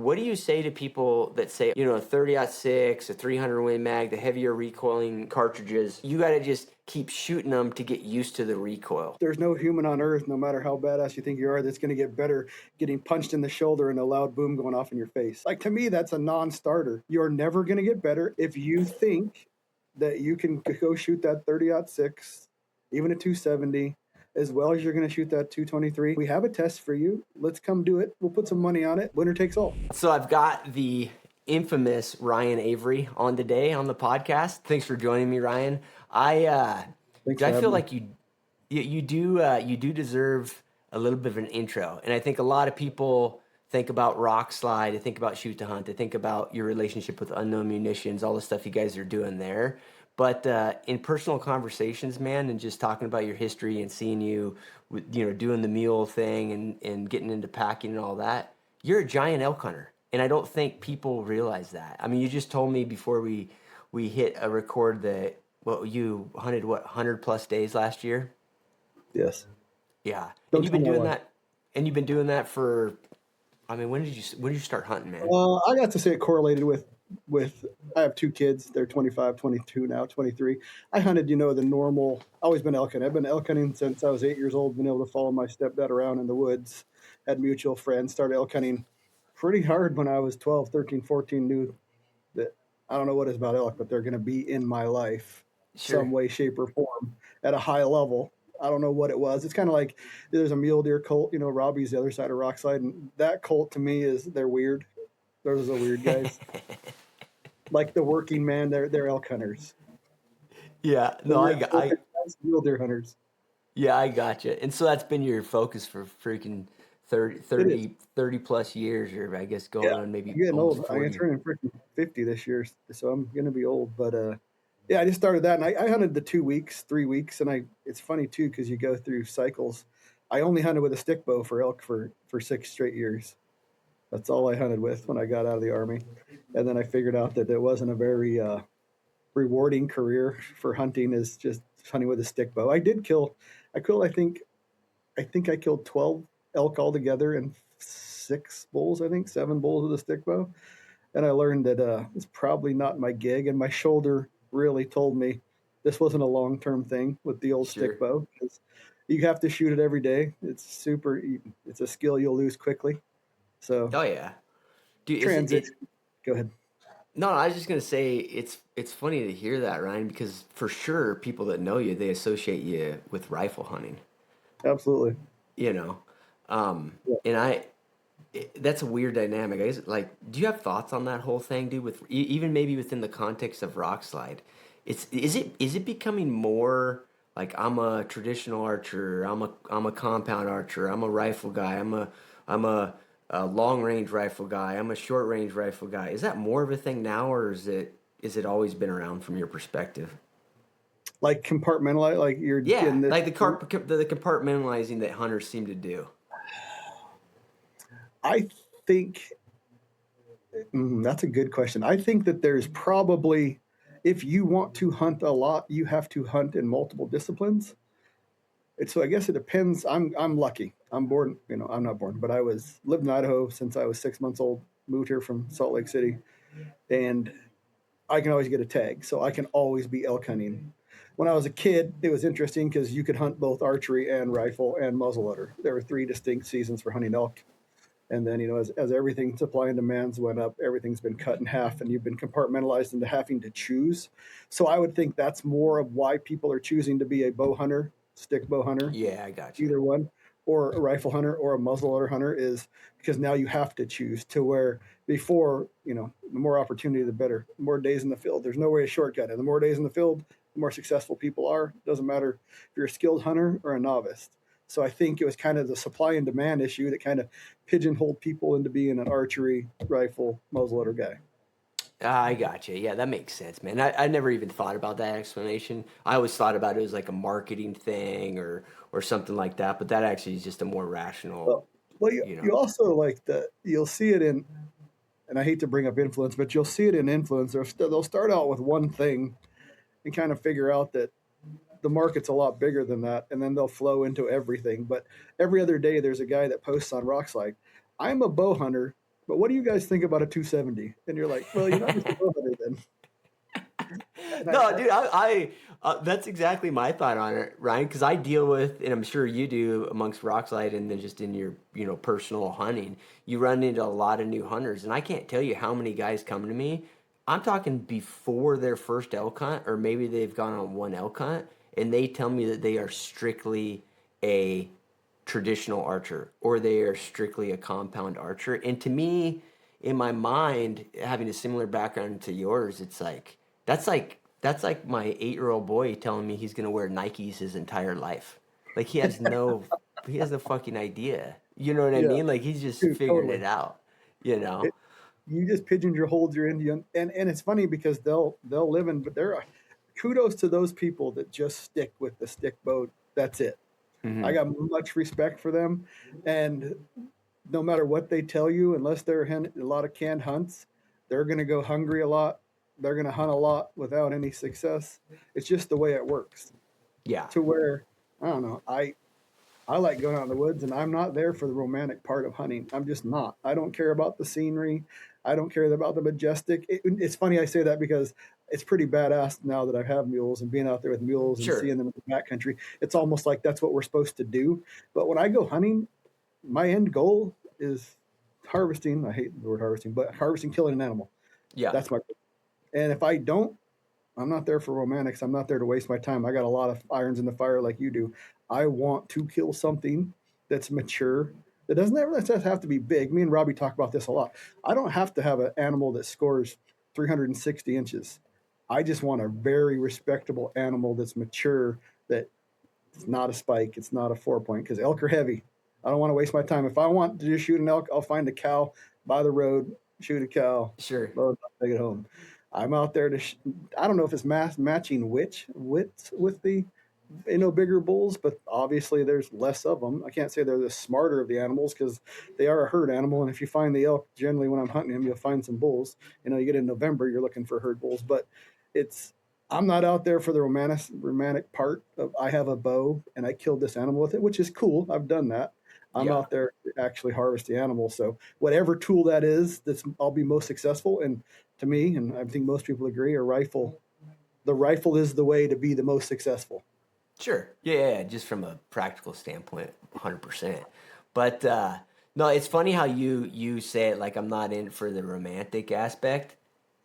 what do you say to people that say, a 30-06, a 300 Win Mag, the heavier recoiling cartridges, you got to just keep shooting them to get used to the recoil? There's no human on earth, no matter how badass you think you are, that's going to get better getting punched in the shoulder and a loud boom going off in your face. Like, to me, that's a non-starter. You're never going to get better if you think that you can go shoot that 30-06, even a 270, as well as you're going to shoot that 223. We have a test for you. Let's come do it. We'll put some money on it. Winner takes all. So I've got the infamous Ryan Avery on today on the podcast. Thanks for joining me, Ryan. I feel like you do deserve a little bit of an intro, and I think a lot of people think about Rock Slide, they think about Shoot to Hunt, they think about your relationship with Unknown Munitions, all the stuff you guys are doing there. But in personal conversations, man, and just talking about your history and seeing you, doing the mule thing and getting into packing and all that, you're a giant elk hunter, and I don't think people realize that. I mean, you just told me before we hit a record that you hunted 100 plus days last year. Yes. Yeah, and you've been doing that, and you've been doing that for. I mean, when did you start hunting, man? I got to say it correlated with I have two kids. They're 25, 22 now, 23. I hunted, the normal, always been elk hunting. I've been elk hunting since I was 8 years old, been able to follow my stepdad around in the woods, had mutual friends, started elk hunting pretty hard when I was 12, 13, 14, knew that I don't know what it's about elk, but they're going to be in my life some way, shape, or form at a high level. I don't know what it was. It's kind of like there's a mule deer colt, Robbie's the other side of Rock Slide, and that colt to me they're weird. Those are weird guys. Like the working man, they're elk hunters. Yeah, no, I mule deer hunters. Yeah, I gotcha. And so that's been your focus for freaking 30 plus years, or I guess going on maybe. I'm getting old. I'm turning freaking 50 this year, so I'm gonna be old. But I just started that, and I hunted the 2 weeks, 3 weeks, and it's funny too because you go through cycles. I only hunted with a stick bow for elk for 6 straight years. That's all I hunted with when I got out of the Army. And then I figured out that it wasn't a very rewarding career for hunting, is just hunting with a stick bow. I killed, I think I killed 12 elk altogether and 6 bulls, 7 bulls with a stick bow. And I learned that it's probably not my gig. And my shoulder really told me this wasn't a long-term thing with the old stick bow. Because you have to shoot it every day. It's a skill you'll lose quickly. So, oh yeah, dude, go ahead. No, I was just gonna say it's funny to hear that, Ryan, because for sure people that know you, they associate you with rifle hunting. Absolutely. And that's a weird dynamic. I guess, like, do you have thoughts on that whole thing, dude? With even maybe within the context of Rock Slide, is it becoming more like I'm a traditional archer, I'm a compound archer, I'm a rifle guy, I'm a long range rifle guy, I'm a short range rifle guy. Is that more of a thing now, or is it always been around from your perspective? Like compartmentalize, like you're like the compartmentalizing that hunters seem to do. I think that's a good question. I think that there's probably, if you want to hunt a lot, you have to hunt in multiple disciplines. So I guess it depends. I'm lucky. I'm born, I'm not born, but I lived in Idaho since I was 6 months old, moved here from Salt Lake City, and I can always get a tag. So I can always be elk hunting. When I was a kid, it was interesting because you could hunt both archery and rifle and muzzleloader. There were 3 distinct seasons for hunting elk. And then, as everything, supply and demands went up, everything's been cut in half, and you've been compartmentalized into having to choose. So I would think that's more of why people are choosing to be a bow hunter, stick bow hunter. Yeah, I got you. Either one, or a rifle hunter or a muzzleloader hunter, is because now you have to choose, to where before, the more opportunity, the better. The more days in the field. There's no way to shortcut it. The more days in the field, the more successful people are. It doesn't matter if you're a skilled hunter or a novice. So I think it was kind of the supply and demand issue that kind of pigeonholed people into being an archery, rifle, muzzleloader guy. I got you. Yeah, that makes sense, man. I never even thought about that explanation. I always thought about it as like a marketing thing or something like that. But that actually is just a more rational. Well, you also you'll see it in, and I hate to bring up influence, but you'll see it in influencers. They'll start out with one thing and kind of figure out that the market's a lot bigger than that, and then they'll flow into everything. But every other day, there's a guy that posts on Rock Slide, I'm a bow hunter, but what do you guys think about a 270? And you're like, well, you're not just a bow hunter then. No, dude, that's exactly my thought on it, Ryan, because I deal with, and I'm sure you do amongst Rockslide and then just in your, personal hunting, you run into a lot of new hunters, and I can't tell you how many guys come to me. I'm talking before their first elk hunt, or maybe they've gone on one elk hunt, and they tell me that they are strictly a traditional archer, or they are strictly a compound archer. And to me, in my mind, having a similar background to yours, it's like that's like my 8-year-old boy telling me he's gonna wear Nikes his entire life. Like he has no fucking idea. You know what I Yeah, mean? Like he's just dude, figuring totally. it out. You know? It, you just pigeon your hold your Indian, and it's funny because they'll live in, but there are kudos to those people that just stick with the stick bow. That's it. I Hmm. got much respect for them, and no matter what they tell you, unless they're a lot of canned hunts, they're going to go hungry a lot. They're going to hunt a lot without any success. It's just the way it works. Yeah. To where I don't know. I like going out in the woods, and I'm not there for the romantic part of hunting. I'm just not. I don't care about the scenery. I don't care about the majestic. It's funny I say that because it's pretty badass now that I have mules and being out there with mules and Sure. seeing them in the backcountry. It's almost like that's what we're supposed to do. But when I go hunting, my end goal is harvesting. I hate the word harvesting, but harvesting, killing an animal. Yeah. That's my goal. And if I don't, I'm not there for romantics. I'm not there to waste my time. I got a lot of irons in the fire like you do. I want to kill something that's mature. That doesn't ever have to be big. Me and Robbie talk about this a lot. I don't have to have an animal that scores 360 inches. I just want a very respectable animal that's mature, that it's not a spike, it's not a 4 point, because elk are heavy. I don't want to waste my time. If I want to just shoot an elk, I'll find a cow by the road, shoot a cow, Sure. load it up, take it home. I'm out there to. I don't know if it's matching which widths with the bigger bulls, but obviously there's less of them. I can't say they're the smarter of the animals because they are a herd animal. And if you find the elk, generally when I'm hunting them, you'll find some bulls. You get in November, you're looking for herd bulls, but it's. I'm not out there for the romantic part of I have a bow and I killed this animal with it, which is cool. I've done that. I'm Yeah. out there to actually harvest the animal. So whatever tool that is, that's I'll be most successful. And to me, and I think most people agree, a rifle. The rifle is the way to be the most successful. Sure. Yeah, just from a practical standpoint, 100%. But no, it's funny how you say it like I'm not in for the romantic aspect.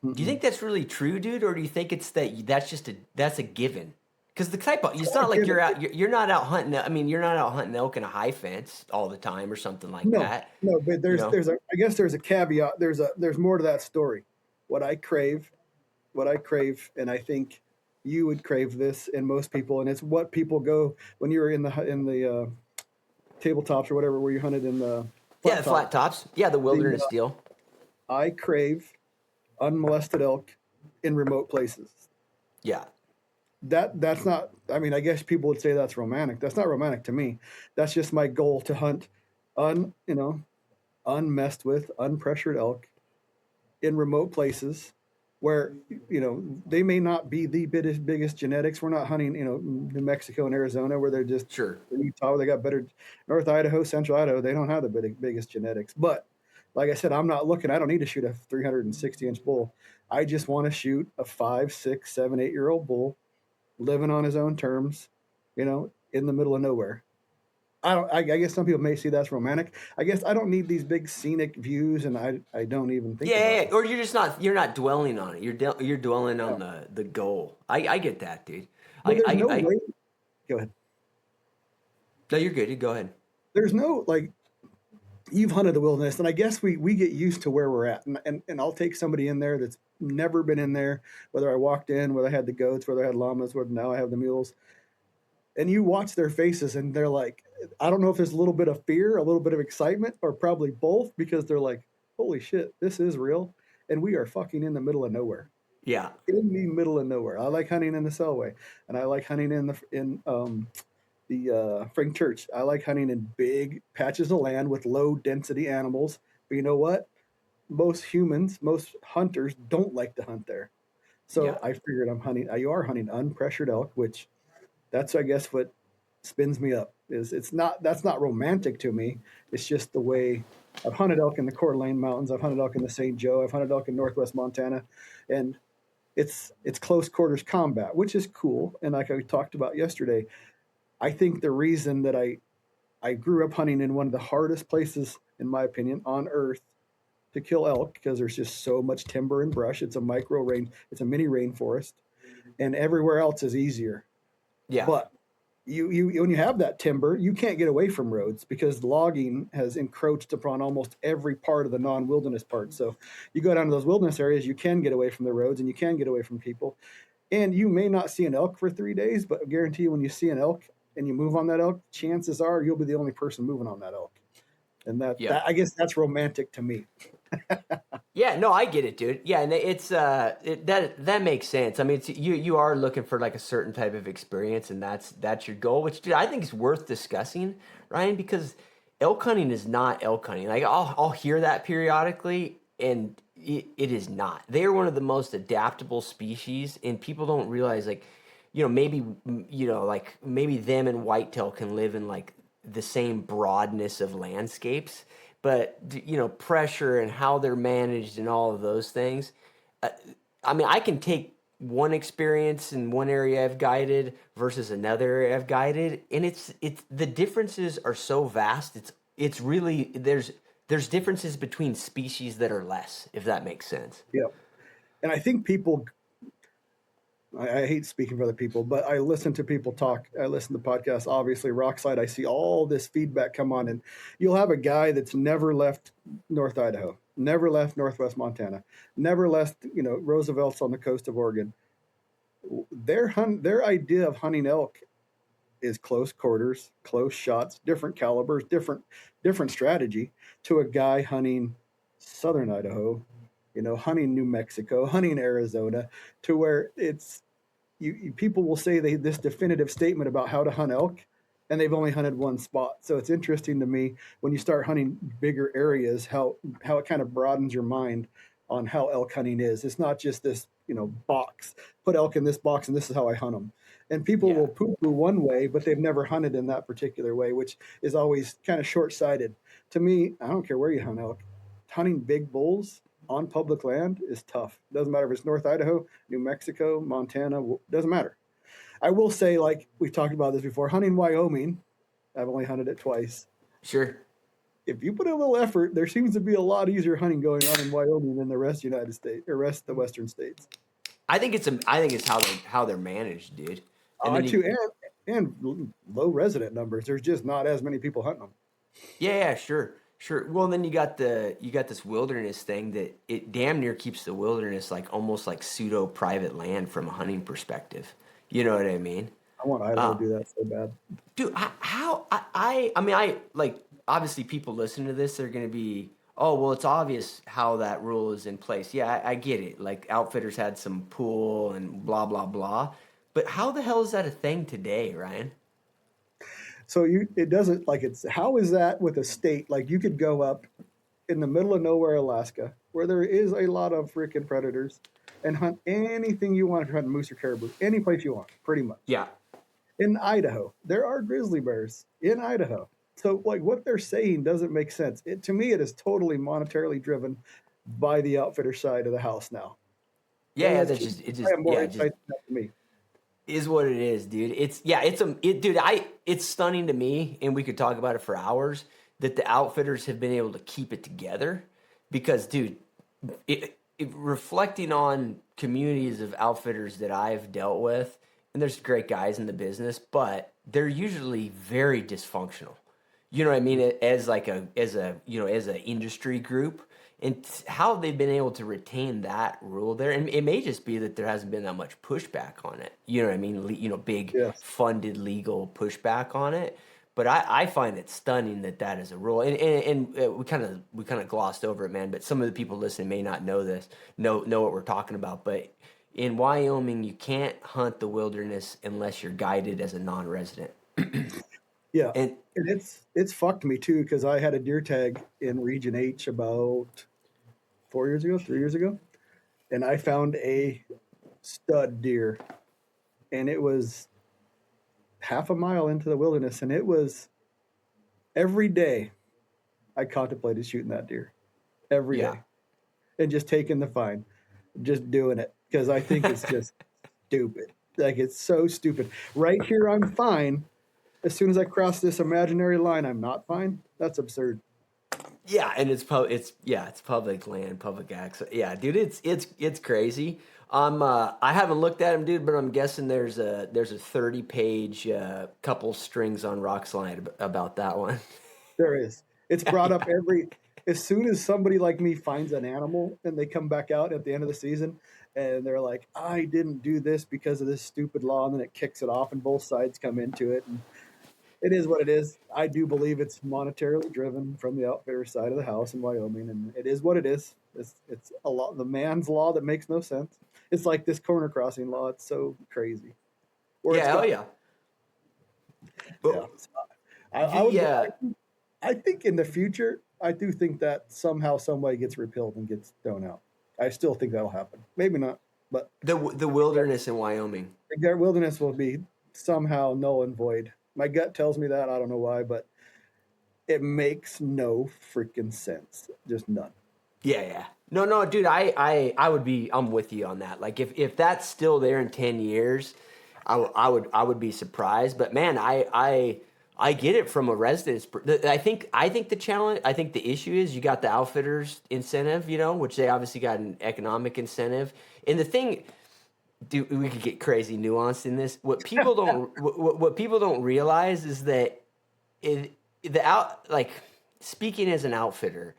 Do you Mm-mm. think that's really true, dude, or do you think that's a given? Because the type of it's not like Given. you're not out hunting. I mean, you're not out hunting elk in a high fence all the time or something like No, that. no, but You there's know? there's a I guess there's a caveat. There's more to that story. What I crave, what I crave, and I think you would crave this, and most people, and it's what people go when you're in the tabletops or whatever, where you hunted in the Yeah, flat the top. flat tops. Yeah, the The wilderness deal. I crave unmolested elk in remote places. Yeah. That's not. I mean, I guess people would say that's romantic. That's not romantic to me. That's just my goal to hunt un you know unmessed with, unpressured elk in remote places where they may not be the biggest genetics. We're not hunting New Mexico and Arizona where they're just Sure. Utah. They got better. North Idaho, Central Idaho. They don't have the biggest genetics. But like I said, I'm not looking. I don't need to shoot a 360-inch bull. I just want to shoot a 5, 6, 7, 8-year-old bull living on his own terms, in the middle of nowhere. I don't. I guess some people may see that's romantic. I guess I don't need these big scenic views, and I don't even think Yeah, about yeah, that. yeah. Or you're not dwelling on it. You're dwelling Yeah. on the goal. I get that, dude. Well, there's no I way. Go ahead. no, you're good. You go ahead. There's no like you've hunted the wilderness, and I guess we get used to where we're at, and I'll take somebody in there that's never been in there, whether I walked in, whether I had the goats, whether I had llamas, whether now I have the mules, and you watch their faces, and they're like, I don't know if there's a little bit of fear, a little bit of excitement, or probably both, because they're like, holy shit, this is real, and we are fucking in the middle of nowhere. Yeah. In the middle of nowhere. I like hunting in the Selway, and I like hunting in the Frank Church. I like hunting in big patches of land with low density animals. But you know what? Most humans, most hunters don't like to hunt there. So Yeah. I figured I'm hunting. You are hunting unpressured elk, which that's I guess what spins me up. Is it's not that's not romantic to me. It's just the way. I've hunted elk in the Coeur d'Alene Mountains. I've hunted elk in the St. Joe. I've hunted elk in Northwest Montana, and it's close quarters combat, which is cool. And like I talked about yesterday, I think the reason that I grew up hunting in one of the hardest places, in my opinion, on earth to kill elk, because there's just so much timber and brush. It's a it's a mini rainforest, and everywhere else is easier. Yeah. But you when you have that timber, you can't get away from roads because logging has encroached upon almost every part of the non-wilderness part. So you go down to those wilderness areas, you can get away from the roads and you can get away from people. And you may not see an elk for 3 days, but I guarantee you when you see an elk and you move on that elk, chances are you'll be the only person moving on that elk. And Yeah. that I guess that's romantic to me. Yeah, no, I get it, dude. Yeah, and it's that makes sense. I mean, it's, you are looking for like a certain type of experience, and that's your goal, which dude, I think is worth discussing, Ryan, because elk hunting is not elk hunting. Like I'll hear that periodically, and it is not. They are one of the most adaptable species, and people don't realize like, maybe like maybe them and whitetail can live in like the same broadness of landscapes, but pressure and how they're managed and all of those things. uh, I mean, I can take one experience in one area I've guided versus another area I've guided, and it's the differences are so vast. It's really there's differences between species that are less, if that makes sense. Yeah. And I think people, I hate speaking for other people, but I listen to people talk. I listen to podcasts. Obviously, Rockside, I see all this feedback come on, and you'll have a guy that's never left North Idaho, never left Northwest Montana, never left, Roosevelt's on the coast of Oregon. Their idea of hunting elk is close quarters, close shots, different calibers, different strategy to a guy hunting southern Idaho, hunting New Mexico, hunting Arizona, to where it's people will say this definitive statement about how to hunt elk, and they've only hunted one spot. So it's interesting to me when you start hunting bigger areas how it kind of broadens your mind on how elk hunting is. It's not just this box, put elk in this box and this is how I hunt them. And people Yeah. will poo-poo one way, but they've never hunted in that particular way, which is always kind of short-sighted. To me, I don't care where you hunt elk, hunting big bulls on public land is tough. Doesn't matter if it's North Idaho, New Mexico, Montana, doesn't matter. I will say, like we've talked about this before, hunting Wyoming, I've only hunted it twice. Sure. If you put in a little effort, there seems to be a lot easier hunting going on in Wyoming than the rest of the United States or rest of the Western states. I think it's how they're managed, dude. And then Too, and low resident numbers. There's just not as many people hunting them. yeah, sure, sure. Well, then you got this wilderness thing that it damn near keeps the wilderness like almost like pseudo private land from a hunting perspective. You know what I mean? I want Idaho Uh, to do that so bad. Dude, how I mean I like obviously people listening to this they're gonna be, oh well, it's obvious how that rule is in place. Yeah, I get it. Like outfitters had some pool and blah blah blah, but how the hell is that a thing today, Ryan? So it doesn't like it's how is that with a state like you could go up in the middle of nowhere, Alaska, where there is a lot of freaking predators, and hunt anything you want to hunt moose or caribou, any place you want, pretty much. Yeah, In Idaho, there are grizzly bears in Idaho. So, like, what they're saying doesn't make sense. To me, it is totally monetarily driven by the outfitter side of the house now. yeah, And yeah. that's That's just, just it. I Just have more yeah, insight just than that to me. is what it is, dude. It's yeah, dude. It's stunning to me, and we could talk about it for hours. That the outfitters have been able to keep it together, because, dude, reflecting on communities of outfitters that I've dealt with, and there's great guys in the business, but they're usually very dysfunctional. You know what I mean? As like as an industry group, and how they've been able to retain that rule there, and it may just be that there hasn't been that much pushback on it. You know what I mean? Big Yes. funded legal pushback on it. But I find it stunning that that is a rule, and we kind of glossed over it, man. But some of the people listening may not know this, know what we're talking about. But in Wyoming, you can't hunt the wilderness unless you're guided as a non-resident. Yeah. And And it's fucked me too because I had a deer tag in Region H about 4 years ago, 3 years ago, and I found a stud deer, and it was half a mile into the wilderness, and it was every day I contemplated shooting that deer every Yeah. day and just taking the fine, just doing it because I think it's just stupid. Like it's so stupid. Right here, I'm fine. As soon as I cross this imaginary line, I'm not fine. That's absurd. Yeah, and it's public land, public access. Yeah, dude, it's crazy. I haven't looked at him, dude, but I'm guessing there's a 30-page couple strings on Rockslide about that one. There is. It's brought up Yeah. as soon as somebody like me finds an animal and they come back out at the end of the season and they're like, I didn't do this because of this stupid law, and then it kicks it off and both sides come into it. And it is what it is. I do believe it's monetarily driven from the outfitter side of the house in Wyoming, and it is what it is. It's a lot the man's law that makes no sense. It's like this corner crossing law. It's so crazy. Or it's Yeah, oh got yeah. yeah. But I would. yeah, I think in the future, I do think that somehow somebody gets repealed and gets thrown out. I still think that'll happen. Maybe not, but the wilderness in Wyoming. their wilderness will be somehow null and void. My gut tells me that. I don't know why, but it makes no freaking sense. Just none. Yeah, yeah. No, dude, I'm with you on that. Like if that's still there in 10 years, I would be surprised. But man, I get it from a residence. I think the challenge, I think the issue is you got the outfitters incentive, which they obviously got an economic incentive. And the thing, dude, we could get crazy nuanced in this. What people don't realize is that speaking as an outfitter,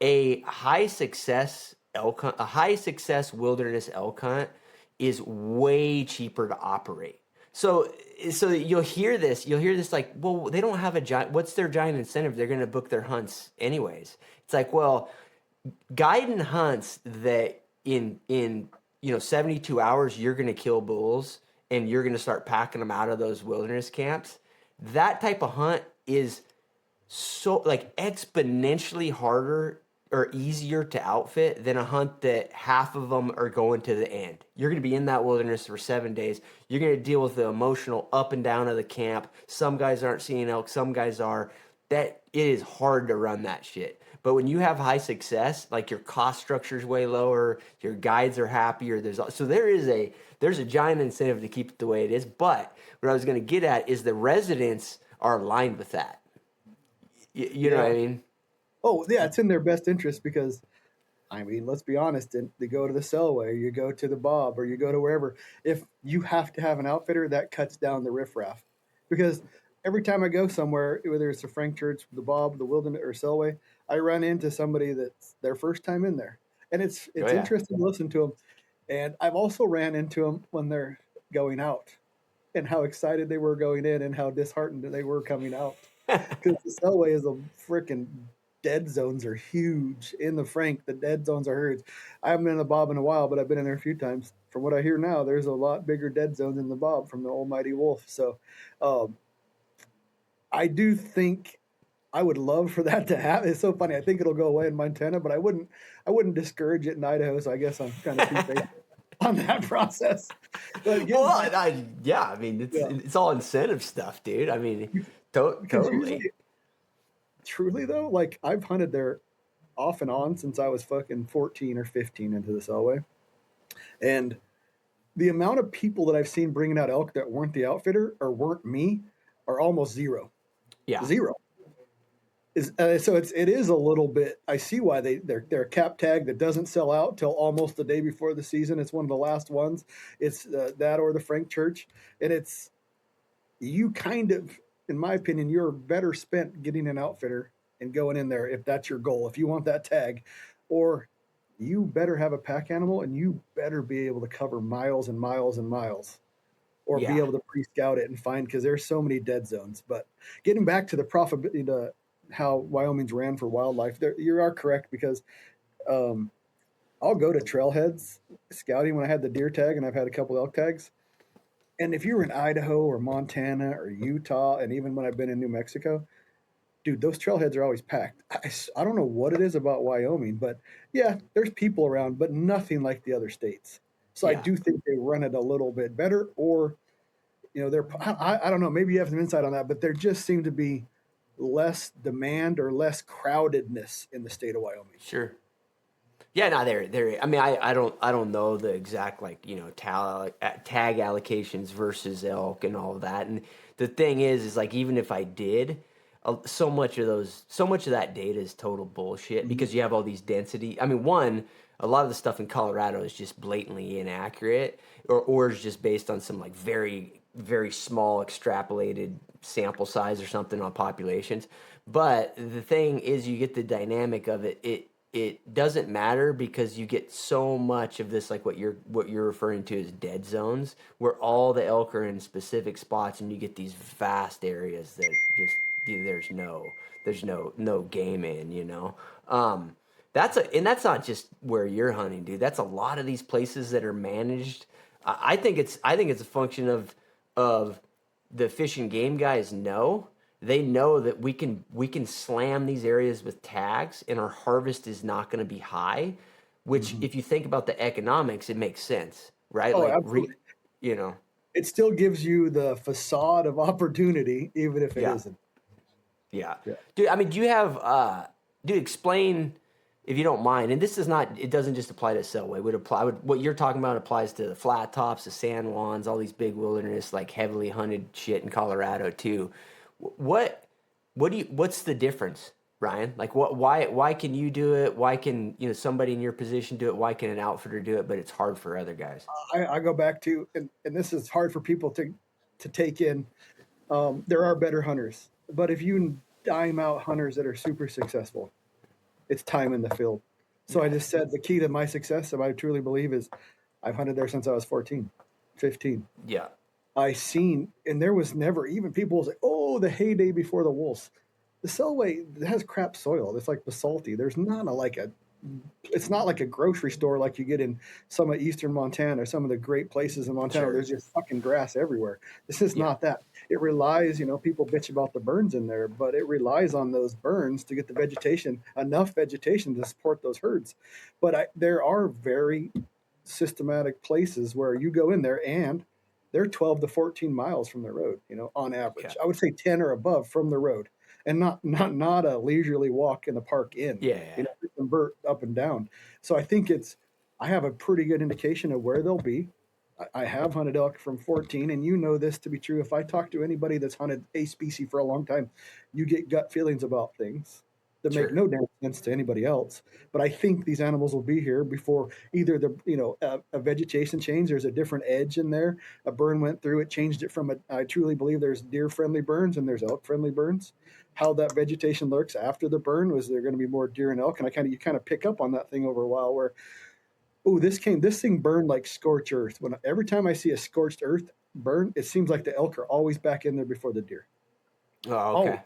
a high success wilderness elk hunt is way cheaper to operate. So you'll hear this like, well, they don't have a giant. What's their giant incentive? They're going to book their hunts anyways. It's like, well, guiding hunts that in 72 hours you're going to kill bulls and you're going to start packing them out of those wilderness camps. That type of hunt is so like exponentially harder or easier to outfit than a hunt that half of them are going to the end. You're going to be in that wilderness for 7 days. You're going to deal with the emotional up and down of the camp. Some guys aren't seeing elk, some guys are. That it is hard to run that shit. But when you have high success, like your cost structure is way lower, your guides are happier. There's a giant incentive to keep it the way it is. But what I was going to get at is the residents are aligned with that. You know what I mean? Oh yeah, it's in their best interest because, I mean, let's be honest. They go to the Selway, you go to the Bob, or you go to wherever. If you have to have an outfitter, that cuts down the riffraff, because every time I go somewhere, whether it's the Frank Church, the Bob, the Wilderness, or Selway, I run into somebody that's their first time in there, and it's Oh yeah. interesting to listen to them. And I've also ran into them when they're going out, and how excited they were going in, and how disheartened they were coming out. Because the Selway is a freaking dead zones are huge in the Frank. The dead zones are huge. I haven't been in the Bob in a while, but I've been in there a few times. From what I hear now, there's a lot bigger dead zones in the Bob from the Almighty Wolf. So, um, I do think I would love for that to happen. It's so funny. I think it'll go away in Montana, but I wouldn't discourage it in Idaho. So I guess I'm kind of two-faced on that process. But Well, I mean, it's all incentive stuff, dude. I mean, totally. Truly though, like I've hunted there off and on since I was fucking 14 or 15 into the Selway, and the amount of people that I've seen bringing out elk that weren't the outfitter or weren't me are almost zero. Yeah. Zero. So it is a little bit. I see why they're a cap tag that doesn't sell out till almost the day before the season. It's one of the last ones. It's that or the Frank Church, and it's you kind of, in my opinion, you're better spent getting an outfitter and going in there if that's your goal. If you want that tag, or you better have a pack animal and you better be able to cover miles and miles and miles, or be Yeah. able to pre-scout it and find, because there's so many dead zones. But getting back to the profitability, to how Wyoming's ran for wildlife, you are correct, because um, I'll go to trailheads scouting when I had the deer tag, and I've had a couple elk tags. And if you were in Idaho or Montana or Utah, and even when I've been in New Mexico, dude, those trailheads are always packed. I don't know what it is about Wyoming, but yeah, there's people around, but nothing like the other states. So I Yeah. do think they run it a little bit better, or I don't know, maybe you have some insight on that, but there just seem to be less demand or less crowdedness in the state of Wyoming. Sure. Yeah, no, they're. I mean, I don't know the exact tag allocations versus elk and all of that. And the thing is like even if I did, so much of that data is total bullshit Mm-hmm. because you have all these density. I mean, a lot of the stuff in Colorado is just blatantly inaccurate, or is just based on some like very very small extrapolated sample size or something on populations. But the thing is, you get the dynamic of it. It doesn't matter because you get so much of this, like what you're referring to as dead zones, where all the elk are in specific spots, and you get these vast areas that just there's no game in, you know. And that's not just where you're hunting, dude. That's a lot of these places that are managed. I think it's a function of the fish and game guys know. They know that we can slam these areas with tags and our harvest is not going to be high, which Mm-hmm. if you think about the economics, it makes sense, right? Oh, Like absolutely. you know, It still gives you the facade of opportunity, even if it yeah. isn't. Yeah. Yeah. Dude, I mean, do you have dude, explain if you don't mind. And this is not it doesn't just apply to Selway. What you're talking about applies to the flat tops, the San Juans, all these big wilderness like heavily hunted shit in Colorado too. What what's the difference, Ryan? Like why can you do it? Why can, somebody in your position do it? Why can an outfitter do it, but it's hard for other guys? I go back to, and this is hard for people to take in. There are better hunters, but if you dime out hunters that are super successful, it's time in the field. So I Yeah. just said the key to my success, if I truly believe, is I've hunted there since I was 14, 15. Yeah. I seen, and there was never even people was like, oh, the heyday before the wolves. The Selway has crap soil. It's like basalty. There's not it's not like a grocery store like you get in some of eastern Montana or some of the great places in Montana. Sure. There's just fucking grass everywhere. This is Yeah. not that. It relies, people bitch about the burns in there, but it relies on those burns to get the vegetation, enough vegetation to support those herds. But there are very systematic places where you go in there and they're 12 to 14 miles from the road, on Yeah. average. I would say 10 or above from the road, and not a leisurely walk in the park in, Yeah. Yeah. convert up and down. So I have a pretty good indication of where they'll be. I have hunted elk from 14, and you know this to be true. If I talk to anybody that's hunted a species for a long time, you get gut feelings about things that make Sure. no damn sense to anybody else. But I think these animals will be here before either a vegetation change. There's a different edge in there. A burn went through it, changed it from I truly believe there's deer friendly burns and there's elk friendly burns. How that vegetation lurks after the burn, was there going to be more deer and elk? And you kind of pick up on that thing over a while where, oh, this thing burned like scorched earth. When every time I see a scorched earth burn, it seems like the elk are always back in there before the deer. Oh, Always. okay.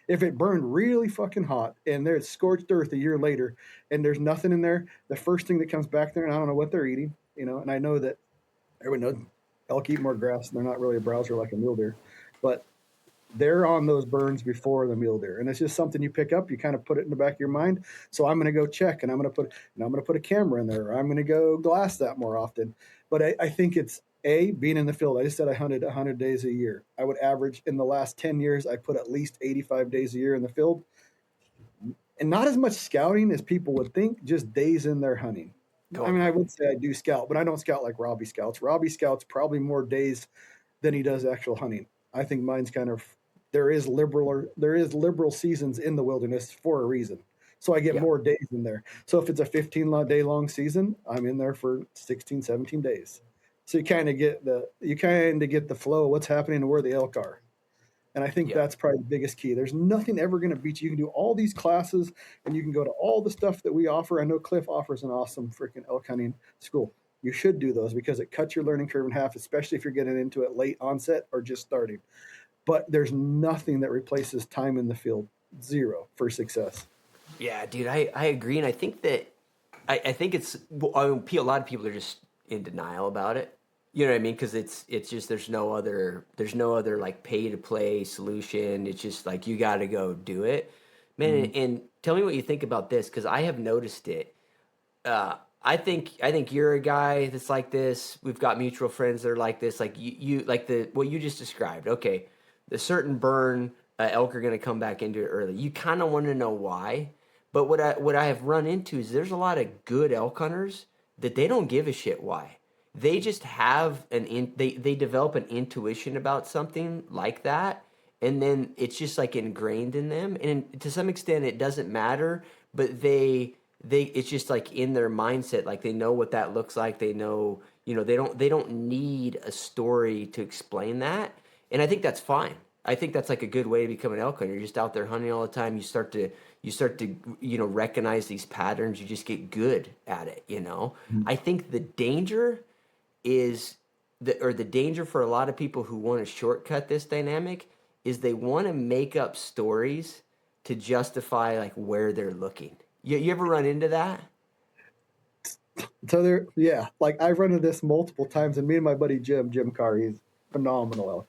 If it burned really fucking hot and there's scorched earth a year later and there's nothing in there, the first thing that comes back there, and I don't know what they're eating, and I know that everyone knows elk eat more grass. They're not really a browser like a mule deer, but they're on those burns before the mule deer, and it's just something you pick up. You kind of put it in the back of your mind. So I'm going to go check, and I'm going to put a camera in there, or I'm going to go glass that more often. But I think it's being in the field. I just said I hunted 100 days a year. I would average in the last 10 years. I put at least 85 days a year in the field, and not as much scouting as people would think. Just days in there hunting. I mean, Totally. I would say I do scout, but I don't scout like Robbie scouts. Robbie scouts probably more days than he does actual hunting. I think mine's kind of there is liberal seasons in the wilderness for a reason. So I get Yeah. more days in there. So if it's a 15-day long season, I'm in there for 16, 17 days. So you kind of get the flow of what's happening and where the elk are. And I think Yeah. that's probably the biggest key. There's nothing ever going to beat you. You can do all these classes and you can go to all the stuff that we offer. I know Cliff offers an awesome freaking elk hunting school. You should do those because it cuts your learning curve in half, especially if you're getting into it late onset or just starting. But there's nothing that replaces time in the field. Zero for success. Yeah, dude, I agree, and I think that I think it's well, I mean, a lot of people are just in denial about it. You know what I mean? Because it's just there's no other like pay to play solution. It's just like you got to go do it, man. Mm-hmm. And tell me what you think about this because I have noticed it. I think you're a guy that's like this. We've got mutual friends that are like this. Like you like the what you just described. Okay, the certain burn elk are going to come back into it early. You kind of want to know why. But what I have run into is there's a lot of good elk hunters that they don't give a shit why. They just have they develop an intuition about something like that, and then it's just like ingrained in them. And to some extent, it doesn't matter, but they it's just like in their mindset, like they know what that looks like. They know, they don't need a story to explain that, and I think that's fine. I think that's like a good way to become an elk hunter. You're just out there hunting all the time. You start to recognize these patterns. You just get good at it. I think the danger is the danger for a lot of people who want to shortcut this dynamic is they want to make up stories to justify like where they're looking. You ever run into that? So like I've run into this multiple times, and me and my buddy Jim Carr, he's phenomenal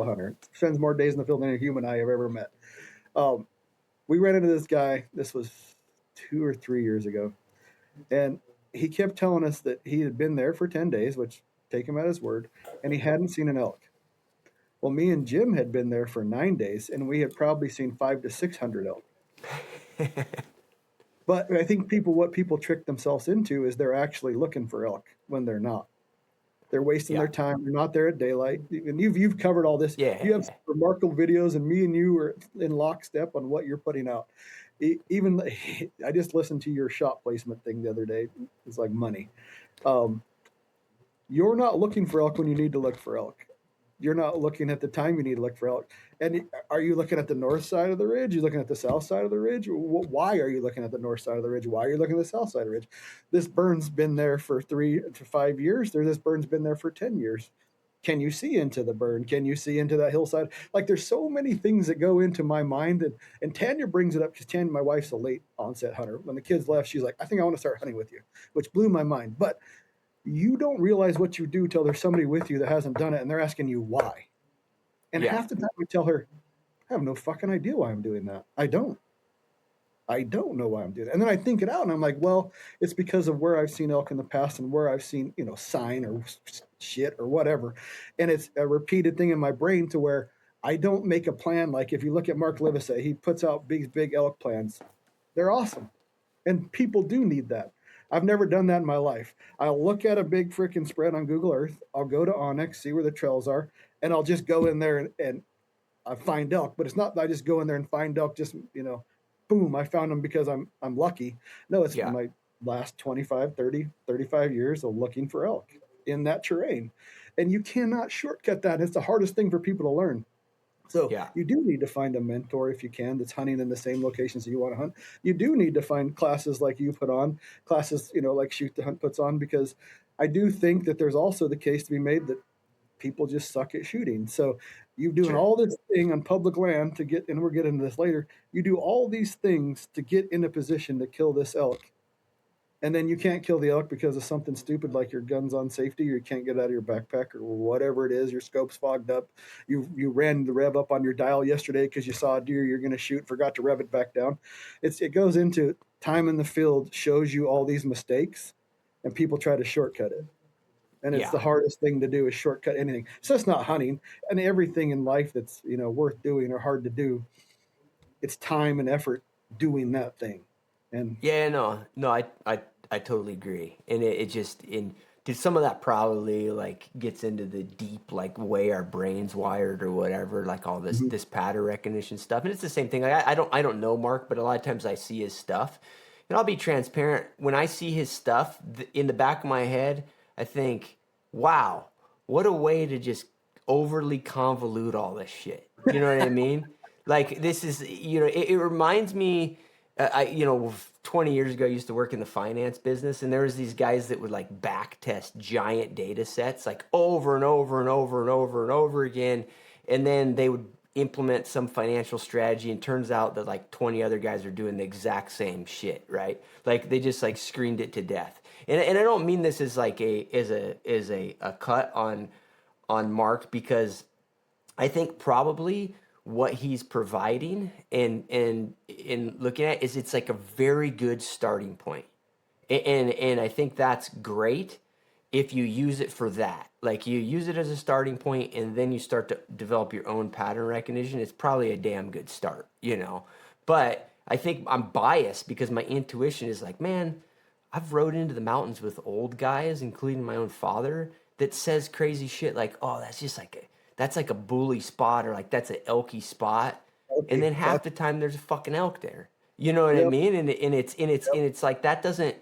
hunter. Spends more days in the field than any human I have ever met. We ran into this guy. This was 2 or 3 years ago, and he kept telling us that he had been there for 10 days, which take him at his word, and he hadn't seen an elk. Well, me and Jim had been there for 9 days, and we had probably seen 500 to 600 elk. But I think what people trick themselves into is they're actually looking for elk when they're not. They're wasting their time. They're not there at daylight. And you've covered all this. Yeah. You have some remarkable videos, and me and you are in lockstep on what you're putting out. Even I just listened to your shot placement thing the other day. It's like money. You're not looking for elk when you need to look for elk. You're not looking at the time you need to look for elk. And are you looking at the north side of the ridge? Are you looking at the south side of the ridge? Why are you looking at the north side of the ridge? Why are you looking at the south side of the ridge? This burn's been there for 3 to 5 years. This burn's been there for 10 years. Can you see into the burn? Can you see into that hillside? Like there's so many things that go into my mind. And Tanya brings it up because Tanya, my wife's a late onset hunter. When the kids left, she's like, I think I want to start hunting with you, which blew my mind. But you don't realize what you do till there's somebody with you that hasn't done it, and they're asking you why. And half the time we tell her, I have no fucking idea why I'm doing that. I don't know why I'm doing that. And then I think it out, and I'm like, well, it's because of where I've seen elk in the past and where I've seen, sign or shit or whatever. And it's a repeated thing in my brain to where I don't make a plan. Like if you look at Mark Livesey, he puts out big elk plans. They're awesome. And people do need that. I've never done that in my life. I'll look at a big freaking spread on Google Earth. I'll go to Onyx, see where the trails are, and I'll just go in there and I find elk. But it's not that I just go in there and find elk, just, boom, I found them because I'm lucky. No, it's my last 25, 30, 35 years of looking for elk in that terrain. And you cannot shortcut that. It's the hardest thing for people to learn. So you do need to find a mentor if you can that's hunting in the same locations that you want to hunt. You do need to find classes like you put on, classes, like Shoot the Hunt puts on, because I do think that there's also the case to be made that people just suck at shooting. So you doing all this thing on public land to get, and we'll get into this later, you do all these things to get in a position to kill this elk. And then you can't kill the elk because of something stupid like your gun's on safety, or you can't get it out of your backpack, or whatever it is. Your scope's fogged up. You ran the rev up on your dial yesterday because you saw a deer you're going to shoot, forgot to rev it back down. It goes into time in the field, shows you all these mistakes, and people try to shortcut it. And it's the hardest thing to do is shortcut anything. So it's not hunting, and everything in life that's worth doing or hard to do. It's time and effort doing that thing. And I totally agree. And it just some of that probably like gets into the deep like way our brains wired or whatever, like all this pattern recognition stuff. And it's the same thing. Like, I don't know Mark, but a lot of times I see his stuff, and I'll be transparent. When I see his stuff in the back of my head, I think, wow, what a way to just overly convolute all this shit. You know what I mean? Like this is, it reminds me, 20 years ago, I used to work in the finance business, and there was these guys that would like back test giant data sets like over and over and over and over and over again. And then they would implement some financial strategy, and turns out that like 20 other guys are doing the exact same shit, right? Like they just like screened it to death. And I don't mean this as like a cut on Mark, because I think probably what he's providing and looking at is it's like a very good starting point. And I think that's great. if you use it for that. Like you use it as a starting point and then you start to develop your own pattern recognition, it's probably a damn good start, you know. But I think I'm biased because my intuition is like, man, I've rode into the mountains with old guys, including my own father, that says crazy shit like, "Oh, that's just like that's like a bully spot," or like that's an elky spot, and Okay, then half that's the time there's a fucking elk there. You know what I yep, mean? And it's like that doesn't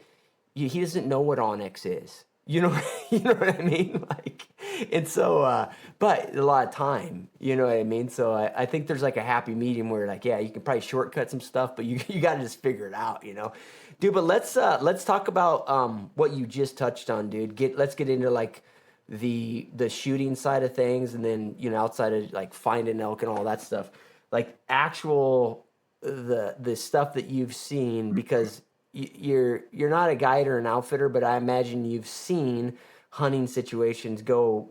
he doesn't know what onyx is. You know, you know what I mean? Like, and so, but a lot of time, you know what I mean? So I think there's like a happy medium where like, yeah, you can probably shortcut some stuff, but you got to just figure it out, you know, dude. But let's talk about what you just touched on, dude. Let's get into like the shooting side of things, and then you know outside of like finding elk and all that stuff, like actual the stuff that you've seen because you're not a guide or an outfitter, but I imagine you've seen hunting situations go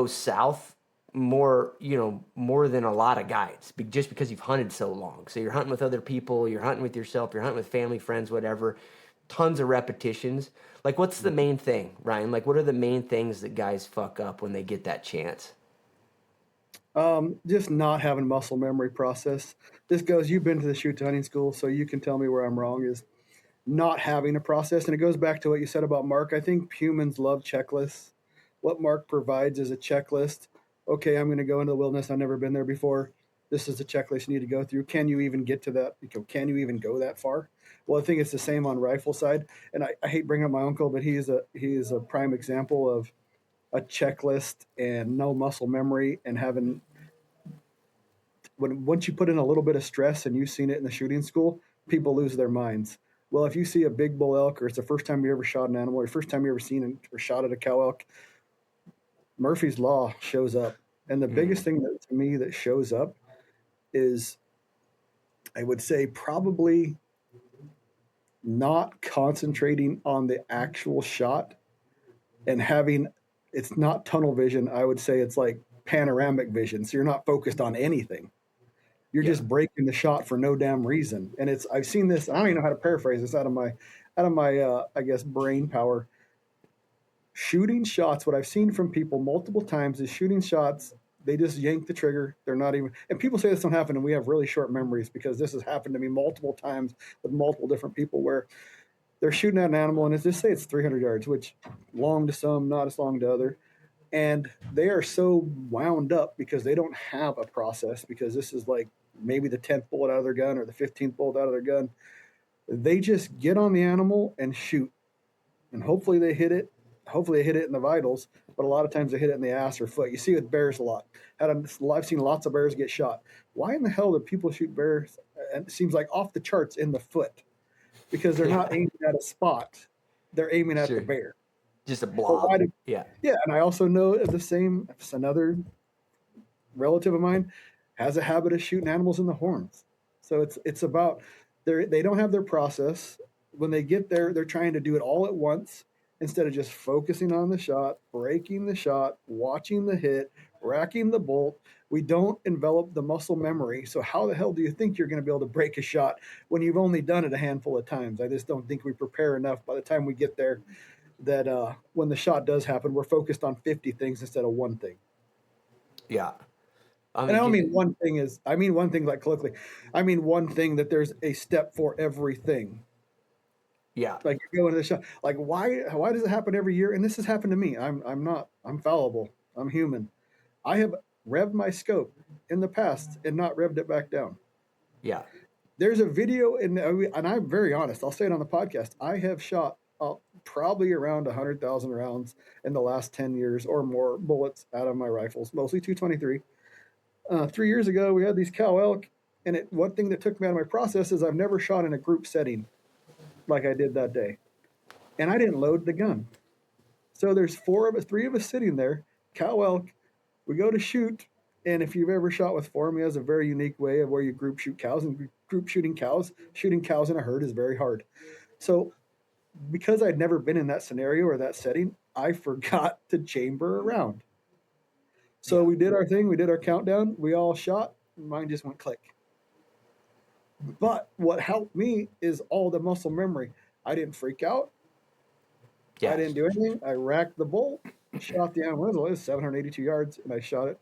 south more, you know, more than a lot of guides, just because you've hunted so long. So you're hunting with other people, you're hunting with yourself, you're hunting with family, friends, whatever. Tons of repetitions. Like, what's the main thing, Ryan? Like, what are the main things that guys fuck up when they get that chance? just not having muscle memory process. This goes. You've been to the shoot to hunting school, so you can tell me where I'm wrong. Is not having a process. And it goes back to what you said about Mark. I think humans love checklists. What Mark provides is a checklist. Okay, I'm going to go into the wilderness. I've never been there before. This is the checklist you need to go through. Can you even get to that? Can you even go that far? Well, I think it's the same on rifle side. And I hate bringing up my uncle, but he is a prime example of a checklist and no muscle memory and having once you put in a little bit of stress and you've seen it in the shooting school, people lose their minds. Well, if you see a big bull elk, or it's the first time you ever shot an animal, or first time you ever seen or shot at a cow elk, Murphy's Law shows up. And the biggest Mm, thing that to me that shows up is, I would say, probably not concentrating on the actual shot and having it's not tunnel vision. I would say it's like panoramic vision. So you're not focused on anything. You're yeah. just breaking the shot for no damn reason. And it's I've seen this. I don't even know how to paraphrase this out of my I guess brain power. Shooting shots. What I've seen from people multiple times is shooting shots. They just yank the trigger. They're not even. And people say this don't happen, and we have really short memories because this has happened to me multiple times with multiple different people where they're shooting at an animal and it's just say it's 300 yards, which long to some, not as long to other, and they are so wound up because they don't have a process because this is like maybe the 10th bullet out of their gun or the 15th bullet out of their gun. They just get on the animal and shoot, and hopefully they hit it. Hopefully they hit it in the vitals, but a lot of times they hit it in the ass or foot. You see it with bears a lot. I've seen lots of bears get shot. Why in the hell do people shoot bears? And it seems like off the charts in the foot because they're not Yeah. aiming at a spot; they're aiming at the Sure. bear. Just a But why blob. do Yeah. yeah, and I also know the same. Another relative of mine has a habit of shooting animals in the horns. So it's about they don't have their process. When they get there, they're trying to do it all at once instead of just focusing on the shot, breaking the shot, watching the hit, racking the bolt. We don't envelop the muscle memory. So how the hell do you think you're going to be able to break a shot when you've only done it a handful of times? I just don't think we prepare enough by the time we get there that when the shot does happen, we're focused on 50 things instead of one thing. Yeah. I And I mean, don't dude, mean one thing is, I mean one thing like colloquially. I mean one thing that there's a step for everything. yeah. Like you go into the shot, like why does it happen every year? And this has happened to me. I'm fallible. I'm human. I have revved my scope in the past and not revved it back down. Yeah. There's a video and I'm very honest. I'll say it on the podcast. I have shot probably around 100,000 rounds in the last 10 years or more bullets out of my rifles, mostly 223. 3 years ago, we had these cow elk, and one thing that took me out of my process is I've never shot in a group setting like I did that day, and I didn't load the gun. So there's three of us sitting there, cow elk. We go to shoot, and if you've ever shot with form, he has a very unique way of where you group shoot cows, and group shooting cows in a herd is very hard. So because I'd never been in that scenario or that setting, I forgot to chamber around. So Yeah. we did our thing, we did our countdown, we all shot, mine just went click. But what helped me is all the muscle memory. I didn't freak out. I didn't do anything. I racked the bolt, shot the animal. It was 782 yards, and I shot it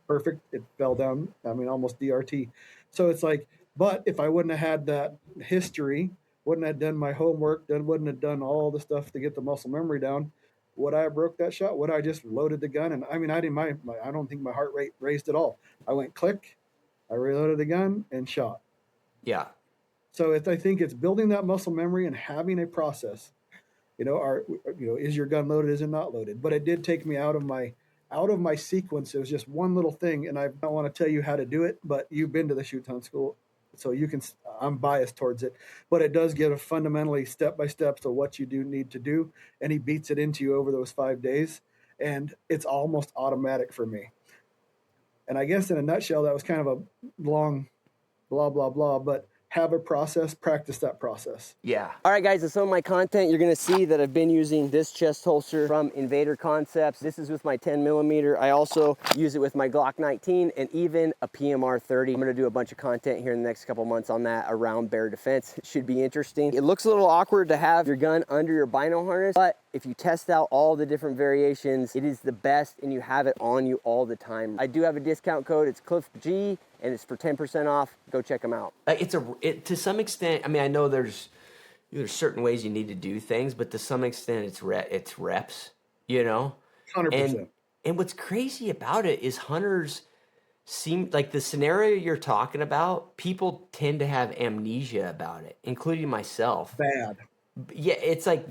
perfect. It fell down. I mean, almost DRT. So it's like, but if I wouldn't have had that history, wouldn't have done my homework, then wouldn't have done all the stuff to get the muscle memory down, would I have broke that shot? Would I just loaded the gun? And I mean, I didn't I don't think my heart rate raised at all. I went click, I reloaded the gun and shot. Yeah. So I think it's building that muscle memory and having a process. Is your gun loaded? Is it not loaded? But it did take me out of my sequence. It was just one little thing, and I don't want to tell you how to do it, but you've been to the shoot hunt school, so you can. I'm biased towards it, but it does give a fundamentally step by step to what you do need to do, and he beats it into you over those 5 days, and it's almost automatic for me. And I guess in a nutshell, that was kind of a long, blah blah blah, but have a process, practice that process. Yeah. All right, guys, in some of my content, you're gonna see that I've been using this chest holster from Invader Concepts. This is with my 10mm. I also use it with my Glock 19 and even a PMR 30. I'm gonna do a bunch of content here in the next couple months on that around bear defense. It should be interesting. It looks a little awkward to have your gun under your bino harness, but if you test out all the different variations, it is the best and you have it on you all the time. I do have a discount code, it's CliffG, and it's for 10% off. Go check them out. To some extent, I mean, I know there's certain ways you need to do things, but to some extent it's reps, 100%. And what's crazy about it is hunters seem like the scenario you're talking about, people tend to have amnesia about it, including myself. Bad. Yeah, it's like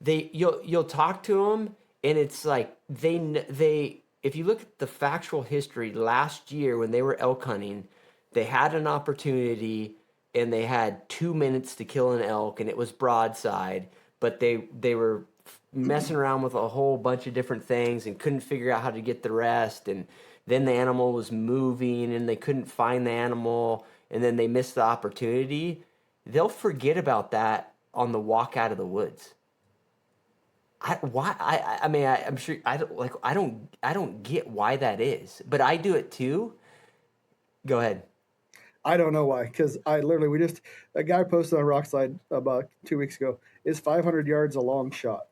you'll talk to them and it's like they if you look at the factual history last year when they were elk hunting, they had an opportunity and they had 2 minutes to kill an elk and it was broadside, but they were messing around with a whole bunch of different things and couldn't figure out how to get the rest, and then the animal was moving and they couldn't find the animal and then they missed the opportunity. They'll forget about that on the walk out of the woods. I'm sure I don't get why that is, but I do it too. Go ahead. I don't know why, because a guy posted on Rockslide about 2 weeks ago, is 500 yards a long shot?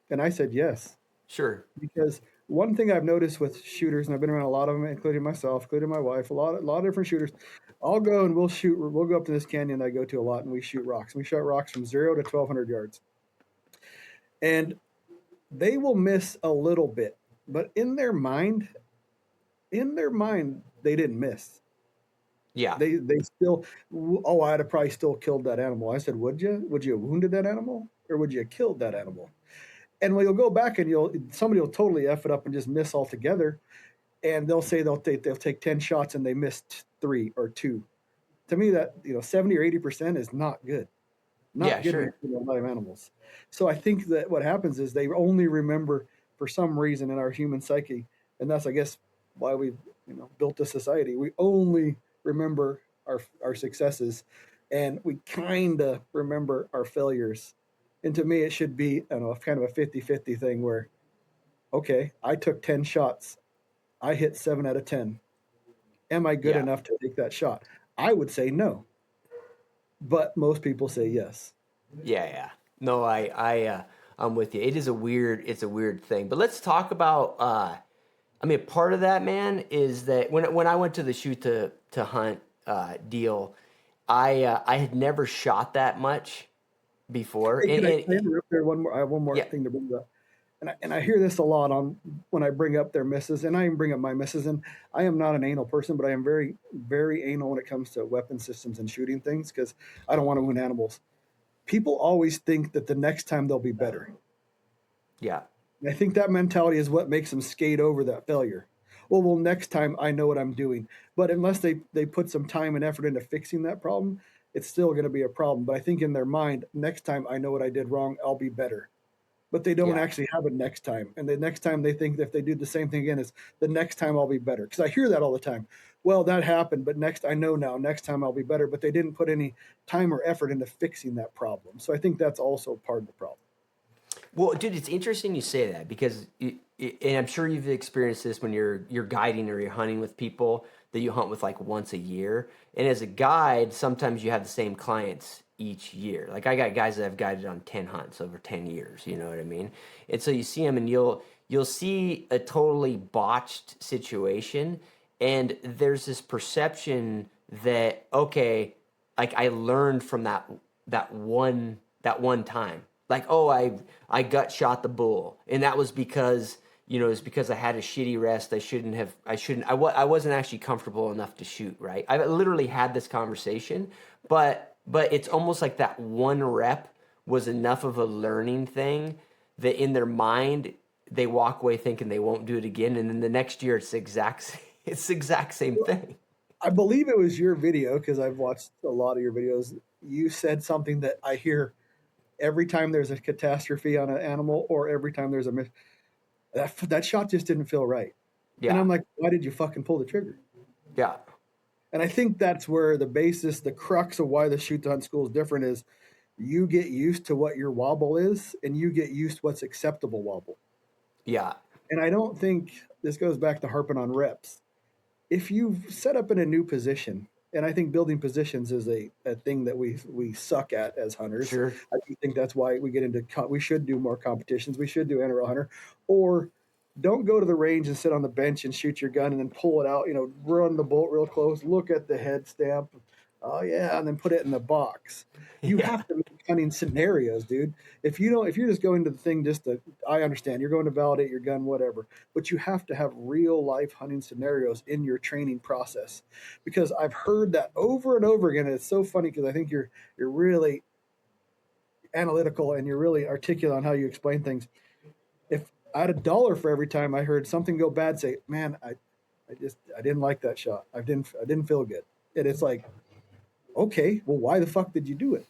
And I said yes. Sure. Because one thing I've noticed with shooters, and I've been around a lot of them, including myself, including my wife, a lot of different shooters. I'll go and we'll go up to this canyon I go to a lot and we shoot rocks. We shot rocks from 0 to 1,200 yards. And they will miss a little bit, but in their mind, they didn't miss. Yeah. They still, I'd have probably still killed that animal. I said, would you? Would you have wounded that animal? Or would you have killed that animal? And when you'll go back and somebody will totally F it up and just miss altogether. And they'll say they'll take 10 shots and they missed 3 or 2. To me, that 70 or 80% is not good. Not good sure. in live animals. So I think that what happens is they only remember, for some reason in our human psyche, and that's I guess why we've built this society. We only remember our successes, and we kind of remember our failures. And to me, it should be kind of a 50-50 thing where, okay, I took 10 shots. I hit 7 out of 10. Am I good enough to take that shot? I would say no. But most people say yes. Yeah. No, I'm with you. It's a weird thing. But let's talk about, part of that, man, is that when I went to the shoot to hunt deal, I had never shot that much before. Hey, I interrupt there I have one more thing to bring up. And I hear this a lot when I bring up their misses, and I even bring up my misses. And I am not an anal person, but I am very, very anal when it comes to weapon systems and shooting things because I don't want to wound animals. People always think that the next time they'll be better. Yeah. And I think that mentality is what makes them skate over that failure. Well, next time I know what I'm doing. But unless they put some time and effort into fixing that problem, it's still going to be a problem. But I think in their mind, next time I know what I did wrong, I'll be better. But they don't actually have it next time. And the next time they think that if they do the same thing again, is the next time I'll be better. Because I hear that all the time. Well, that happened, but next time I'll be better. But they didn't put any time or effort into fixing that problem. So I think that's also part of the problem. Well, dude, it's interesting you say that because, and I'm sure you've experienced this when you're guiding or you're hunting with people that you hunt with like once a year. And as a guide, sometimes you have the same clients each year. Like I got guys that have guided on 10 hunts over 10 years, you know what I mean? And so you see them and you'll see a totally botched situation, and there's this perception that, okay, like I learned from that one time. Like, oh, I gut shot the bull, and that was because, it's because I had a shitty rest. I wasn't actually comfortable enough to shoot, right? I literally had this conversation, but it's almost like that one rep was enough of a learning thing that in their mind they walk away thinking they won't do it again, and then the next year it's the exact same thing. I believe it was your video, because I've watched a lot of your videos. You said something that I hear every time there's a catastrophe on an animal, or every time there's that shot just didn't feel right. Yeah. And I'm like, why did you fucking pull the trigger? Yeah. And I think that's where the crux of why the shoot to hunt school is different is you get used to what your wobble is, and you get used to what's acceptable wobble. Yeah. And I don't think this goes back to harping on reps. If you set up in a new position, and I think building positions is a thing that we suck at as hunters. Sure. I do think that's why we should do more competitions. We should do NRL Hunter, or don't go to the range and sit on the bench and shoot your gun and then pull it out. Run the bolt real close, look at the head stamp, oh yeah, and then put it in the box. You have to make hunting scenarios, dude. If you're just going to the thing I understand you're going to validate your gun, whatever, but you have to have real life hunting scenarios in your training process, because I've heard that over and over again. And it's so funny because I think you're really analytical and you're really articulate on how you explain things. If I had $1 for every time I heard something go bad, say, man, I didn't like that shot. I didn't feel good. And it's like, okay, well, why the fuck did you do it?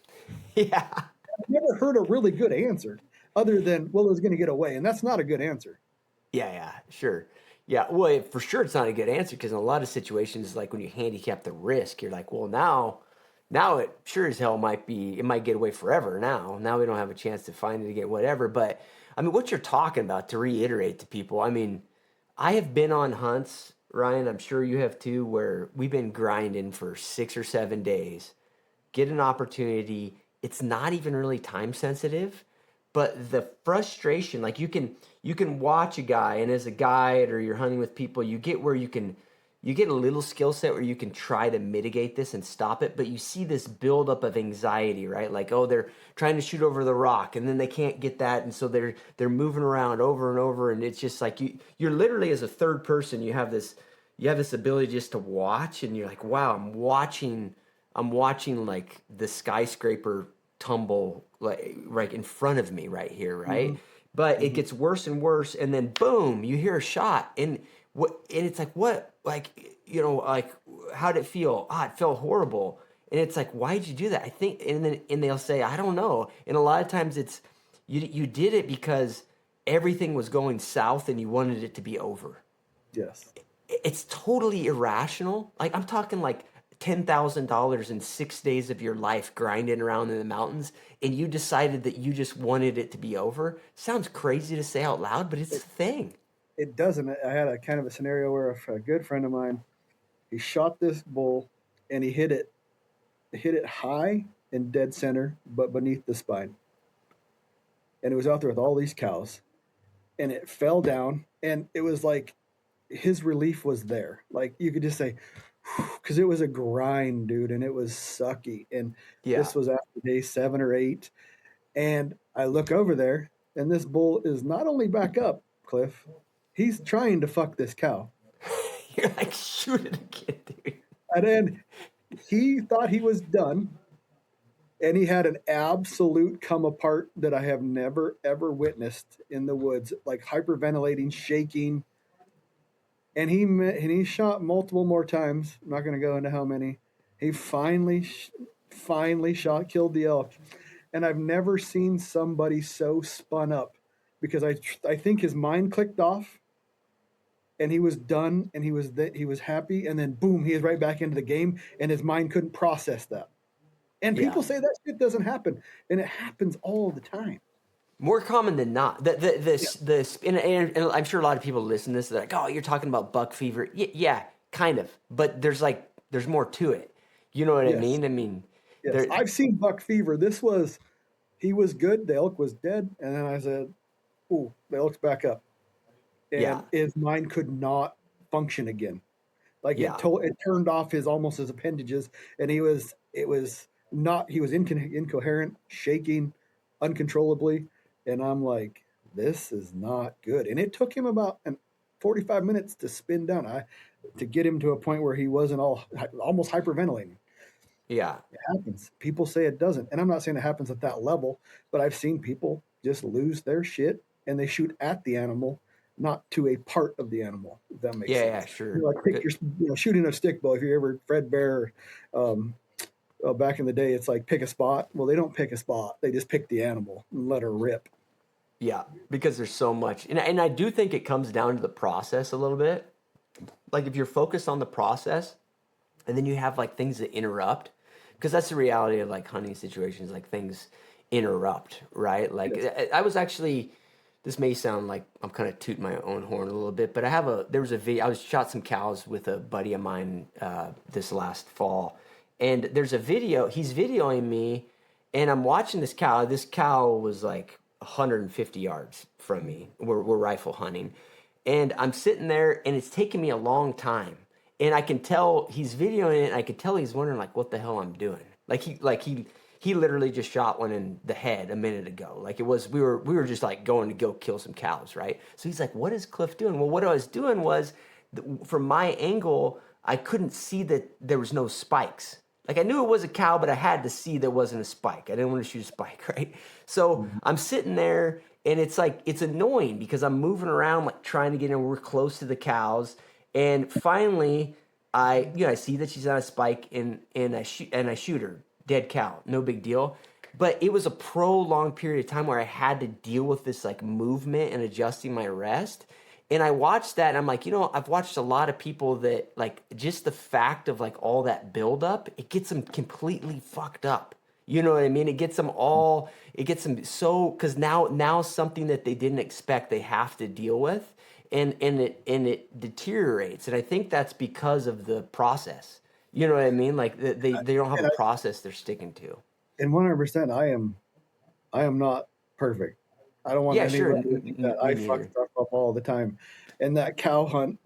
Yeah. I've never heard a really good answer other than, well, it was going to get away. And that's not a good answer. Yeah, sure. Yeah, well, for sure it's not a good answer, because in a lot of situations, like when you handicap the risk, you're like, well, now it sure as hell might get away forever now. Now we don't have a chance to find it again, whatever. But, I mean, what you're talking about, to reiterate to people, I mean, I have been on hunts, Ryan, I'm sure you have too, where we've been grinding for 6 or 7 days, get an opportunity. It's not even really time sensitive, but the frustration, like you can watch a guy, and as a guide or you're hunting with people, you get where you get a little skill set where you can try to mitigate this and stop it, but you see this buildup of anxiety, right? Like, oh, they're trying to shoot over the rock, and then they can't get that, and so they're moving around over and over, and it's just like you're literally, as a third person, you have this ability just to watch, and you're like, wow, I'm watching like the skyscraper tumble like right in front of me right here, right? Mm-hmm. But it gets worse and worse, and then boom, you hear a shot, and it's like, what, like, like, how'd it feel? It felt horrible. And it's like, why'd you do that? I think, and they'll say, I don't know. And a lot of times it's you did it because everything was going south and you wanted it to be over. Yes. It's totally irrational. Like, I'm talking like $10,000 in 6 days of your life grinding around in the mountains, and you decided that you just wanted it to be over. Sounds crazy to say out loud, but it's a thing. It doesn't. I had a kind of a scenario where a good friend of mine, he shot this bull and he hit it high and dead center, but beneath the spine. And it was out there with all these cows, and it fell down, and it was like his relief was there. Like, you could just say, because it was a grind, dude, and it was sucky. And This was after day 7 or 8. And I look over there, and this bull is not only back up, Cliff, he's trying to fuck this cow. You're like, shoot it again, dude. And then he thought he was done, and he had an absolute come apart that I have never, ever witnessed in the woods, like hyperventilating, shaking. And he shot multiple more times. I'm not going to go into how many. He finally killed the elk. And I've never seen somebody so spun up, because I think his mind clicked off, and he was done, and he was happy, and then boom, he is right back into the game, and his mind couldn't process that. And people say that shit doesn't happen, and it happens all the time. More common than not. And I'm sure a lot of people listen to this, they're like, oh, you're talking about buck fever. Yeah, kind of. But there's more to it. You know what I mean? I mean, Yes, I've seen buck fever. He was good. The elk was dead, and then I said, "Ooh, the elk's back up," and his mind could not function again. Like it turned off almost his appendages, and he was incoherent, shaking uncontrollably, and I'm like, this is not good. And it took him about 45 minutes to spin down, to get him to a point where he wasn't almost hyperventilating. Yeah. It happens. People say it doesn't, and I'm not saying it happens at that level, but I've seen people just lose their shit and they shoot at the animal, not to a part of the animal. If that makes sense. Yeah, sure. Like shooting a stick bow. If you ever Fred Bear, back in the day, it's like pick a spot. Well, they don't pick a spot. They just pick the animal and let her rip. Yeah, because there's so much, and I do think it comes down to the process a little bit. Like if you're focused on the process, and then you have like things that interrupt, because that's the reality of like hunting situations. Like things interrupt, right? Like yes. I was actually. This may sound like I'm kind of tooting my own horn a little bit, but there was a video. I shot some cows with a buddy of mine this last fall, and there's a video. He's videoing me, and I'm watching this cow. This cow was like 150 yards from me. We're rifle hunting, and I'm sitting there, and it's taking me a long time, and I can tell he's videoing it. And I could tell he's wondering like what the hell I'm doing. He literally just shot one in the head a minute ago. Like it was, we were just like going to go kill some cows, right? So he's like, what is Cliff doing? Well, what I was doing was, from my angle, I couldn't see that there was no spikes. Like I knew it was a cow, but I had to see there wasn't a spike. I didn't want to shoot a spike, right? So I'm sitting there, and it's like, it's annoying because I'm moving around, like trying to get in. We're close to the cows. And finally, I see that she's on a spike, and I shoot her. Dead cow, no big deal. But it was a prolonged period of time where I had to deal with this like movement and adjusting my rest. And I watched that, and I'm like, I've watched a lot of people that like just the fact of like all that buildup, it gets them completely fucked up. You know what I mean? It gets them so, because now something that they didn't expect they have to deal with, and it deteriorates. And I think that's because of the process. You know what I mean? Like they don't have a process they're sticking to. And 100%, I am not perfect. I don't want anyone to think that I fuck stuff up all the time. And that cow hunt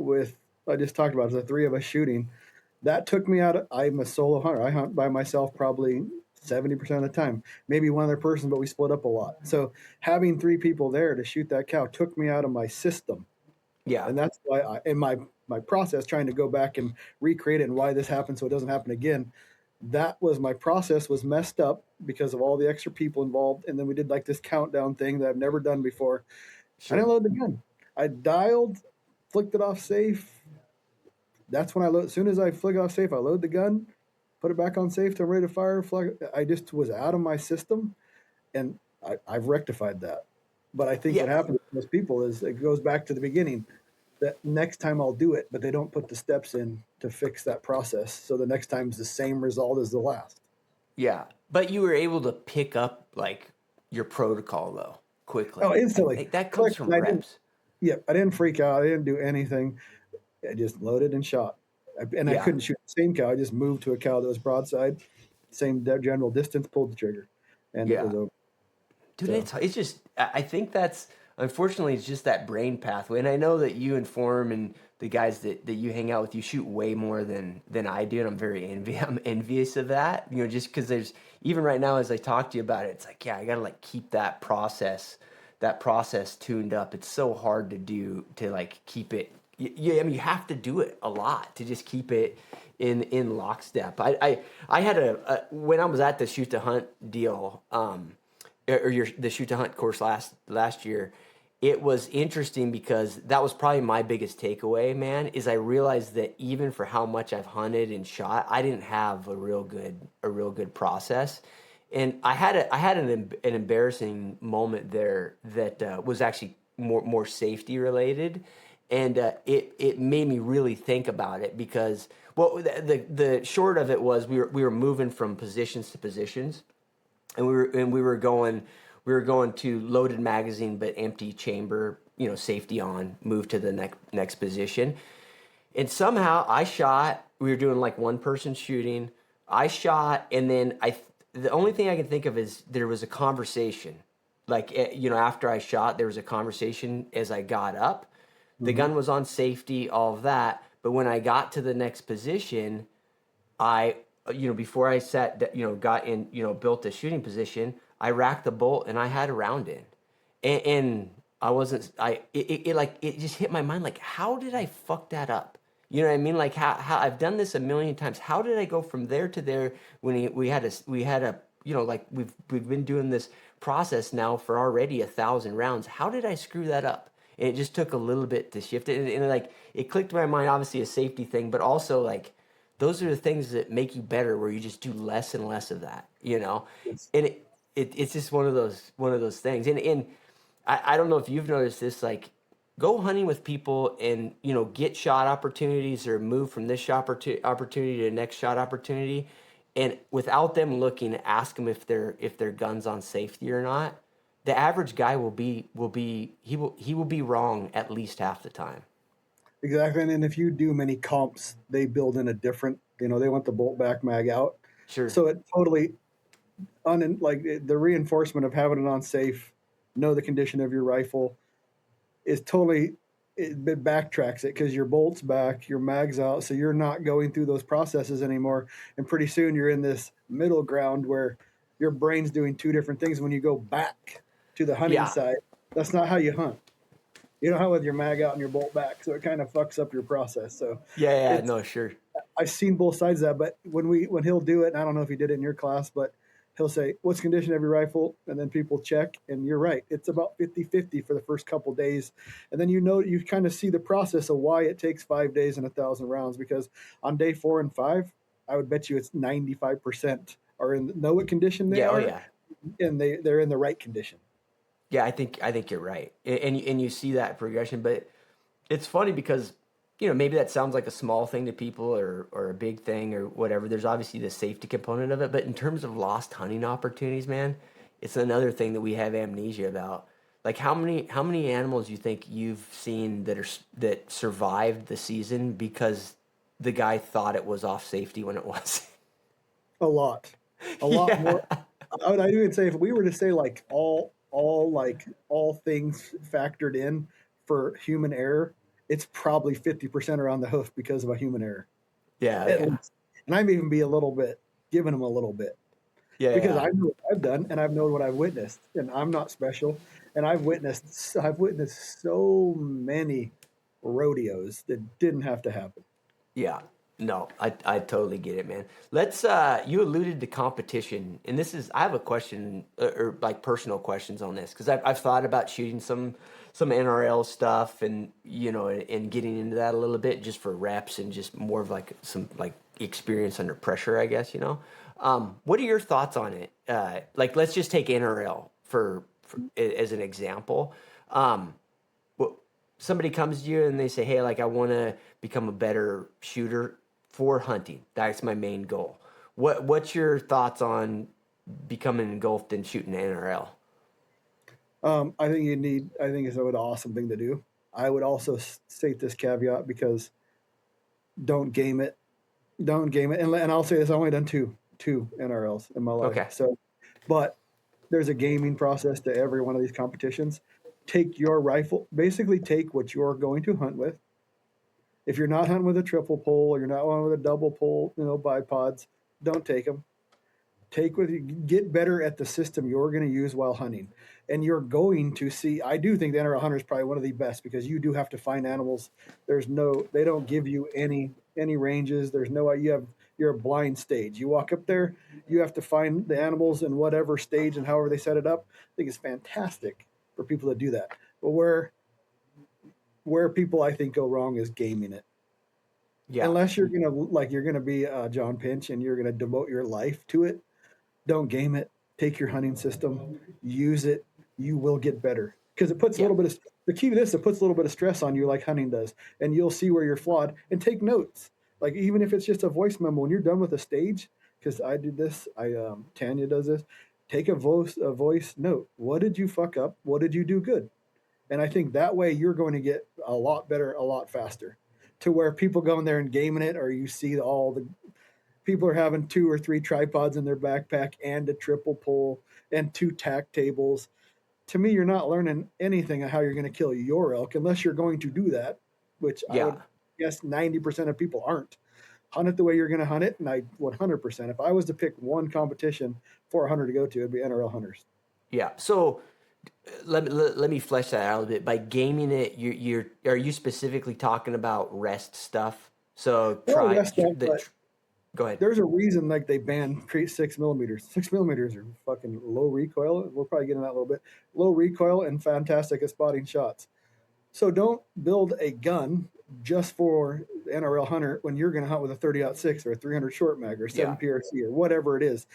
I just talked about, the three of us shooting, that took me out. I'm a solo hunter. I hunt by myself probably 70% of the time. Maybe one other person, but we split up a lot. So having three people there to shoot that cow took me out of my system. Yeah. And that's why my process, trying to go back and recreate it and why this happened so it doesn't happen again, my process was messed up because of all the extra people involved. And then we did like this countdown thing that I've never done before. Sure. I didn't load the gun. I dialed, flicked it off safe. That's when as soon as I flick it off safe, I load the gun, put it back on safe till I'm ready to fire. I just was out of my system, and I've rectified that. But I think what happens with most people is it goes back to the beginning. That next time I'll do it, but they don't put the steps in to fix that process. So the next time is the same result as the last. Yeah. But you were able to pick up like your protocol though, quickly. Oh, instantly. That comes from reps. I didn't freak out. I didn't do anything. I just loaded and shot. I couldn't shoot the same cow. I just moved to a cow that was broadside, same general distance, pulled the trigger, and it was over. Dude, it's just, I think that's, unfortunately, it's just that brain pathway. And I know that you and Form and the guys that you hang out with, you shoot way more than I do. And I'm envious of that, just because there's, even right now, as I talk to you about it, it's like, I got to like keep that process tuned up. It's so hard to do, to like keep it. You have to do it a lot to just keep it in lockstep. I had when I was at the shoot to hunt deal, the shoot to hunt course last year, it was interesting because that was probably my biggest takeaway, man, is I realized that even for how much I've hunted and shot, I didn't have a real good process. And I had an embarrassing moment there that was actually more safety related. And it made me really think about it because, well, the short of it was we were moving from positions to positions, and we were going to loaded magazine but empty chamber, safety on, move to the next position, and somehow we were doing like one person shooting. I shot, and then the only thing I can think of is there was a conversation. Like, after I shot, there was a conversation as I got up. The Mm-hmm. gun was on safety, all of that. But when I got to the next position, I, before I got in, built the shooting position, I racked the bolt and I had a round in. And I wasn't, it just hit my mind, like, how did I fuck that up? You know what I mean? Like, how I've done this a million times. How did I go from there to there when we had a, like we've been doing this process now for already 1,000 rounds. How did I screw that up? And it just took a little bit to shift it. And like, it clicked in my mind, obviously a safety thing, but also like, those are the things that make you better, where you just do less and less of that, Yes. and it's just one of those things. And I don't know if you've noticed this, like, go hunting with people and, get shot opportunities or move from this shot opportunity to the next shot opportunity. And without them looking, ask them if their gun's on safety or not. The average guy will be wrong at least half the time. Exactly. And if you do many comps, they build in a different, they want the bolt back mag out. Sure. So it totally, like the reinforcement of having it on safe, know the condition of your rifle, is totally, it backtracks it because your bolt's back, your mag's out. So you're not going through those processes anymore. And pretty soon you're in this middle ground where your brain's doing two different things. When you go back to the hunting Yeah. side, that's not how you hunt. You don't hunt with your mag out and your bolt back. So it kind of fucks up your process. So Yeah, no, sure. I've seen both sides of that, but when he'll do it, and I don't know if he did it in your class, but he'll say, what's condition of your rifle? And then people check, and you're right. It's about 50-50 for the first couple of days. And then you kind of see the process of why it takes 5 days and 1,000 rounds, because on day 4 and 5, I would bet you it's 95% are in know what condition they are, and they're in the right condition. Yeah, I think you're right, and you see that progression. But it's funny because maybe that sounds like a small thing to people or a big thing or whatever. There's obviously the safety component of it, but in terms of lost hunting opportunities, man, it's another thing that we have amnesia about. Like, how many animals you think you've seen that survived the season because the guy thought it was off safety when it was? A lot Yeah. more. I'd even say if we were to say like all things factored in for human error, it's probably 50% around the hoof because of a human error. Yeah. At least. And I'm even be a little bit giving them a little bit because I know what I've done and I've known what I've witnessed, and I'm not special. And I've witnessed so many rodeos that didn't have to happen. Yeah. No, I totally get it, man. Let's you alluded to competition, and I have a question, or like personal questions on this, because I've thought about shooting some NRL stuff, and and getting into that a little bit just for reps and just more of like some like experience under pressure, I guess. What are your thoughts on it? Like, let's just take NRL for as an example. Somebody comes to you and they say, hey, like, I want to become a better shooter for hunting. That's my main goal. What's your thoughts on becoming engulfed in shooting NRL? I think it's an awesome thing to do. I would also state this caveat because don't game it. And I'll say this: I've only done two NRLs in my life. Okay. So, but there's a gaming process to every one of these competitions. Take your rifle, basically take what you're going to hunt with. If you're not hunting with a triple pole or you're not hunting with a double pole, bipods, don't take them. Get better at the system you're going to use while hunting. And you're going to see, I do think the NRL Hunter is probably one of the best because you do have to find animals. They don't give you any ranges. You're a blind stage. You walk up there, you have to find the animals in whatever stage and however they set it up. I think it's fantastic for people to do that. But where people I think go wrong is gaming it. Yeah. Unless you're gonna be John Pinch and you're gonna devote your life to it, don't game it. Take your hunting system, use it. You will get better because it puts a little bit of the key to this. It puts a little bit of stress on you, like hunting does, and you'll see where you're flawed and take notes. Like even if it's just a voice memo when you're done with a stage, because I did this. Tanya does this. Take a voice note. What did you fuck up? What did you do good? And I think that way you're going to get a lot better, a lot faster. To where people go in there and gaming it, or you see all the people are having 2 or 3 tripods in their backpack and a triple pole and 2 tack tables. To me, you're not learning anything on how you're going to kill your elk unless you're going to do that, which I would guess 90% of people aren't. Hunt it the way you're going to hunt it, and I 100%. If I was to pick one competition for a hunter to go to, it'd be NRL Hunters. Yeah. So let me flesh that out a bit. By gaming it, are you specifically talking about rest stuff? So go ahead. There's a reason like they banned 6 millimeters. 6 millimeters are fucking low recoil. We'll probably get into that a little bit. Low recoil and fantastic at spotting shots. So don't build a gun just for NRL Hunter when you're going to hunt with a 30-06 or a 300 short mag or 7 PRC or whatever it is.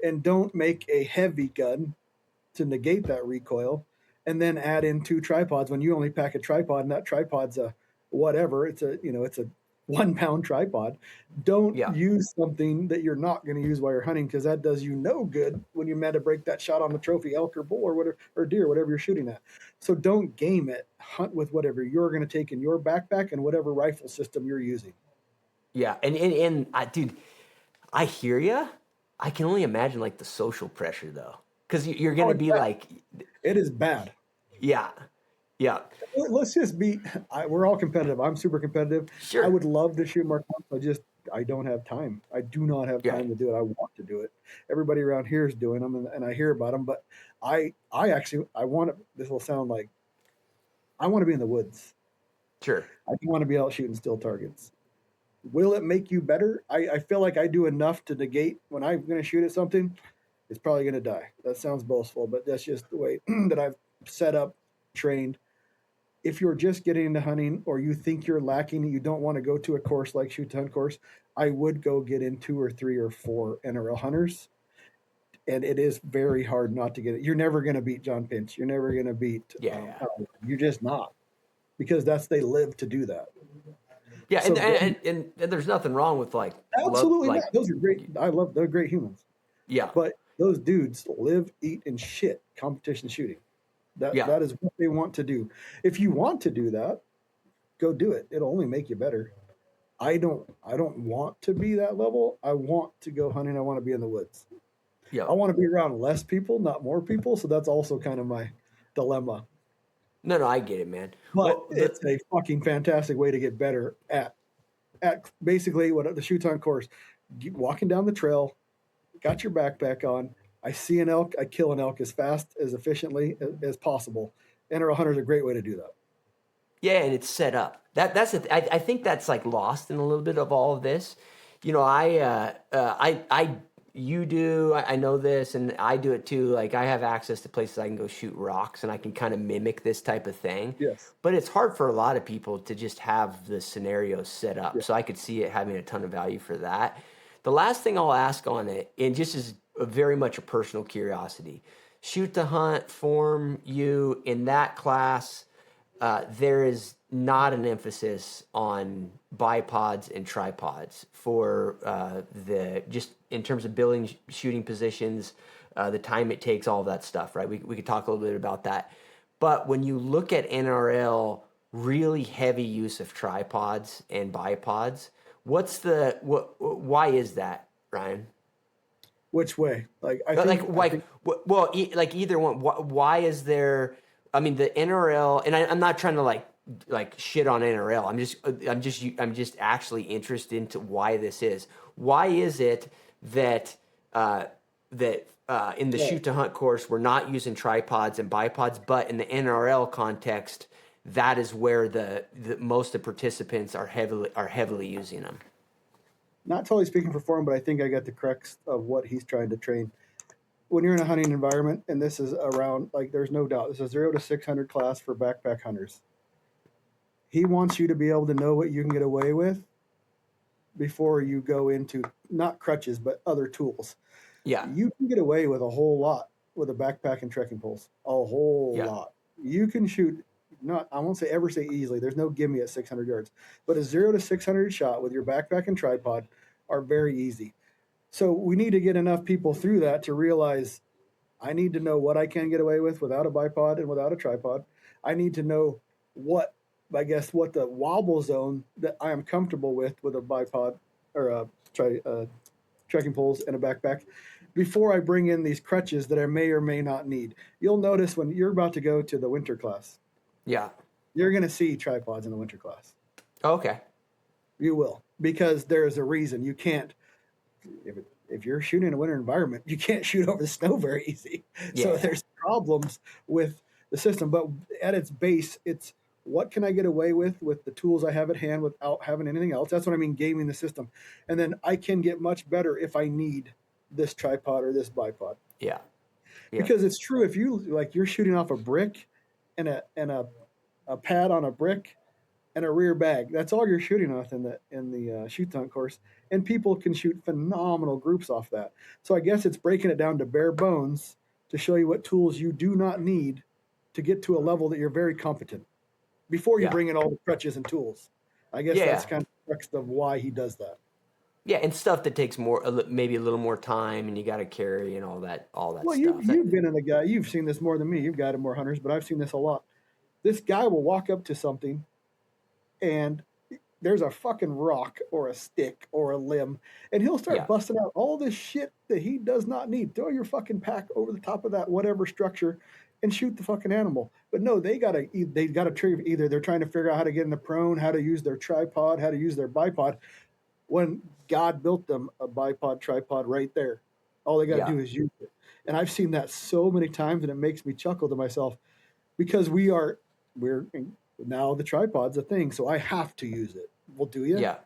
And don't make a heavy gun to negate that recoil and then add in 2 tripods when you only pack a tripod and that tripod's a whatever. It's a 1 pound tripod. Don't use something that you're not going to use while you're hunting, because that does you no good when you're meant to break that shot on the trophy elk or bull or whatever, or deer, whatever you're shooting at. So don't game it. Hunt with whatever you're going to take in your backpack and whatever rifle system you're using. Yeah, and dude, I hear you. I can only imagine like the social pressure though, because you're going to be bad. Like, it is bad. Yeah. Yeah. Let's just we're all competitive. I'm super competitive. Sure. I would love to shoot more comps. I don't have time. I do not have time to do it. I want to do it. Everybody around here is doing them and I hear about them, but I want to, this will sound like, I want to be in the woods. Sure. I don't want to be out shooting still targets. Will it make you better? I feel like I do enough to negate when I'm going to shoot at something, it's probably going to die. That sounds boastful, but that's just the way that I've set up, trained. If you're just getting into hunting or you think you're lacking, you don't want to go to a course like Shoot to Hunt course, I would go get in 2 or 3 or 4 NRL Hunters. And it is very hard not to get it. You're never going to beat John Pinch. You're never going to beat. You're just not, because they live to do that. Yeah, so and there's nothing wrong with like. Absolutely not. Those are great. They're great humans. Yeah. But those dudes live, eat, and shit competition shooting. That is what they want to do. If you want to do that, go do it. It'll only make you better. I don't want to be that level. I want to go hunting. I want to be in the woods. Yeah. I want to be around less people, not more people. So that's also kind of my dilemma. No, I get it, man. But it's a fucking fantastic way to get better at basically what the Shoot Hunt course. Walking down the trail, got your backpack on. I see an elk, I kill an elk as fast, as efficiently as possible. NRL Hunter is a great way to do that. Yeah, and it's set up. I think that's like lost in a little bit of all of this. You know, you do, I know this, and I do it too. Like, I have access to places I can go shoot rocks, and I can kind of mimic this type of thing. Yes. But it's hard for a lot of people to just have the scenarios set up. Yeah. So I could see it having a ton of value for that. The last thing I'll ask on it, and just is very much a personal curiosity, Shoot to Hunt form you in that class. There is not an emphasis on bipods and tripods for just in terms of building shooting positions, the time it takes, all of that stuff, right? We could talk a little bit about that. But when you look at NRL, really heavy use of tripods and bipods, why is that, Ryan? Which way? Either one. Why is there? I mean, the NRL, and I'm not trying to like shit on NRL. I'm just actually interested into why this is. Why is it that in the Shoot to Hunt course we're not using tripods and bipods, but in the NRL context, that is where the most of the participants are heavily using them? Not totally speaking for form, but I think I got the crux of what he's trying to train. When you're in a hunting environment, and this is around, like, there's no doubt, this is a 0 to 600 class for backpack hunters. He wants you to be able to know what you can get away with before you go into, not crutches, but other tools. Yeah. You can get away with a whole lot with a backpack and trekking poles. A whole lot. You can shoot, I won't ever say easily, there's no gimme at 600 yards, but a 0 to 600 shot with your backpack and tripod are very easy. So we need to get enough people through that to realize I need to know what I can get away with without a bipod and without a tripod. I need to know what the wobble zone that I am comfortable with a bipod or a trekking poles, and a backpack before I bring in these crutches that I may or may not need. You'll notice when you're about to go to the winter class, Yeah. you're going to see tripods in the winter class. Okay. You will, because there is a reason. You can't, if you're shooting in a winter environment, you can't shoot over the snow very easy. Yeah. So there's problems with the system. But at its base, it's what can I get away with the tools I have at hand without having anything else. That's what I mean, gaming the system. And then I can get much better if I need this tripod or this bipod. Yeah. Because it's true, if you like you're shooting off a brick and a pad on a brick and a rear bag. That's all you're shooting off in the shoot hunt course, and people can shoot phenomenal groups off that. So I guess it's breaking it down to bare bones to show you what tools you do not need to get to a level that you're very competent before you bring in all the crutches and tools. I guess that's kind of the crux of why he does that. Yeah, and stuff that takes maybe a little more time, and you got to carry and all that Well, stuff. You've been in the guy. You've seen this more than me. You've guided more hunters, but I've seen this a lot. This guy will walk up to something, and there's a fucking rock or a stick or a limb, and he'll start busting out all this shit that he does not need. Throw your fucking pack over the top of that whatever structure and shoot the fucking animal. But no, they gotta trigger. Either they're trying to figure out how to get in the prone, how to use their tripod, how to use their bipod. When God built them a bipod tripod right there, all they got to do is use it. And I've seen that so many times, and it makes me chuckle to myself because we're now the tripod's a thing, so I have to use it. Well, do you? Yeah.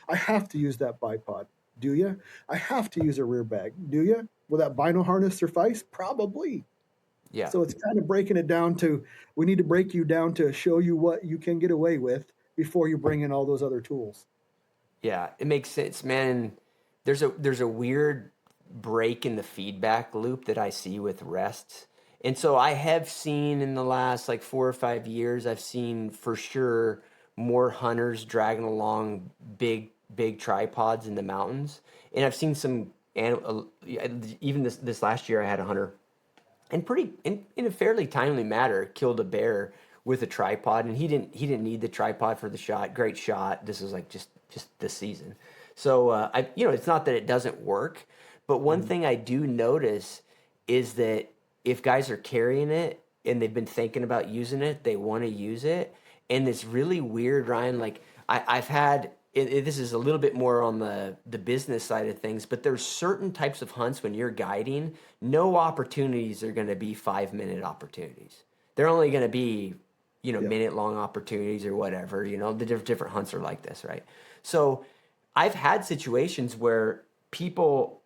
I have to use that bipod. Do you? I have to use a rear bag. Do you? Will that bino harness suffice? Probably. Yeah. So it's kind of breaking it down to, we need to break you down to show you what you can get away with before you bring in all those other tools. Yeah, it makes sense, man. And there's a weird break in the feedback loop that I see with rests. And so I have seen in the last like 4 or 5 years, I've seen for sure more hunters dragging along big tripods in the mountains. And I've seen some even this last year I had a hunter and in a fairly timely manner killed a bear with a tripod, and he didn't need the tripod for the shot. Great shot. This is like just this season. So it's not that it doesn't work, but one thing I do notice is that if guys are carrying it and they've been thinking about using it, they want to use it. And it's really weird, Ryan. Like I've had this is a little bit more on the business side of things, but there's certain types of hunts when you're guiding, no opportunities are going to be 5-minute opportunities. They're only going to be, minute long opportunities or whatever, the different hunts are like this, right? So I've had situations where people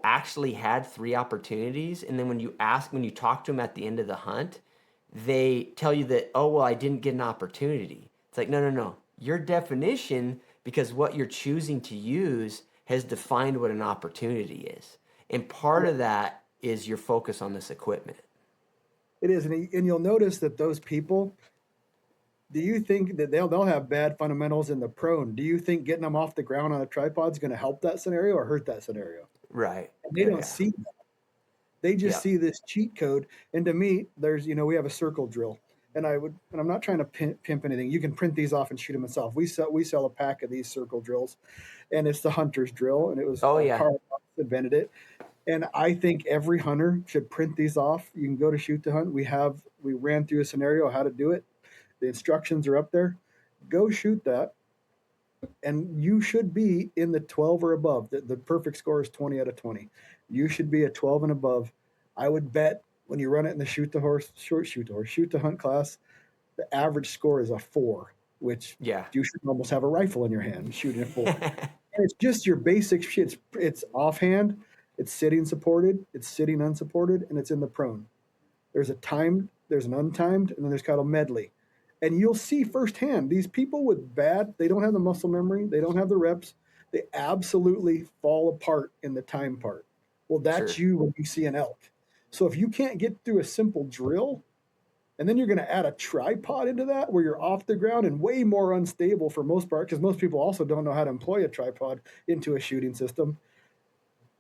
actually had 3 opportunities. And then when you talk to them at the end of the hunt, they tell you that, oh, well, I didn't get an opportunity. It's like, no. Your definition, because what you're choosing to use has defined what an opportunity is. And part of that is your focus on this equipment. It is. And you'll notice that those people, do you think that they'll have bad fundamentals in the prone? Do you think getting them off the ground on a tripod is going to help that scenario or hurt that scenario? Right. And they don't see that. They just see this cheat code. And to me, there's, we have a circle drill. And I'm not trying to pimp anything. You can print these off and shoot them yourself. We sell a pack of these circle drills, and it's the hunter's drill. And it was Carl invented it. And I think every hunter should print these off. You can go to Shoot to Hunt. We ran through a scenario how to do it. The instructions are up there. Go shoot that. And you should be in the 12 or above. The perfect score is 20 out of 20. You should be at 12 and above. I would bet when you run it in the Shoot to Hunt class, the average score is a 4, which you should almost have a rifle in your hand shooting a 4. And it's just your basic shit. It's offhand, it's sitting supported, it's sitting unsupported, and it's in the prone. There's a timed, there's an untimed, and then there's kind of medley. And you'll see firsthand, these people they don't have the muscle memory, they don't have the reps, they absolutely fall apart in the time part. Well, that's you when you see an elk. So if you can't get through a simple drill, and then you're going to add a tripod into that where you're off the ground and way more unstable for most part, because most people also don't know how to employ a tripod into a shooting system.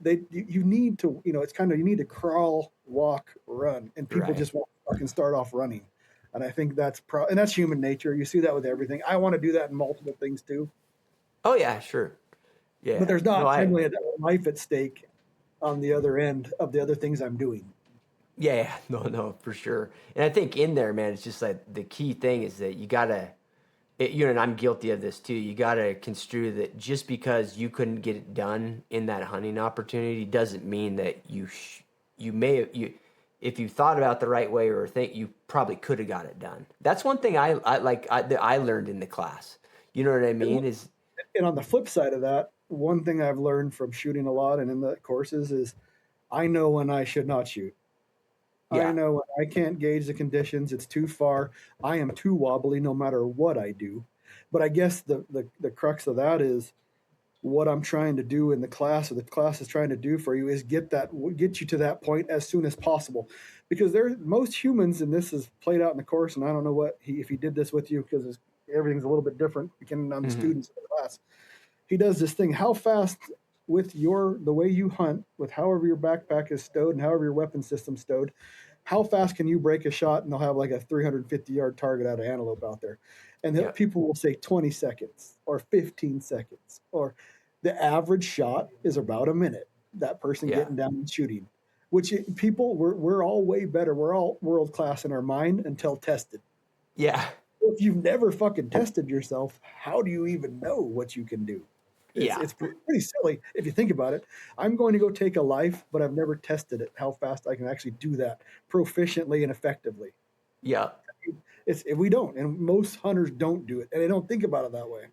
You need to, it's kind of, you need to crawl, walk, run, and people just won't fucking start off running. And I think that's human nature. You see that with everything. I want to do that in multiple things too. Oh yeah, sure. Yeah. But there's not No, generally a life at stake on the other end of the other things I'm doing. yeah, no, for sure. And I think in there, man, it's just like the key thing is that you gotta, you know, and I'm guilty of this too. You gotta construe that just because you couldn't get it done in that hunting opportunity doesn't mean that you may have, if you thought about the right way or think you probably could have got it done. That's one thing that I learned in the class. You know what I mean? And on the flip side of that, one thing I've learned from shooting a lot and in the courses is I know when I should not shoot. I Yeah, know I can't gauge the conditions. It's too far. I am too wobbly no matter what I do. But I guess the crux of that is what I'm trying to do in the class, or the class is trying to do for you, is get you to that point as soon as possible, because most humans, and this is played out in the course, and I don't know if he did this with you because everything's a little bit different depending on the students in the class. He does this thing: how fast with the way you hunt, with however your backpack is stowed and however your weapon system's stowed, how fast can you break a shot and they'll have like a 350-yard target out of antelope out there? And yeah, people will say 20 seconds or 15 seconds, or the average shot is about a minute. That person yeah, getting down and shooting, which people, we're all way better. We're all world class in our mind until tested. yeah, If you've never fucking tested yourself, how do you even know what you can do? yeah, It's pretty silly if you think about it. I'm going to go take a life, but I've never tested it, how fast I can actually do that proficiently and effectively. yeah. If we don't, and most hunters don't do it, and they don't think about it that way.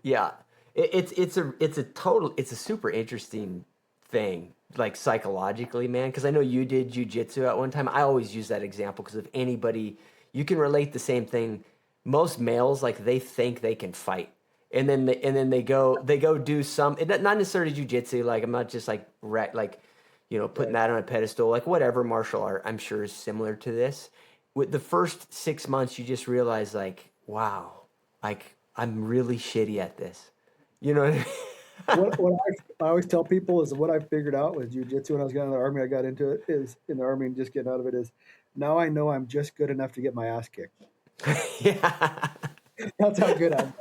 Yeah, it's a super interesting thing, like psychologically, man. Because I know you did jujitsu at one time. I always use that example because if anybody, you can relate the same thing. Most males, like they think they can fight, and then they go do some, not necessarily jujitsu. Like I'm not just like putting that on a pedestal. Like whatever martial art, I'm sure is similar to this. With the first 6 months, you just realize like, wow, like I'm really shitty at this. You know what I mean? What I always tell people is what I figured out with jujitsu when I was getting in the army. I got into it is in the army and just getting out of it is now I know I'm just good enough to get my ass kicked. Yeah. That's how good I'm.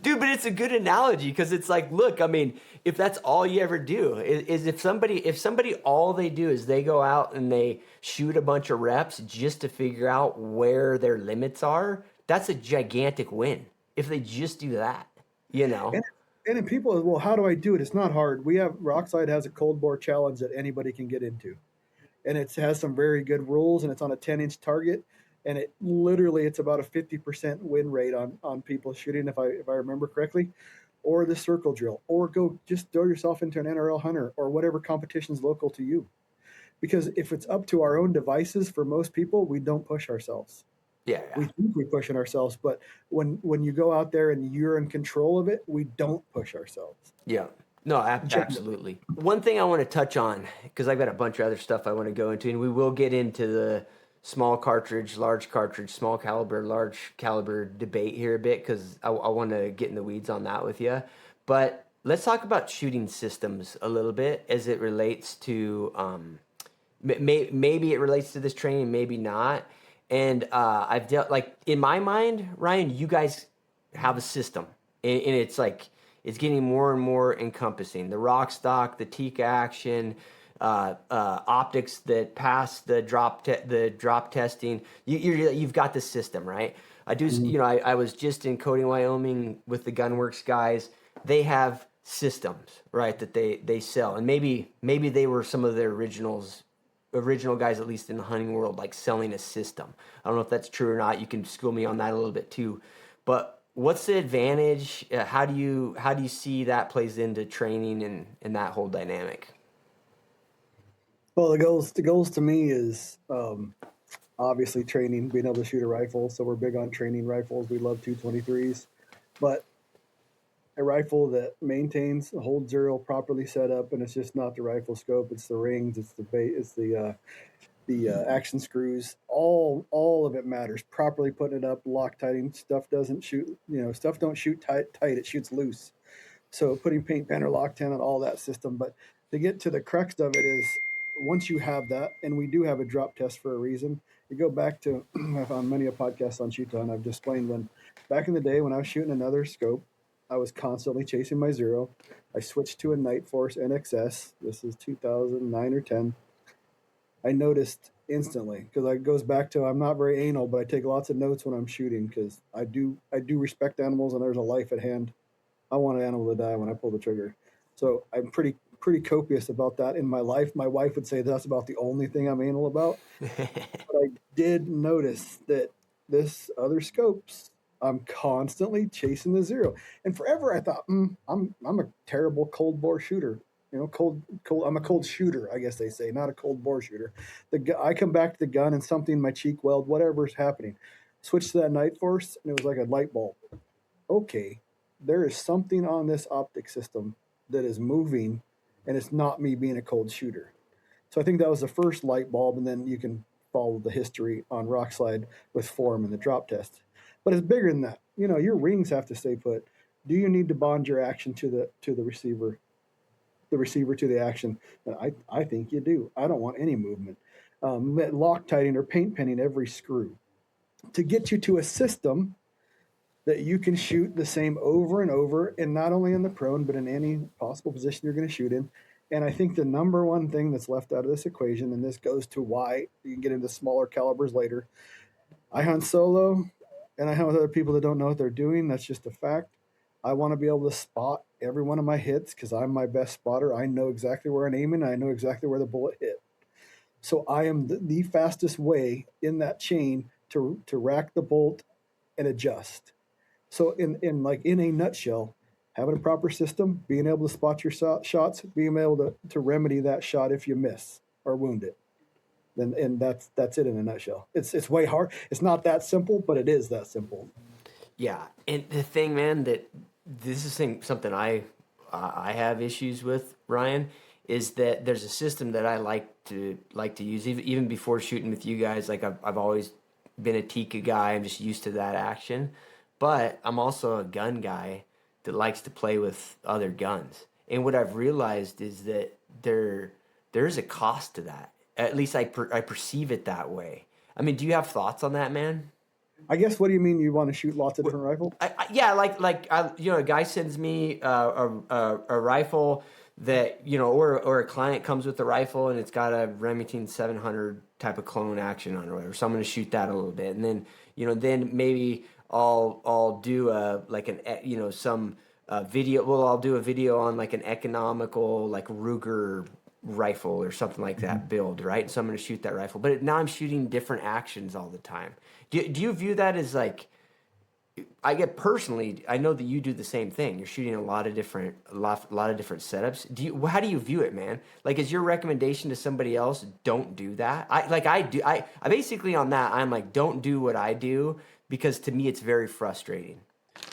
Dude, but it's a good analogy because it's like, look, I mean, if that's all you ever do is if somebody all they do is they go out and they shoot a bunch of reps just to figure out where their limits are, that's a gigantic win. If they just do that, you know. And then people, well, how do I do it? It's not hard. Rockside has a cold bore challenge that anybody can get into, and it has some very good rules, and it's on a 10-inch target, and it's about a 50% win rate on people shooting, if I remember correctly, or the circle drill, or go just throw yourself into an NRL Hunter or whatever competition's local to you. Because if it's up to our own devices, for most people, we don't push ourselves. Yeah, We think we're pushing ourselves, but when you go out there and you're in control of it, we don't push ourselves. yeah. No, absolutely. One thing I want to touch on, because I've got a bunch of other stuff I want to go into, and we will get into the small cartridge, large cartridge, small caliber, large caliber debate here a bit, because I want to get in the weeds on that with you. But let's talk about shooting systems a little bit as it relates to, maybe it relates to this training, maybe not. And I've dealt, like, in my mind, Ryan, you guys have a system, and it's like, it's getting more and more encompassing. The rock stock, the teak action, optics that pass the drop testing. You've got the system, right? I do. Mhm. You know, I was just in Cody, Wyoming with the Gunworks guys. They have systems, right, that they sell, and maybe they were some of their original guys, at least in the hunting world, like selling a system. I don't know if that's true or not. You can school me on that a little bit too, but what's the advantage? How do you see that plays into training and that whole dynamic? Well, the goals to me is obviously training, being able to shoot a rifle. So we're big on training rifles. We love 223s, but a rifle that maintains, holds zero, properly set up, and it's just not the rifle scope. It's the rings. It's the bait. It's the action screws. All of it matters. Properly putting it up, Loctiting. Stuff doesn't shoot. Stuff don't shoot tight. It shoots loose. So putting paint pen or Loctite on all that system. But to get to the crux of it is once you have that, and we do have a drop test for a reason. You go back to on many a podcast on shoot on. I've explained when back in the day when I was shooting another scope, I was constantly chasing my zero. I switched to a Night Force NXS. This is 2009 or 10. I noticed instantly, because it goes back to, I'm not very anal, but I take lots of notes when I'm shooting, because I do respect animals, and there's a life at hand. I want an animal to die when I pull the trigger. So I'm pretty copious about that in my life. My wife would say that's about the only thing I'm anal about. But I did notice that this other scopes, I'm constantly chasing the zero. And forever I thought, I'm a terrible cold bore shooter. Cold. I'm a cold shooter, I guess they say, not a cold bore shooter. I come back to the gun and something in my cheek weld, whatever's happening. Switch to that Night Force, and it was like a light bulb. Okay, there is something on this optic system that is moving, and it's not me being a cold shooter. So I think that was the first light bulb, and then you can follow the history on Rockslide with form and the drop test. But it's bigger than that. Your rings have to stay put. Do you need to bond your action to the receiver? The receiver to the action? I think you do. I don't want any movement. Loctiting or paint penning every screw to get you to a system that you can shoot the same over and over, and not only in the prone, but in any possible position you're going to shoot in. And I think the number one thing that's left out of this equation, and this goes to why you can get into smaller calibers later. I hunt solo, and I hunt with other people that don't know what they're doing. That's just a fact. I want to be able to spot every one of my hits because I'm my best spotter. I know exactly where I'm aiming. I know exactly where the bullet hit. So I am the fastest way in that chain to rack the bolt and adjust. So in a nutshell, having a proper system, being able to spot your shots, being able to remedy that shot if you miss or wound it. And that's it in a nutshell. It's way hard. It's not that simple, but it is that simple. Yeah, and the thing, man, that this is something I have issues with, Ryan, is that there's a system that I like to use even before shooting with you guys. Like I've always been a Tika guy. I'm just used to that action. But I'm also a gun guy that likes to play with other guns. And what I've realized is that there's a cost to that. At least I perceive it that way. I mean, do you have thoughts on that, man? I guess, what do you mean you want to shoot lots of different rifles? A guy sends me a rifle that, or a client comes with a rifle and it's got a Remington 700 type of clone action on it or whatever. So I'm going to shoot that a little bit. And then, then maybe I'll do some video. Well, I'll do a video on like an economical, like Ruger rifle or something like that build, right? So I'm going to shoot that rifle. But now I'm shooting different actions all the time. Do you view that as like, I know that you do the same thing. You're shooting a lot of different setups. How do you view it, man? Like, is your recommendation to somebody else, don't do that? I basically on that, I'm like, don't do what I do, because to me it's very frustrating.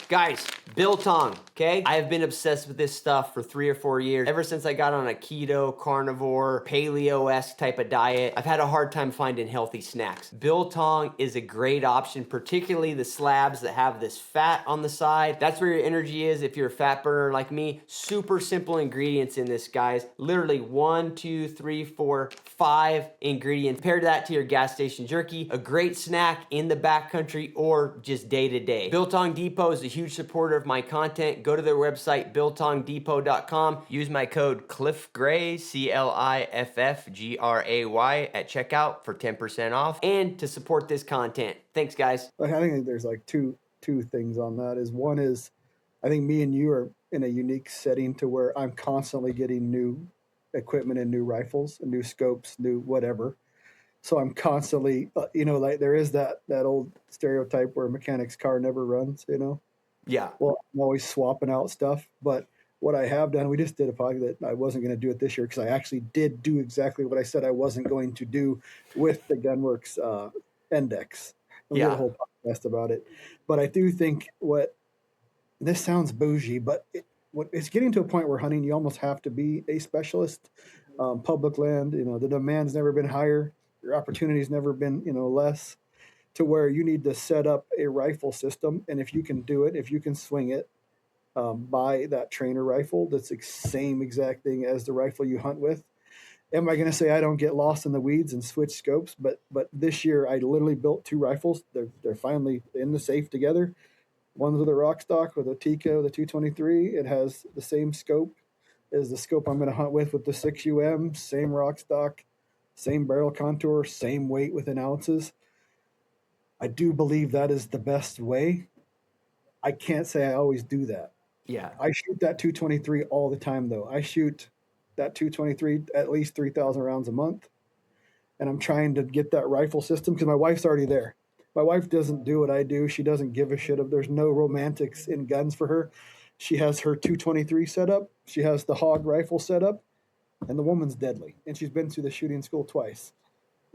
Guys, biltong, okay? I have been obsessed with this stuff for 3 or 4 years. Ever since I got on a keto, carnivore, paleo-esque type of diet, I've had a hard time finding healthy snacks. Biltong is a great option, particularly the slabs that have this fat on the side. That's where your energy is if you're a fat burner like me. Super simple ingredients in this, guys. Literally 1, 2, 3, 4, 5 ingredients. Compare that to your gas station jerky. A great snack in the backcountry or just day to day. Biltong Depot is a huge supporter of my content. Go to their website, biltongdepot.com. Use my code CliffGray, CLIFFGRAY at checkout for 10% off and to support this content. Thanks, guys. I think there's like two things on that. One is, I think me and you are in a unique setting to where I'm constantly getting new equipment and new rifles and new scopes, new whatever. So I'm constantly, like there is that old stereotype where a mechanic's car never runs, Yeah. Well, I'm always swapping out stuff. But what I have done, we just did a podcast that I wasn't going to do it this year because I actually did do exactly what I said I wasn't going to do with the Gunworks index. And we did a whole podcast about it. But I do think this sounds bougie, but it's getting to a point where hunting, you almost have to be a specialist. Public land, the demand's never been higher. Your opportunity's never been, less, to where you need to set up a rifle system. And if you can do it, if you can swing it, buy that trainer rifle that's the same exact thing as the rifle you hunt with. Am I going to say I don't get lost in the weeds and switch scopes? But this year I literally built 2 rifles. They're finally in the safe together. One's with a rock stock with a Tico, the 223. It has the same scope as the scope I'm going to hunt with the 6UM, same rock stock, same barrel contour, same weight within ounces. I do believe that is the best way. I can't say I always do that. Yeah. I shoot that 223 all the time, though. I shoot that 223 at least 3,000 rounds a month. And I'm trying to get that rifle system because my wife's already there. My wife doesn't do what I do. She doesn't give a shit if there's no romantics in guns for her. She has her 223 set up. She has the hog rifle set up, and the woman's deadly. And she's been through the shooting school twice.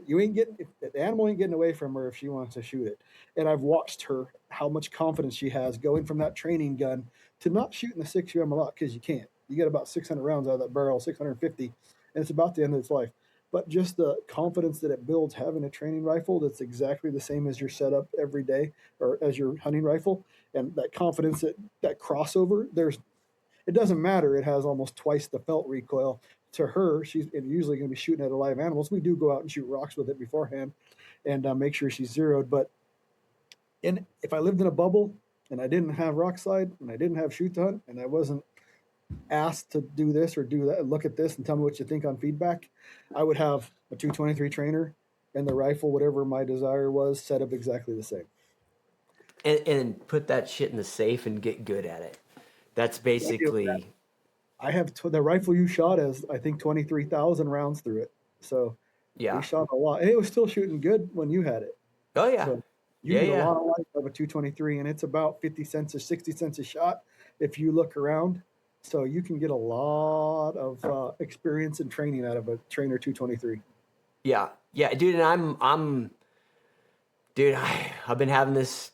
You ain't getting the animal ain't getting away from her if she wants to shoot it. And I've watched her how much confidence she has going from that training gun to not shooting the 6UM a lot because you can't. You get about 600 rounds out of that barrel, 650, and it's about the end of its life. But just the confidence that it builds having a training rifle that's exactly the same as your setup every day or as your hunting rifle, and that confidence that crossover, it doesn't matter. It has almost twice the felt recoil. To her, she's usually going to be shooting at live animals. We do go out and shoot rocks with it beforehand and make sure she's zeroed. But if I lived in a bubble and I didn't have rock slide and I didn't have shoot to hunt and I wasn't asked to do this or do that, look at this and tell me what you think on feedback, I would have a 223 trainer and the rifle, whatever my desire was, set up exactly the same. And put that shit in the safe and get good at it. That's basically. I have the rifle you shot has, I think, 23,000 rounds through it. So Yeah. we shot a lot, and it was still shooting good when you had it. Oh yeah. So you get a lot of life out of a 223, and it's about 50 cents or 60 cents a shot if you look around. So you can get a lot of experience and training out of a trainer 223. Yeah, dude, and dude, I've been having this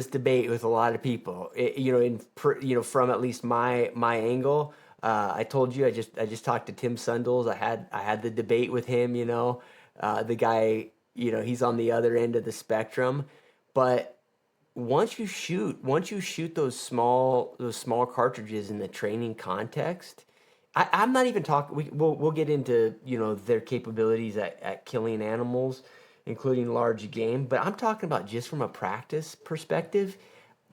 debate with a lot of people. From at least my angle. I told you I just talked to Tim Sundles. I had the debate with him. The guy. He's on the other end of the spectrum, but once you shoot those small cartridges in the training context, I'm not even talking. We'll get into their capabilities at killing animals, including large game. But I'm talking about just from a practice perspective.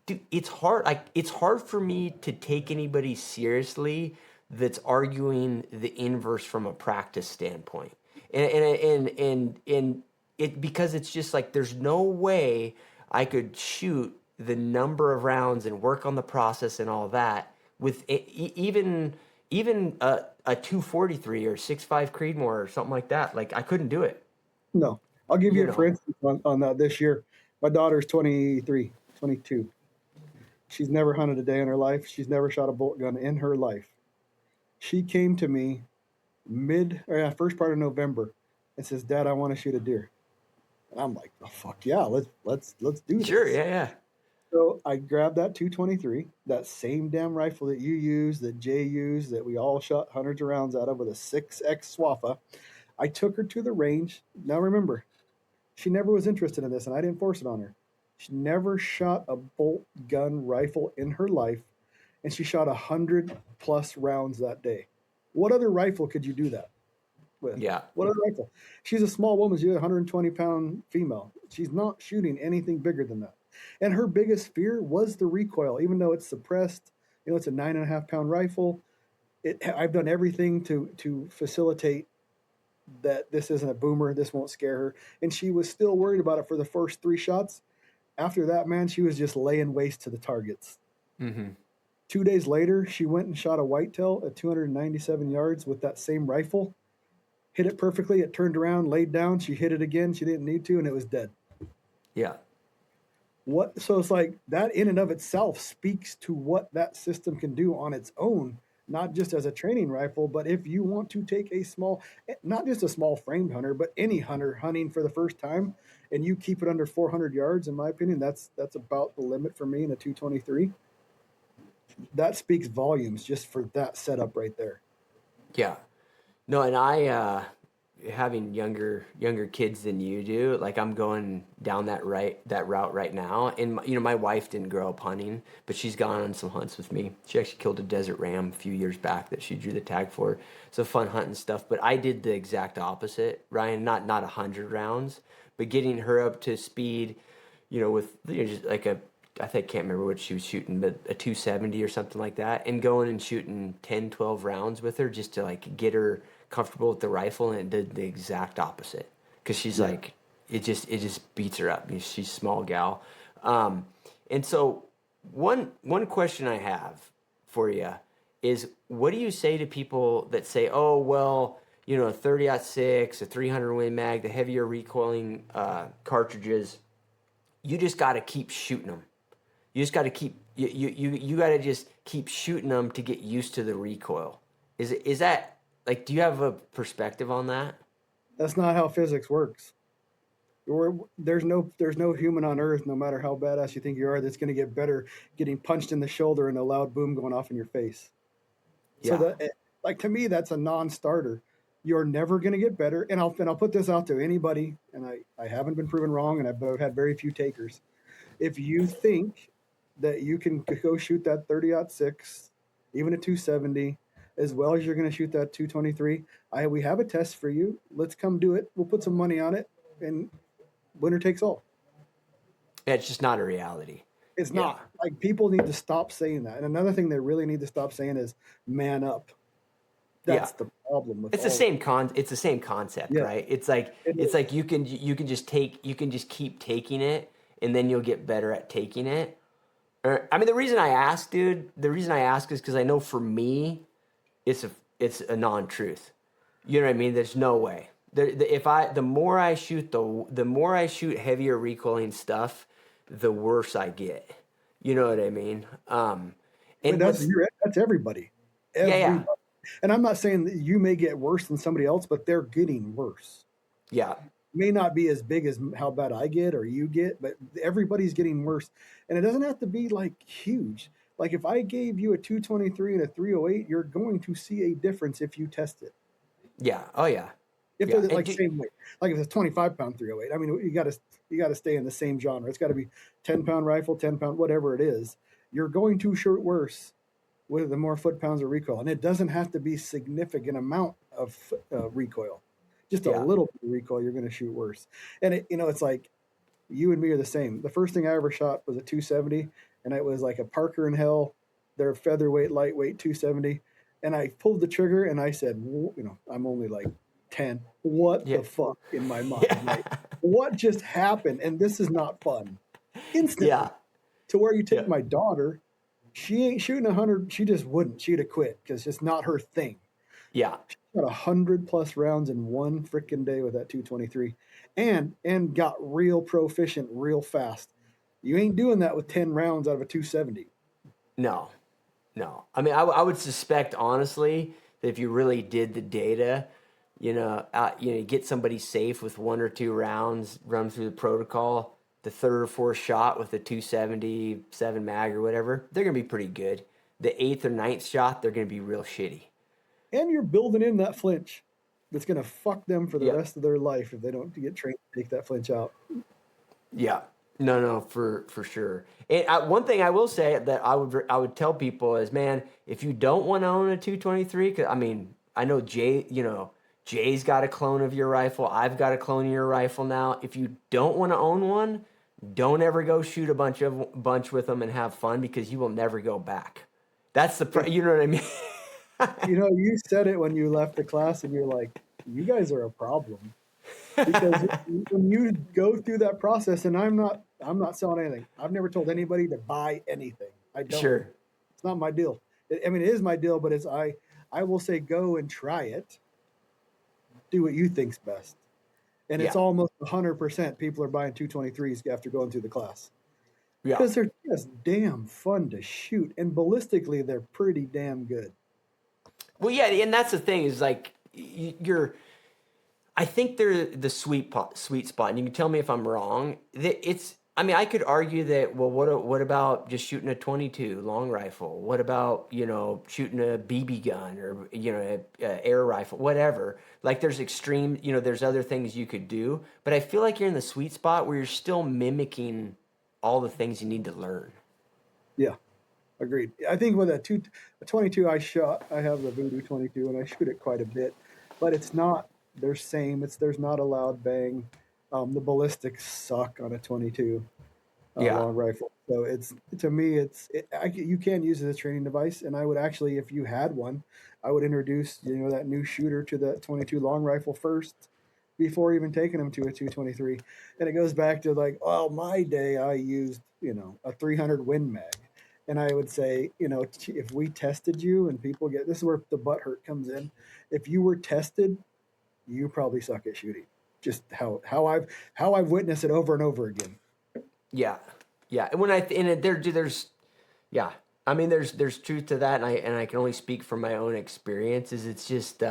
Dude, it's hard. It's hard for me to take anybody seriously that's arguing the inverse from a practice standpoint, and it because it's just like there's no way I could shoot the number of rounds and work on the process and all that with even a 243 or 6.5 Creedmoor or something like that. Like I couldn't do it. No, I'll give you for instance on that this year. My daughter's 23, 22. She's never hunted a day in her life. She's never shot a bolt gun in her life. She came to me first part of November and says, "Dad, I want to shoot a deer." And I'm like, "Oh fuck yeah, let's do this." Sure, yeah. So I grabbed that 223, that same damn rifle that you used, that Jay used, that we all shot hundreds of rounds out of with a 6X Swafa. I took her to the range. Now remember, she never was interested in this, and I didn't force it on her. She never shot a bolt gun rifle in her life, and she shot 100+ rounds that day. What other rifle could you do that with? Yeah. What other rifle? She's a small woman. She's a 120-pound female. She's not shooting anything bigger than that. And her biggest fear was the recoil, even though it's suppressed. It's a 9.5-pound rifle. I've done everything to facilitate that this isn't a boomer. This won't scare her. And she was still worried about it for the first 3 shots. After that, man, she was just laying waste to the targets. Mm-hmm. 2 days later, she went and shot a whitetail at 297 yards with that same rifle. Hit it perfectly. It turned around, laid down. She hit it again. She didn't need to, and it was dead. Yeah. So it's like that in and of itself speaks to what that system can do on its own, not just as a training rifle, but if you want to take not just a small framed hunter, but any hunter hunting for the first time, and you keep it under 400 yards, in my opinion, that's about the limit for me in a 223. That speaks volumes just for that setup right there. Yeah. No, and I having younger kids than you do, like I'm going down that route right now. And my wife didn't grow up hunting, but she's gone on some hunts with me. She actually killed a desert ram a few years back that she drew the tag for. So fun hunting stuff. But I did the exact opposite, Ryan. Not 100 rounds, but getting her up to speed, with just like a I think, can't remember what she was shooting, but a 270 or something like that, and going and shooting 10, 12 rounds with her just to like get her comfortable with the rifle, and it did the exact opposite. Cause she's like, it just beats her up. She's a small gal. And so one question I have for you is, what do you say to people that say, oh, well, you know, a 30-06, a 300 Win Mag, the heavier recoiling cartridges, you just got to keep shooting them. You just got to keep you got to just keep shooting them to get used to the recoil. Is that like, do you have a perspective on that? That's not how physics works. There's no human on earth, no matter how badass you think you are, that's going to get better getting punched in the shoulder and a loud boom going off in your face. So that, like, to me, that's a non-starter. You're never going to get better. And I'll put this out to anybody, and I haven't been proven wrong, but I've had very few takers. If you think that you can go shoot that 30-06, even a 270, as well as you're going to shoot that 223, we have a test for you. Let's come do it. We'll put some money on it, and winner takes all. Yeah, it's just not a reality. It's not. Like, people need to stop saying that. And another thing they really need to stop saying is man up. That's the problem with it's the same concept, right? It's like you can just keep taking it, and then you'll get better at taking it. I mean, the reason I ask is because I know for me, it's a non-truth. You know what I mean? There's no way. The more I shoot heavier recoiling stuff, the worse I get. You know what I mean? And that's everybody. Yeah. And I'm not saying that you may get worse than somebody else, but they're getting worse. Yeah. May not be as big as how bad I get or you get, but everybody's getting worse. And it doesn't have to be like huge. Like, if I gave you a 223 and a 308, you're going to see a difference if you test it. Yeah. Oh yeah. If they're like same weight, like if it's a 25-pound 308, I mean, you got to stay in the same genre. It's got to be 10-pound rifle, 10-pound, whatever it is. You're going to shoot worse with the more foot-pounds of recoil, and it doesn't have to be significant amount of recoil. Just a little bit of recoil, you're going to shoot worse. And it's like you and me are the same. The first thing I ever shot was a 270, and it was like a Parker and Hell, their featherweight, lightweight 270, and I pulled the trigger, and I said, I'm only like 10. What the fuck in my mind? Like, what just happened? And this is not fun. Instantly. To where you take my daughter, she ain't shooting 100. She just wouldn't. She'd have quit because it's not her thing. Yeah. She got 100+ rounds in one freaking day with that 223, and got real proficient real fast. You ain't doing that with 10 rounds out of a 270. No. I mean, I would suspect, honestly, that if you really did the data, get somebody safe with 1 or 2 rounds, run through the protocol, the third or fourth shot with the 277 mag or whatever, they're going to be pretty good. The 8th or 9th shot, they're going to be real shitty. And you're building in that flinch that's going to fuck them for the rest of their life if they don't get trained to take that flinch out. Yeah. No, for sure. And one thing I will say that I would tell people is, man, if you don't want to own a 223, because I mean, I know Jay's got a clone of your rifle. I've got a clone of your rifle now. If you don't want to own one, don't ever go shoot a bunch with them and have fun, because you will never go back. That's you know what I mean? You said it when you left the class, and you're like, you guys are a problem. Because when you go through that process, and I'm not selling anything. I've never told anybody to buy anything. I don't. Sure. It's not my deal. I mean, it is my deal, but I will say go and try it. Do what you think's best. And it's almost 100% people are buying 223s after going through the class. Yeah. Because they're just damn fun to shoot. And ballistically, they're pretty damn good. Well, yeah, and that's the thing is, like, I think they're the sweet spot, and you can tell me if I'm wrong. I could argue that, well, what about just shooting a 22 long rifle? What about, shooting a BB gun or, a air rifle, whatever. Like, there's extreme, there's other things you could do, but I feel like you're in the sweet spot where you're still mimicking all the things you need to learn. Yeah. Agreed. I think with a 22 I have the Voodoo 22, and I shoot it quite a bit, but it's not their same. There's not a loud bang. The ballistics suck on a 22. Yeah. long rifle. So to me, you can use it as a training device. And I would actually, if you had one, I would introduce, that new shooter to the 22 long rifle first before even taking them to a 223. And it goes back to like, oh, my day, I used, a 300 Win Mag. And I would say, if we tested you and this is where the butt hurt comes in. If you were tested, you probably suck at shooting. Just how I've witnessed it over and over again. Yeah. Yeah. And when there's, yeah, I mean, there's truth to that. And I can only speak from my own experiences. It's just,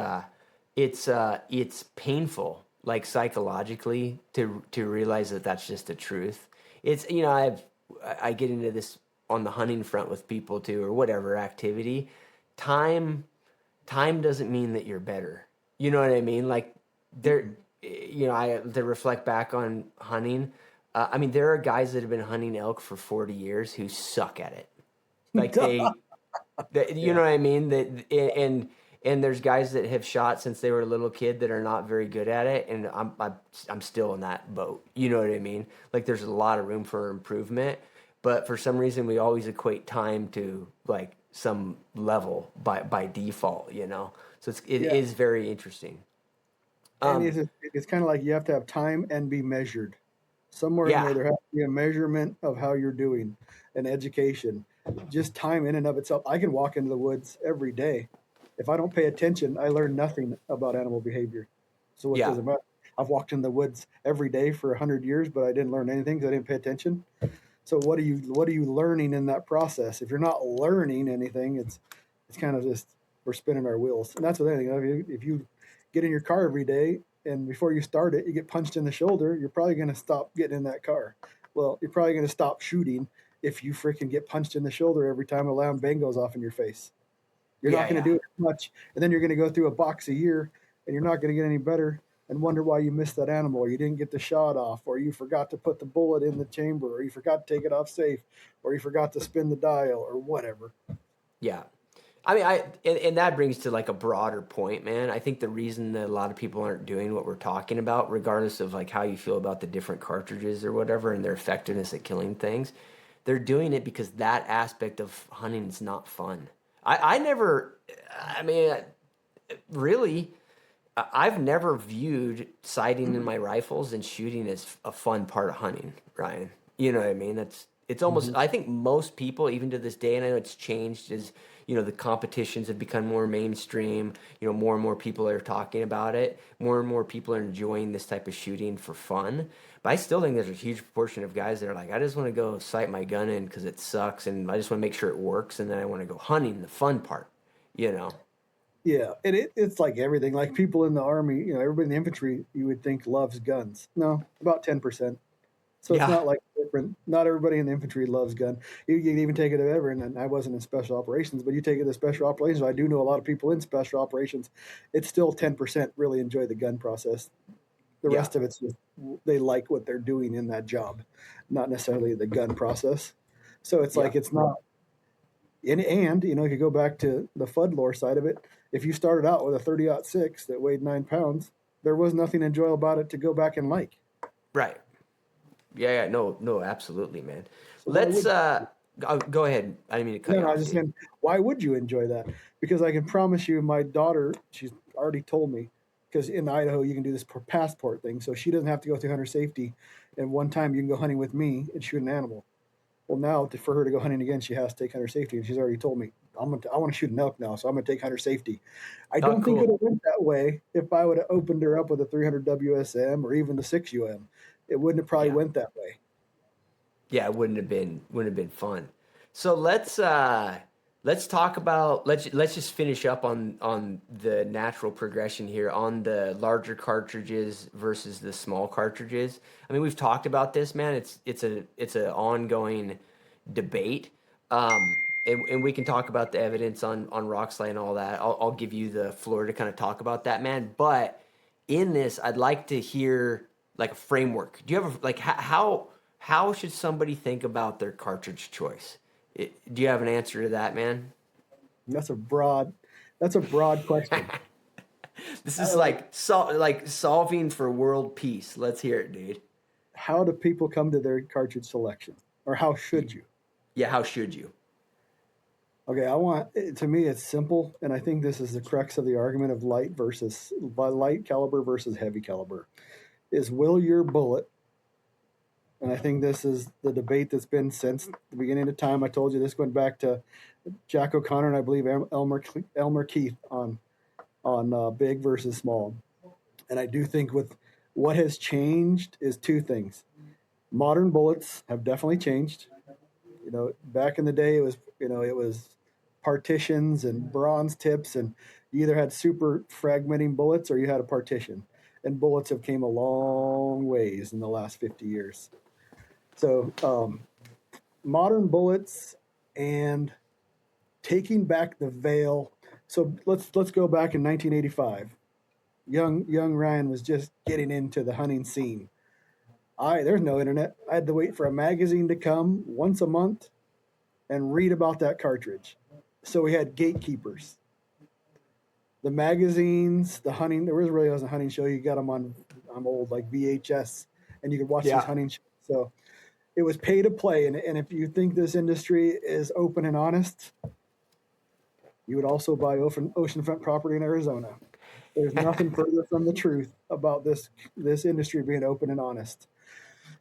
it's painful, like psychologically to realize that that's just the truth. It's, I get into this on the hunting front with people too, or whatever activity. Time doesn't mean that you're better. You know what I mean? Like there, to reflect back on hunting. I mean, there are guys that have been hunting elk for 40 years who suck at it. Like you know what I mean? And there's guys that have shot since they were a little kid that are not very good at it. And I'm still in that boat. You know what I mean? Like there's a lot of room for improvement, but for some reason we always equate time to like some level by default, So it is very interesting. And it's kind of like you have to have time and be measured. Somewhere in there has to be a measurement of how you're doing, an education. Just time in and of itself. I can walk into the woods every day. If I don't pay attention, I learn nothing about animal behavior. So what does it matter? I've walked in the woods every day for 100 years, but I didn't learn anything because I didn't pay attention. So what are you learning in that process? If you're not learning anything, it's kind of just we're spinning our wheels. And that's what anything. If you get in your car every day and before you start it, you get punched in the shoulder, you're probably going to stop getting in that car. Well, you're probably going to stop shooting if you freaking get punched in the shoulder every time a loud bang goes off in your face. You're not going to do it much. And then you're going to go through a box a year and you're not going to get any better and wonder why you missed that animal, or you didn't get the shot off, or you forgot to put the bullet in the chamber, or you forgot to take it off safe, or you forgot to spin the dial, or whatever. Yeah. I mean, and that brings to like a broader point, man. I think the reason that a lot of people aren't doing what we're talking about, regardless of like how you feel about the different cartridges or whatever and their effectiveness at killing things, they're doing it because that aspect of hunting is not fun. Really, I've never viewed sighting in my rifles and shooting as a fun part of hunting, Ryan. You know what I mean? It's almost, I think most people, even to this day, and I know it's changed as, the competitions have become more mainstream, more and more people are talking about it. More and more people are enjoying this type of shooting for fun. But I still think there's a huge proportion of guys that are like, I just want to go sight my gun in because it sucks and I just want to make sure it works. And then I want to go hunting, the fun part, Yeah, and it's like everything. Like people in the Army, everybody in the infantry, you would think loves guns. No, about 10%. So it's not like different. Not everybody in the infantry loves gun. You can even take it ever, and I wasn't in special operations, but you take it to special operations. I do know a lot of people in special operations. It's still 10% really enjoy the gun process. The rest of it's just they like what they're doing in that job, not necessarily the gun process. So it's like it's not. And if you go back to the FUD lore side of it, if you started out with a 30-06 that weighed 9 pounds, there was nothing enjoyable about it to go back and like. Right. Yeah, no, absolutely, man. So let's go ahead. I didn't mean to cut you off. I was just saying, why would you enjoy that? Because I can promise you, my daughter, she's already told me, because in Idaho you can do this passport thing, so she doesn't have to go through hunter safety. And one time you can go hunting with me and shoot an animal. Well, now for her to go hunting again, she has to take hunter safety, and she's already told me I want to shoot an elk now, so I'm going to take hunter safety. I don't think it would have went that way if I would have opened her up with a 300 WSM or even the 6 UM. It wouldn't have probably went that way. Yeah, it wouldn't have been fun. So let's talk about let's just finish up on the natural progression here on the larger cartridges versus the small cartridges. I mean, we've talked about this, man. It's an ongoing debate. And we can talk about the evidence on Rockslide and all that. I'll give you the floor to kind of talk about that, man. But in this, I'd like to hear like a framework. Do you have how should somebody think about their cartridge choice? Do you have an answer to that, man? That's a broad question. This is like solving for world peace. Let's hear it, dude. How do people come to their cartridge selection? or how should you? Yeah, how should you? Okay, to me, it's simple, and I think this is the crux of the argument of light caliber versus heavy caliber. Is will your bullet, and I think this is the debate that's been since the beginning of time. I told you this went back to Jack O'Connor and I believe Elmer Keith on big versus small. And I do think with what has changed is two things. Modern bullets have definitely changed. Back in the day, it was partitions and bronze tips, and you either had super fragmenting bullets or you had a partition. And bullets have came a long ways in the last 50 years. So modern bullets and taking back the veil. So let's go back in 1985. Young Ryan was just getting into the hunting scene. There's no internet. I had to wait for a magazine to come once a month and read about that cartridge. So we had gatekeepers. The magazines, the hunting, there really wasn't a hunting show. You got them on, I'm old, like VHS, and you could watch these hunting shows. So it was pay to play. And if you think this industry is open and honest, you would also buy oceanfront property in Arizona. There's nothing further from the truth about this industry being open and honest.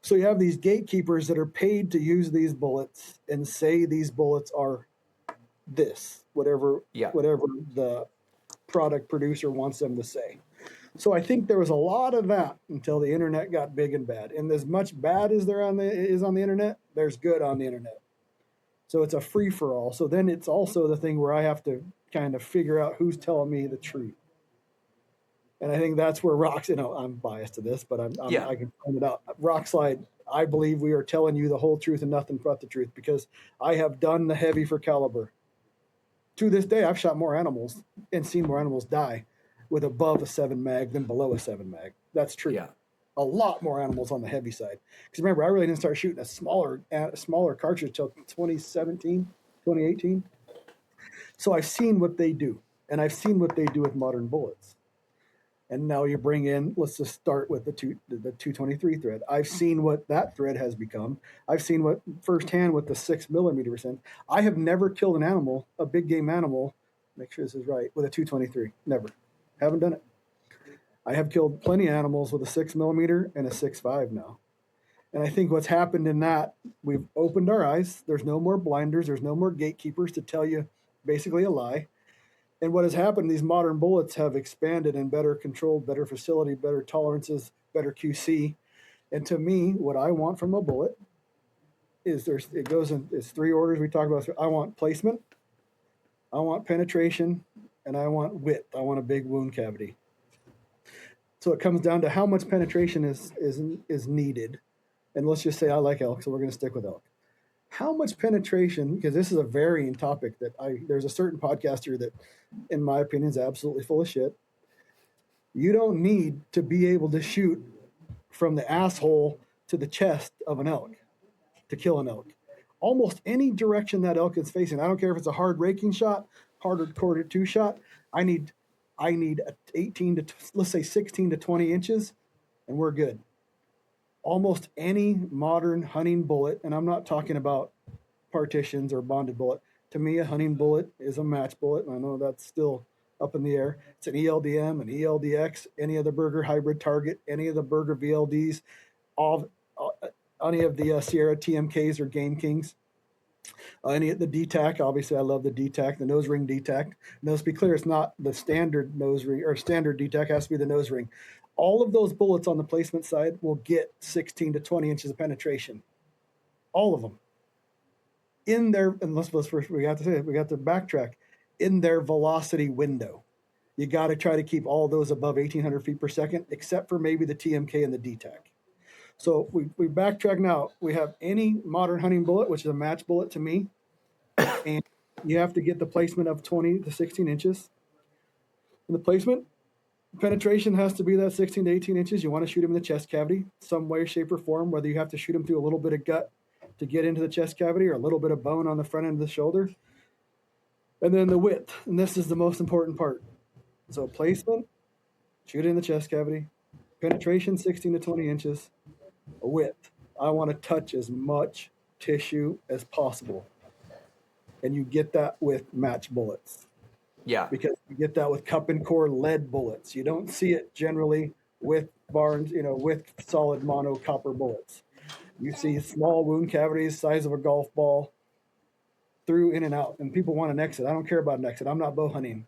So you have these gatekeepers that are paid to use these bullets and say these bullets are this, whatever the product producer wants them to say. So I think there was a lot of that until the internet got big and bad. And as much bad as there is on the internet, there's good on the internet. So it's a free for all. So then it's also the thing where I have to kind of figure out who's telling me the truth. And I think that's where I'm biased to this, but I can point it out. Rockslide, I believe we are telling you the whole truth and nothing but the truth, because I have done the heavy for caliber. To this day, I've shot more animals and seen more animals die with above a 7 mag than below a 7 mag. That's true. Yeah. A lot more animals on the heavy side. Because remember, I really didn't start shooting a smaller cartridge until 2017, 2018. So I've seen what they do, and I've seen what they do with modern bullets. And now you bring in, let's just start with the 223 thread. I've seen what that thread has become. I've seen what firsthand with the 6mm%. I have never killed an animal, a big game animal, make sure this is right, with a 223. Never. Haven't done it. I have killed plenty of animals with a 6mm and a 6.5 now. And I think what's happened in that, we've opened our eyes. There's no more blinders. There's no more gatekeepers to tell you basically a lie. And what has happened, these modern bullets have expanded and better controlled, better facility, better tolerances, better QC. And to me, what I want from a bullet is it's 3 orders we talk about. I want placement, I want penetration, and I want width. I want a big wound cavity. So it comes down to how much penetration is needed. And let's just say I like elk, so we're going to stick with elk. How much penetration, because this is a varying topic there's a certain podcaster that, in my opinion, is absolutely full of shit. You don't need to be able to shoot from the asshole to the chest of an elk to kill an elk. Almost any direction that elk is facing, I don't care if it's a hard raking shot, hard quarter 2 shot, I need 18 to, let's say 16 to 20 inches, and we're good. Almost any modern hunting bullet, and I'm not talking about partitions or bonded bullet. To me, a hunting bullet is a match bullet, and I know that's still up in the air. It's an ELDM, an ELDX, any of the Berger hybrid target, any of the Berger VLDs, any of the Sierra TMKs or Game Kings, any of the DTAC. Obviously, I love the DTAC, the nose ring DTAC. Now, let's be clear, it's not the standard nose ring, or standard DTAC, it has to be the nose ring. All of those bullets on the placement side will get 16 to 20 inches of penetration. All of them. In their, and let's first, we got to backtrack, in their velocity window. You got to try to keep all those above 1,800 feet per second, except for maybe the TMK and the DTAC. So we backtrack now. We have any modern hunting bullet, which is a match bullet to me, and you have to get the placement of 20 to 16 inches. And the placement, penetration has to be that 16 to 18 inches. You want to shoot them in the chest cavity, some way, shape, or form, whether you have to shoot them through a little bit of gut to get into the chest cavity or a little bit of bone on the front end of the shoulder. And then the width, and this is the most important part. So placement, shoot it in the chest cavity, penetration 16 to 20 inches, width. I want to touch as much tissue as possible. And you get that with match bullets. Yeah. Because you get that with cup and core lead bullets. You don't see it generally with Barnes, with solid mono copper bullets. You see small wound cavities, size of a golf ball, through, in and out. And people want an exit. I don't care about an exit. I'm not bow hunting.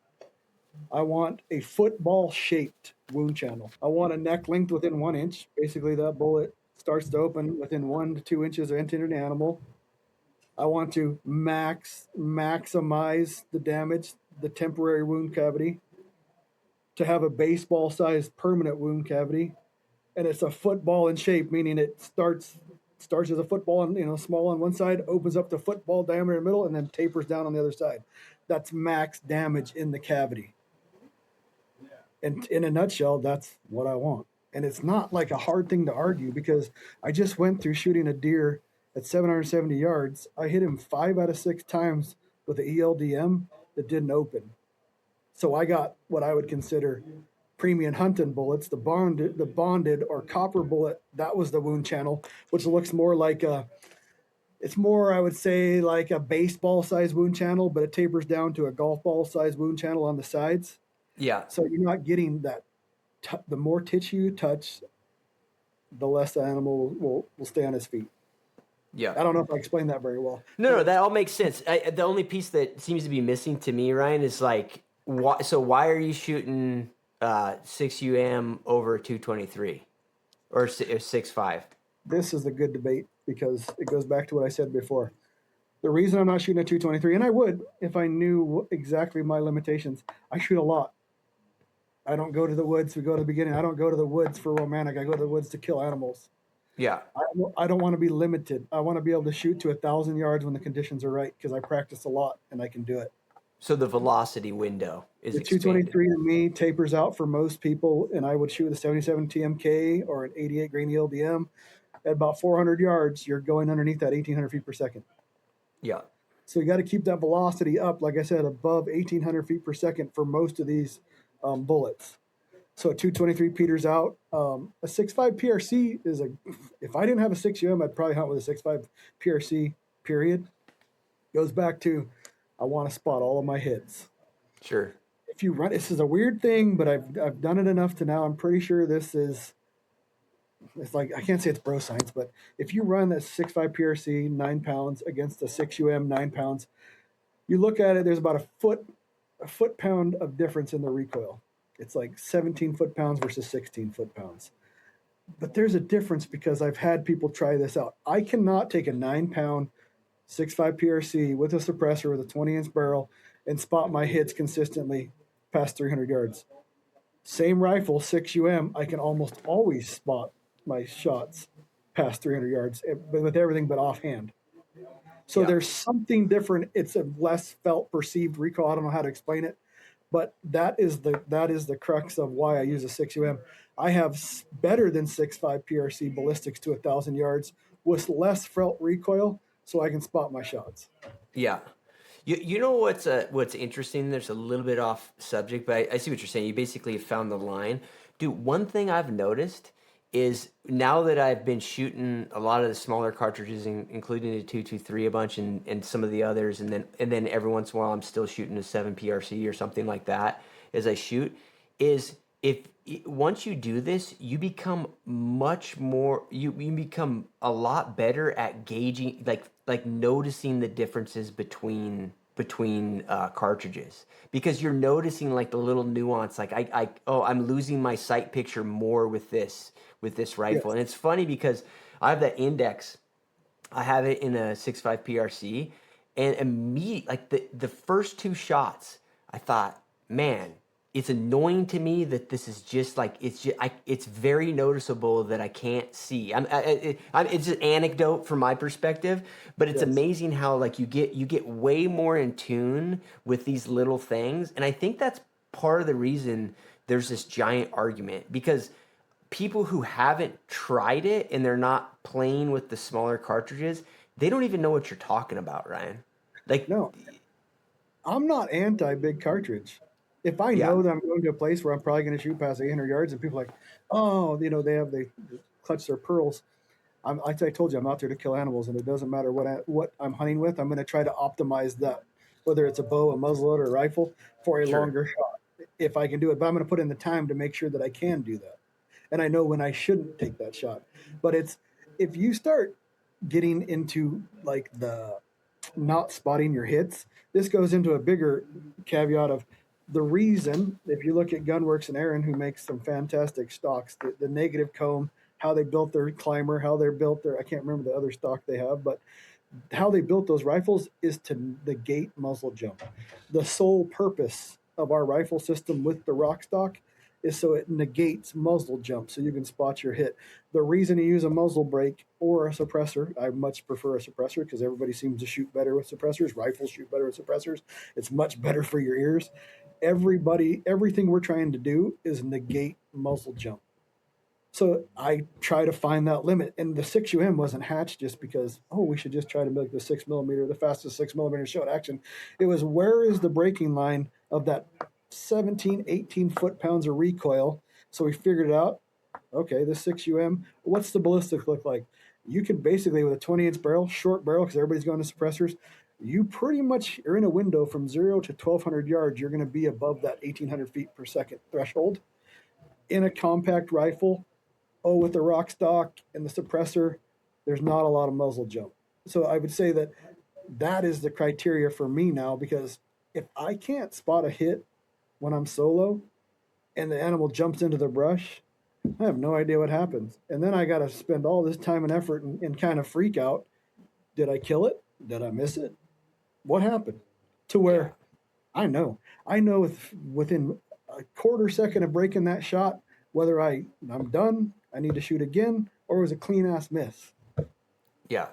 I want a football shaped wound channel. I want a neck length within 1 inch. Basically, that bullet starts to open within 1 to 2 inches of entering an animal. I want to maximize the damage, the temporary wound cavity, to have a baseball sized permanent wound cavity. And it's a football in shape, meaning it starts as a football and small on one side, opens up to football diameter in the middle, and then tapers down on the other side. That's max damage in the cavity. And in a nutshell, that's what I want. And it's not like a hard thing to argue, because I just went through shooting a deer at 770 yards. I hit him 5 out of 6 times with the ELDM that didn't open. So I got what I would consider premium hunting bullets, the bonded or copper bullet. That was the wound channel, which looks more like it's more, I would say, like a baseball size wound channel, but it tapers down to a golf ball size wound channel on the sides. Yeah. So you're not getting that. The more tissue you touch, the less the animal will stay on his feet. Yeah. I don't know if I explained that very well. No, that all makes sense. The only piece that seems to be missing to me, Ryan, is like, why are you shooting 6 UM over 223 or 6.5? This is a good debate, because it goes back to what I said before. The reason I'm not shooting a 223, and I would if I knew exactly my limitations, I shoot a lot. I don't go to the woods. We go to the beginning. I don't go to the woods for romantic. I go to the woods to kill animals. Yeah. I don't want to be limited. I want to be able to shoot to 1,000 yards when the conditions are right, because I practice a lot and I can do it. So the velocity window is the expanded. 223 to me tapers out for most people, and I would shoot with a 77 TMK or an 88 grain ELDM. At about 400 yards, you're going underneath that 1,800 feet per second. Yeah. So you got to keep that velocity up, like I said, above 1,800 feet per second for most of these bullets. So a 223 peters out. A 6.5 PRC is if I didn't have a 6 UM, I'd probably hunt with a 6.5 PRC, period. Goes back to, I want to spot all of my hits. Sure. If you run, this is a weird thing, but I've done it enough to now, I'm pretty sure it's like, I can't say it's bro science, but if you run a 6.5 PRC 9 pounds against a 6 UM 9 pounds, you look at it, there's about a foot pound of difference in the recoil. It's like 17 foot-pounds versus 16 foot-pounds. But there's a difference, because I've had people try this out. I cannot take a 9-pound 6.5 PRC with a suppressor with a 20-inch barrel and spot my hits consistently past 300 yards. Same rifle, 6 UM, I can almost always spot my shots past 300 yards with everything but offhand. So there's something different. It's a less felt perceived recoil. I don't know how to explain it. But that is the crux of why I use a 6 UM. I have better than 6.5 PRC ballistics to 1,000 yards with less felt recoil, so I can spot my shots. Yeah. You know what's interesting? There's a little bit off subject, but I see what you're saying. You basically found the line. Dude, one thing I've noticed is, now that I've been shooting a lot of the smaller cartridges, including the 223 a bunch and some of the others, and then every once in a while I'm still shooting a 7 PRC or something like that as I shoot, is once you do this, you become much more, you become a lot better at gauging, like noticing the differences between cartridges, because you're noticing like the little nuance, like I'm losing my sight picture more with this rifle. Yes. And it's funny because I have that index, I have it in a 6.5 PRC, and immediately, like the first 2 shots, I thought, man, it's annoying to me that this is just like, it's very noticeable that I can't see. It's an anecdote from my perspective, but it's amazing how like you get way more in tune with these little things. And I think that's part of the reason there's this giant argument, because people who haven't tried it and they're not playing with the smaller cartridges, they don't even know what you're talking about, Ryan. Like, no, I'm not anti big cartridge. If I know that I'm going to a place where I'm probably going to shoot past 800 yards, and people are like, oh, they clutch their pearls. Like I told you, I'm out there to kill animals, and it doesn't matter what I'm hunting with. I'm going to try to optimize that, whether it's a bow, a muzzleloader, or a rifle, for a Sure. longer shot, if I can do it. But I'm going to put in the time to make sure that I can do that, and I know when I shouldn't take that shot. But it's if you start getting into like the not spotting your hits, this goes into a bigger caveat of the reason. If you look at Gunworks and Aaron, who makes some fantastic stocks, the negative comb, how they built their climber, how they built their, I can't remember the other stock they have, but how they built those rifles is to negate muzzle jump. The sole purpose of our rifle system with the rock stock is so it negates muzzle jump, so you can spot your hit. The reason you use a muzzle brake or a suppressor, I much prefer a suppressor because everybody seems to shoot better with suppressors. Rifles shoot better with suppressors. It's much better for your ears. Everything we're trying to do is negate muzzle jump. So I try to find that limit. And the 6UM wasn't hatched just because, we should just try to make the 6mm the fastest 6mm show at action. It was, where is the breaking line of that 17, 18 foot-pounds of recoil? So we figured it out. Okay, the 6UM, what's the ballistic look like? You can basically, with a 20-inch barrel, short barrel, because everybody's going to suppressors, you pretty much are in a window from 0 to 1,200 yards. You're going to be above that 1,800 feet per second threshold. In a compact rifle, with the rock stock and the suppressor, there's not a lot of muzzle jump. So I would say that is the criteria for me now, because if I can't spot a hit when I'm solo and the animal jumps into the brush, I have no idea what happens. And then I got to spend all this time and effort and kind of freak out. Did I kill it? Did I miss it? What happened? To where I know within a quarter second of breaking that shot, whether I'm done, I need to shoot again, or it was a clean ass miss. Yeah.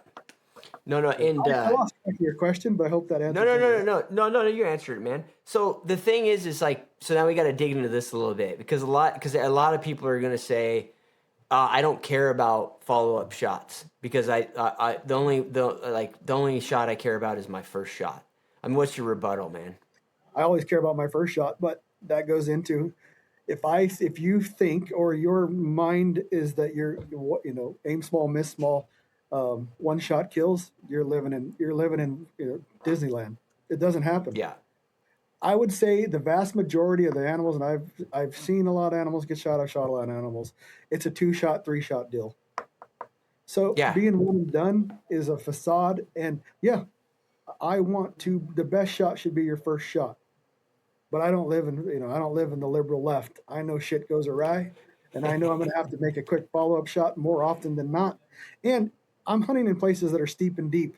No, and I lost your question, but I hope that answers. No, you answered it, man. So the thing is like, so now we got to dig into this a little bit, because a lot of people are gonna say, I don't care about follow up shots, because the only shot I care about is my first shot. I mean, what's your rebuttal, man? I always care about my first shot, but that goes into, if you think, or your mind is that you're aim small, miss small, one shot kills, you're living in Disneyland. It doesn't happen. Yeah. I would say the vast majority of the animals, and I've seen a lot of animals get shot. I've shot a lot of animals. It's a 2-shot, 3-shot deal. So being one and done is a facade. And the best shot should be your first shot. But I don't live in the liberal left. I know shit goes awry, and I know I'm going to have to make a quick follow-up shot more often than not. And I'm hunting in places that are steep and deep.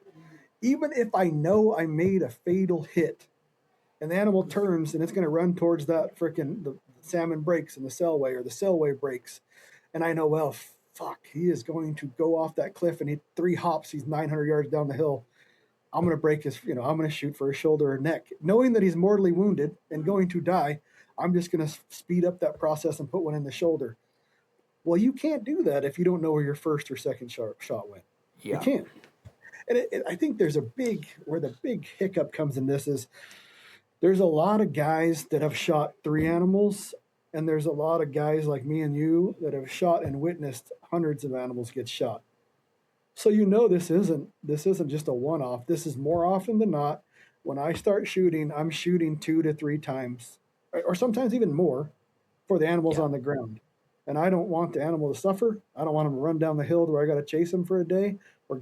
Even if I know I made a fatal hit, and the animal turns and it's going to run towards that the salmon breaks in the sellway, or the sellway breaks, and I know, well, fuck, he is going to go off that cliff, and 3 hops, he's 900 yards down the hill. I'm going to break his, I'm going to shoot for his shoulder or neck. Knowing that he's mortally wounded and going to die, I'm just going to speed up that process and put one in the shoulder. Well, you can't do that if you don't know where your first or second shot went. Yeah. You can't. And I think where the big hiccup comes in this is, there's a lot of guys that have shot 3 animals, and there's a lot of guys like me and you that have shot and witnessed hundreds of animals get shot. So this isn't just a one-off. This is more often than not. When I start shooting, I'm shooting 2 to 3 times, or sometimes even more, for the animals on the ground. And I don't want the animal to suffer. I don't want him to run down the hill where I got to chase him for a day, or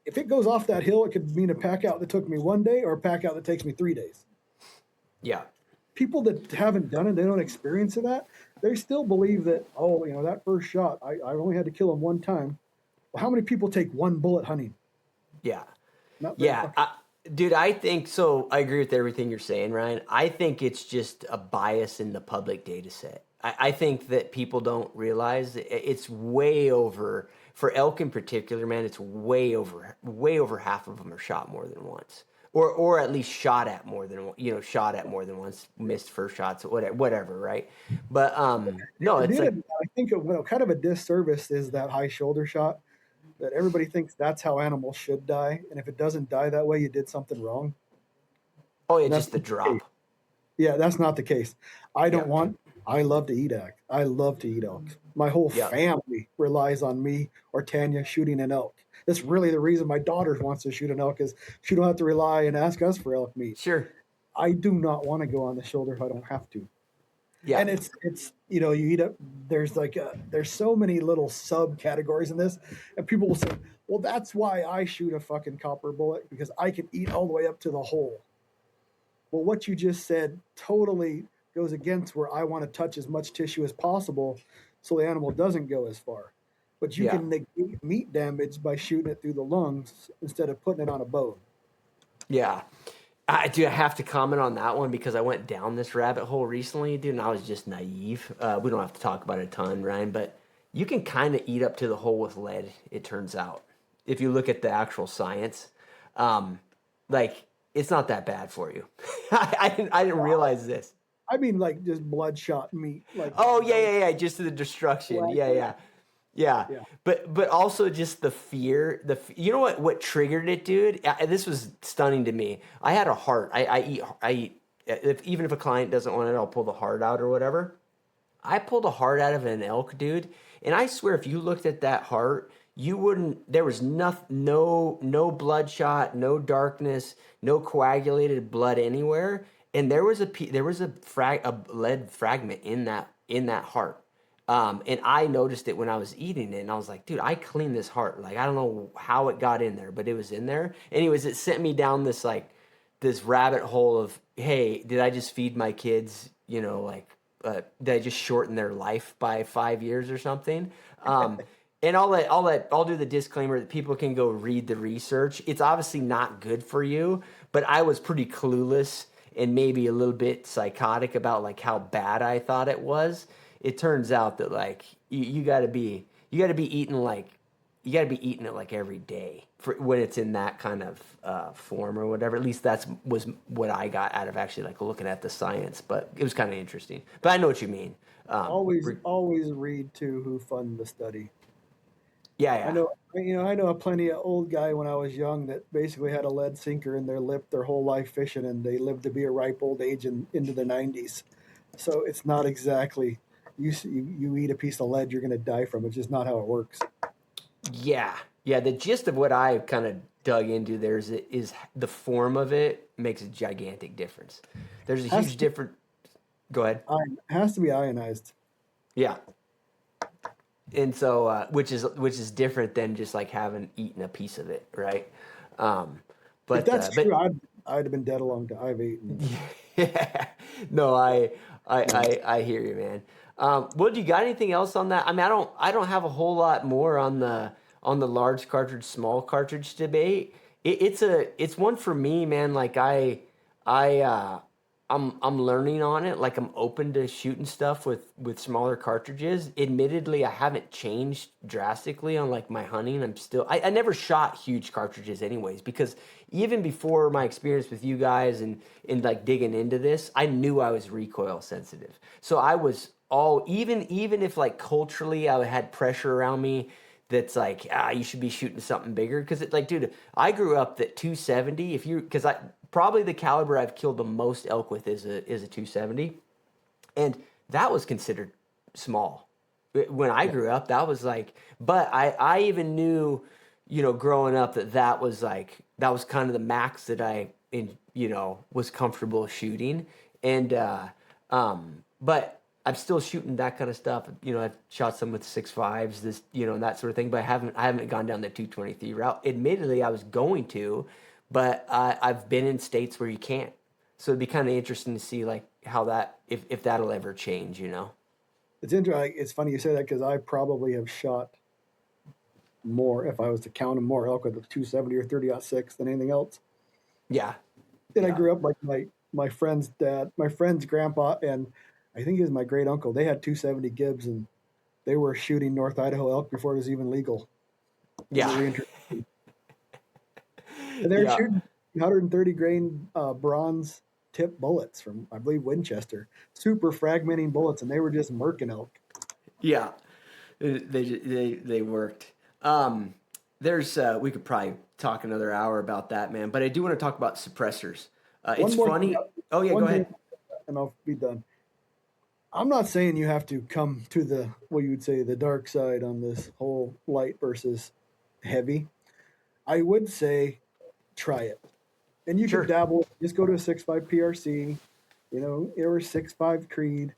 if it goes off that hill, it could mean a pack out that took me 1 day, or a pack out that takes me 3 days. Yeah. People that haven't done it, they don't experience that, they still believe that, that first shot, I only had to kill him 1 time. Well, how many people take 1 bullet hunting? Yeah. Yeah. Dude, I think so. I agree with everything you're saying, Ryan. I think it's just a bias in the public data set. I think that people don't realize it's way over, for elk in particular, man, it's way over half of them are shot more than once. Or at least shot at more than once, missed first shots, whatever, right? But no, it's like, I think kind of a disservice is that high shoulder shot, that everybody thinks that's how animals should die, and if it doesn't die that way, you did something wrong. Oh yeah, just the drop. Yeah, that's not the case. I don't want I love to eat elk. I love to eat elk. My whole Yeah. family relies on me or Tanya shooting an elk. That's really the reason my daughter wants to shoot an elk is she don't have to rely and ask us for elk meat. Sure. I do not want to go on the shoulder if I don't have to. Yeah. And it's you eat up. There's there's so many little subcategories in this, and people will say, well, that's why I shoot a fucking copper bullet because I can eat all the way up to the hole. Well, what you just said totally goes against where I want to touch as much tissue as possible so the animal doesn't go as far. But you can negate meat damage by shooting it through the lungs instead of putting it on a bone. Yeah. I have to comment on that one because I went down this rabbit hole recently, dude, and I was just naive. We don't have to talk about it a ton, Ryan, but you can kind of eat up to the hole with lead, it turns out. If you look at the actual science, it's not that bad for you. I didn't realize this. I mean, like just bloodshot meat. Yeah. Just the destruction. Yeah. But also just the fear. You know what triggered it, dude? This was stunning to me. I had a heart. I eat. Even if a client doesn't want it, I'll pull the heart out or whatever. I pulled a heart out of an elk, dude, and I swear if you looked at that heart, you wouldn't. There was no bloodshot, no darkness, no coagulated blood anywhere, and there was a lead fragment in that heart. And I noticed it when I was eating it, and I was like, dude, I cleaned this heart. Like, I don't know how it got in there, but it was in there. Anyways, it sent me down this rabbit hole of, hey, did I just feed my kids, did I just shorten their life by 5 years or something? And I'll do the disclaimer that people can go read the research. It's obviously not good for you, but I was pretty clueless and maybe a little bit psychotic about how bad I thought it was. It turns out that you got to be eating it every day for when it's in that kind of form or whatever. At least was what I got out of actually looking at the science. But it was kind of interesting. But I know what you mean. Always read to who funded the study. Yeah. I know a plenty of old guy when I was young that basically had a lead sinker in their lip their whole life fishing, and they lived to be a ripe old age into the 90s. So it's not exactly you eat a piece of lead, you're going to die from it. It's just not how it works. Yeah. The gist of what I kind of dug into there is the form of it makes a gigantic difference. There's a huge difference. Go ahead. It has to be ionized. Yeah. And so, which is different than just having eaten a piece of it, right? But if that's true, I'd have been dead a long time. I've eaten. Yeah. No, I hear you, man. Well, do you got anything else on that? I mean, I don't have a whole lot more on the large cartridge, small cartridge debate. It's one for me, man. I'm learning on it. I'm open to shooting stuff with smaller cartridges. Admittedly, I haven't changed drastically on my hunting. I never shot huge cartridges anyways, because even before my experience with you guys and digging into this, I knew I was recoil sensitive. So I was even if culturally I had pressure around me that's you should be shooting something bigger, because dude, I grew up that 270, because probably the caliber I've killed the most elk with is a 270, and that was considered small when I grew up. That was but I even knew, growing up that was kind of the max that I was comfortable shooting, and but I'm still shooting that kind of stuff. I've shot some with 6.5s, and that sort of thing, but I haven't gone down the 223 route. Admittedly, I was going to, but I've been in states where you can't. So it'd be kind of interesting to see how that, if that'll ever change, It's interesting. It's funny you say that, because I probably have shot more, if I was to count them, more elk with a 270 or 30-06 than anything else. Yeah. And I grew up my friend's dad, my friend's grandpa, and I think he was my great uncle. They had 270 Gibbs, and they were shooting North Idaho elk before it was even legal. Yeah. And they're shooting 130 grain bronze tip bullets from, I believe, Winchester. Super fragmenting bullets, and they were just murking elk. Yeah, they worked. There's we could probably talk another hour about that, man. But I do want to talk about suppressors. It's funny. Oh yeah, go ahead. And I'll be done. I'm not saying you have to come to the, what you would say, the dark side on this whole light versus heavy. I would say try it. And you can Sure. dabble, just go to a 6.5 PRC, or 6.5 Creed.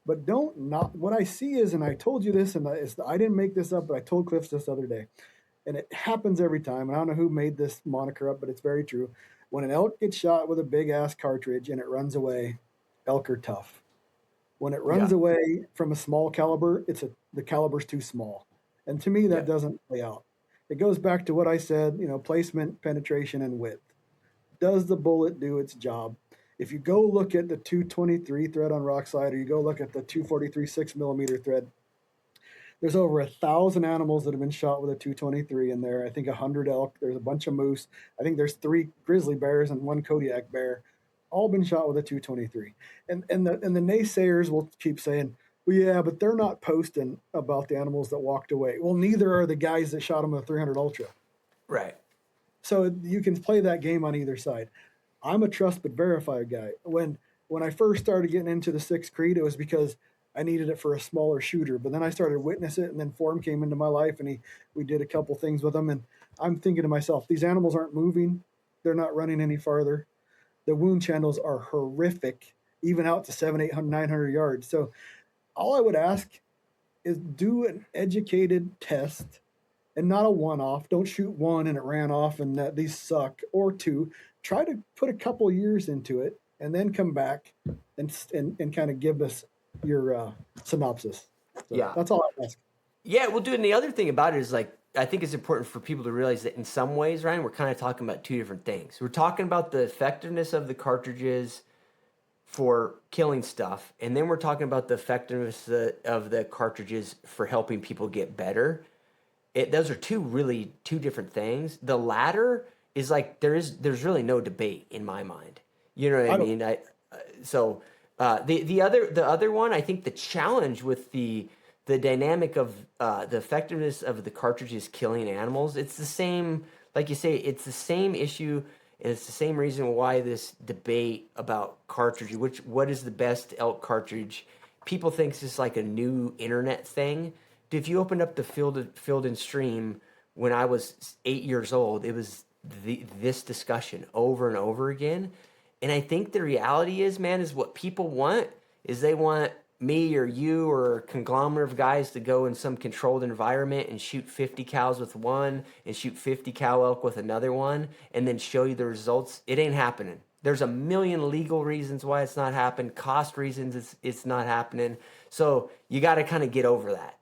But don't not, what I see is, and I told you this, and I didn't make this up, but I told Cliff this the other day, and it happens every time. And I don't know who made this moniker up, but it's very true. When an elk gets shot with a big ass cartridge and it runs away, elk are tough. When it runs Yeah. away from a small caliber, the caliber's too small. And to me, that Yeah. doesn't play out. It goes back to what I said, placement, penetration, and width. Does the bullet do its job? If you go look at the 223 thread on Rockside, or you go look at the 243 6mm thread, there's over 1,000 animals that have been shot with a 223 in there. I think 100 elk. There's a bunch of moose. I think there's 3 grizzly bears and 1 Kodiak bear, all been shot with a 223. And the naysayers will keep saying, well, yeah, but they're not posting about the animals that walked away. Well, neither are the guys that shot them with a 300 Ultra. Right. So you can play that game on either side. I'm a trust but verify guy. When I first started getting into the 6 Creed, it was because I needed it for a smaller shooter. But then I started witness it, and then Form came into my life, and we did a couple things with them. And I'm thinking to myself, these animals aren't moving. They're not running any farther. The wound channels are horrific, even out to 700, 800, 900 yards. So all I would ask is do an educated test and not a one-off. Don't shoot one and it ran off and these suck, or 2. Try to put a couple years into it and then come back and kind of give us your synopsis. So Yeah. that's all I ask. Yeah, well, dude, and the other thing about it is, like, I think it's important for people to realize that in some ways, Ryan, we're kind of talking about 2 different things. We're talking about the effectiveness of the cartridges for killing stuff, and then we're talking about the effectiveness of the cartridges for helping people get better. Those are two different things. The latter is like there's really no debate in my mind. You know what I mean? The other one, I think the challenge with the dynamic of the effectiveness of the cartridges killing animals, it's the same, like you say, it's the same issue, and it's the same reason why this debate about cartridges, what is the best elk cartridge, people think it's just like a new internet thing. If you opened up the Field and Stream when I was 8 years old, it was this discussion over and over again. And I think the reality is, man, is what people want is they want me or you or a conglomerate of guys to go in some controlled environment and shoot 50 cows with one and shoot 50 cow elk with another one and then show you the results. It ain't happening. There's a million legal reasons why it's not happening, cost reasons it's not happening. So you got to kind of get over that.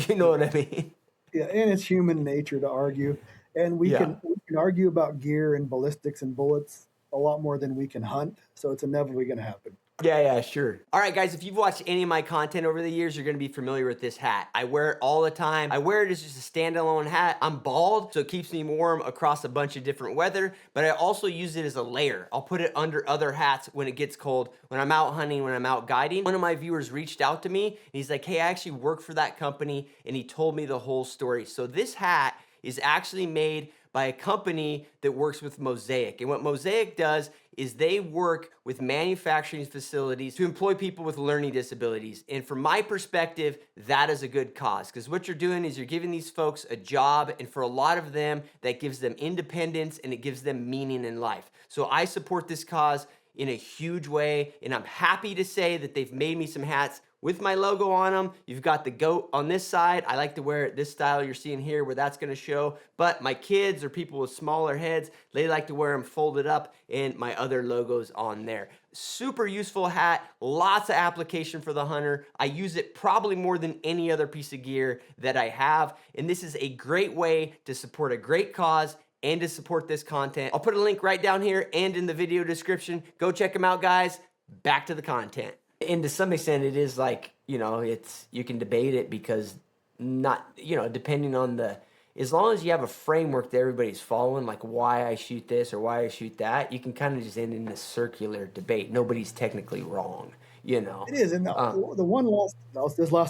You know what I mean? Yeah, and it's human nature to argue, and we can argue about gear and ballistics and bullets a lot more than we can hunt. So it's inevitably going to happen. Yeah, sure. All right, guys, if you've watched any of my content over the years, you're going to be familiar with this hat. I wear it all the time. I wear it as just a standalone hat. I'm bald, so it keeps me warm across a bunch of different weather, but I also use it as a layer. I'll put it under other hats when it gets cold, when I'm out hunting, when I'm out guiding. One of my viewers reached out to me, and he's like, hey, I actually work for that company, and he told me the whole story. So this hat is actually made by a company that works with Mosaic. And what Mosaic does is they work with manufacturing facilities to employ people with learning disabilities. And from my perspective, that is a good cause, because what you're doing is you're giving these folks a job, and for a lot of them, that gives them independence and it gives them meaning in life. So I support this cause in a huge way, and I'm happy to say that they've made me some hats with my logo on them. You've got the goat on this side. I like to wear it this style you're seeing here, where that's going to show. But my kids or people with smaller heads, they like to wear them folded up, and my other logos on there. Super useful hat, lots of application for the hunter. I use it probably more than any other piece of gear that I have, and this is a great way to support a great cause and to support this content. I'll put a link right down here and in the video description. Go check them out, guys. Back to the content. And to some extent, it is like, you can debate it because depending on as long as you have a framework that everybody's following, like why I shoot this or why I shoot that, you can kind of just end in this circular debate. Nobody's technically wrong, It is. And the one last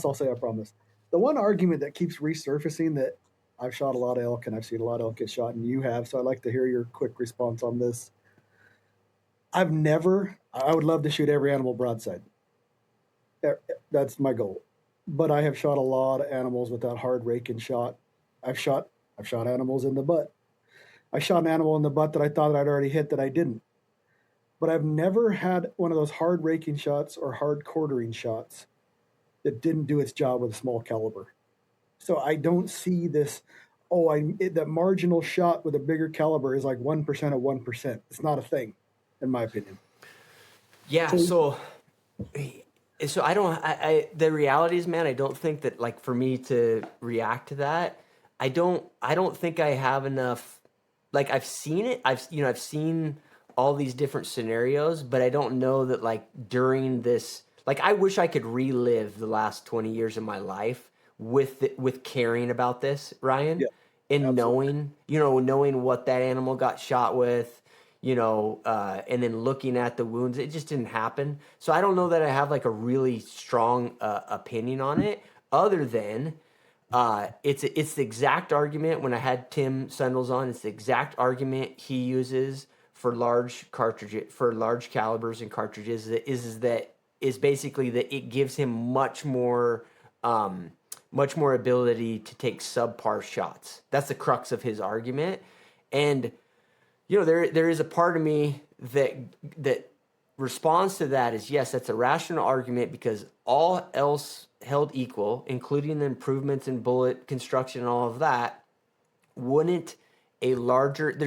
I'll say, I promise. The one argument that keeps resurfacing, that I've shot a lot of elk and I've seen a lot of elk get shot, and you have, so I'd like to hear your quick response on this. I would love to shoot every animal broadside. That's my goal. But I have shot a lot of animals with that hard raking shot. I've shot animals in the butt. I shot an animal in the butt that I thought I'd already hit that I didn't. But I've never had one of those hard raking shots or hard quartering shots that didn't do its job with a small caliber. So I don't see this. That marginal shot with a bigger caliber is like 1% of 1%. It's not a thing, in my opinion. Yeah. So I don't. The reality is, man, I don't think that, like, for me to react to that, I don't think I have enough. Like, I've seen it. I've seen all these different scenarios, but I don't know that, like, during this, like, I wish I could relive the last 20 years of my life with caring about this, Ryan, Yeah, and absolutely. knowing what that animal got shot with, and then looking at the wounds. It just didn't happen. So I don't know that I have, like, a really strong opinion on it, other than it's the exact argument when I had Tim Sundles on. It's the exact argument he uses for large calibers and cartridges. That is basically that it gives him much more ability to take subpar shots. That's the crux of his argument. And there is a part of me that responds to that is, yes, that's a rational argument, because all else held equal, including the improvements in bullet construction and all of that, wouldn't a larger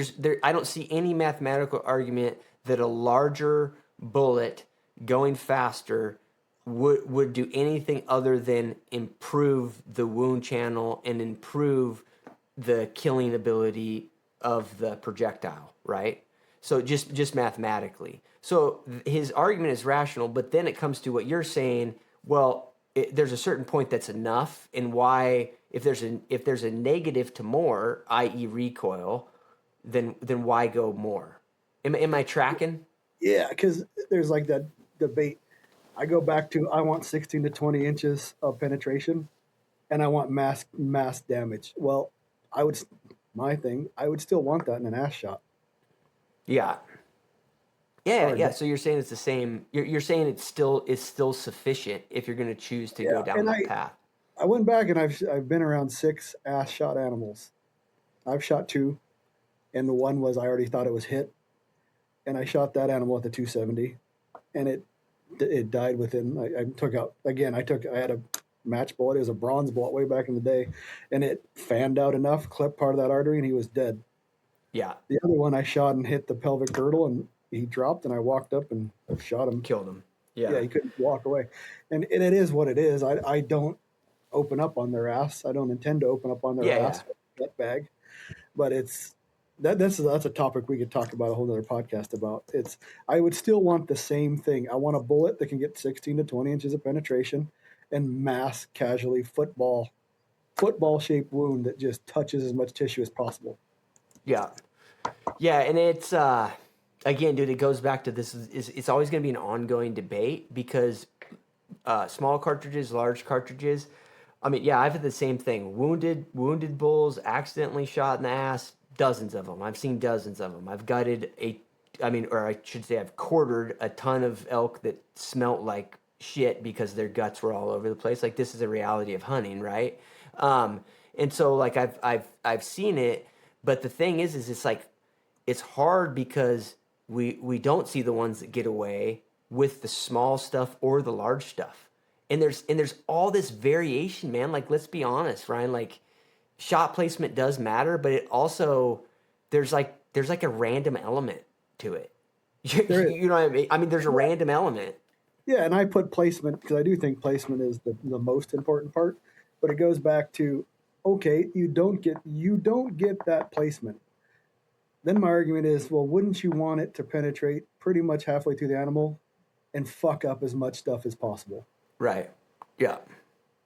I don't see any mathematical argument that a larger bullet going faster would do anything other than improve the wound channel and improve the killing ability of the projectile, right? So just mathematically. So his argument is rational, but then it comes to what you're saying. Well, there's a certain point that's enough, and why, if there's a negative to more, i.e. recoil, then why go more? Am I tracking? Yeah, because there's like that debate. I go back to I want 16 to 20 inches of penetration, and I want mass damage. Well, I would my thing. I would still want that in an ass shot. Yeah. Yeah, Hard. yeah. So you're saying it's the same. You're saying it's still sufficient if you're going to choose to go down And that path. I went back and I've been around 6 ass shot animals. I've shot 2, and the one was I already thought it was hit, and I shot that animal at the 270, and it died within. I took out again. I had a match bullet. It was a bronze bullet way back in the day, and it fanned out enough, clipped part of that artery, and he was dead. Yeah. The other one I shot and hit the pelvic girdle, and he dropped, and I walked up and shot him. Killed him. Yeah, he couldn't walk away, and it is what it is. I don't open up on their ass. I don't intend to open up on their ass with that bag, but that's a topic we could talk about a whole other podcast about. I would still want the same thing. I want a bullet that can get 16 to 20 inches of penetration and mass casualty football shaped wound that just touches as much tissue as possible. Yeah. Yeah, and it's again, dude, it goes back to this it's always going to be an ongoing debate, because small cartridges, large cartridges. I mean, yeah, I've had the same thing. Wounded bulls, accidentally shot in the ass, dozens of them. I've seen dozens of them. I've gutted or I should say I've quartered a ton of elk that smelt like shit because their guts were all over the place. Like, this is a reality of hunting, right? And so, like, I've seen it, but the thing is it's like, it's hard because we don't see the ones that get away with the small stuff or the large stuff. And there's all this variation, man. Like, let's be honest, Ryan, like, shot placement does matter, but it also, there's like a random element to it. You know what I mean? I mean, there's a random element. Yeah, and I put placement because I do think placement is the most important part, but it goes back to, okay, you don't get that placement. Then my argument is, well, wouldn't you want it to penetrate pretty much halfway through the animal and fuck up as much stuff as possible? Right. Yeah.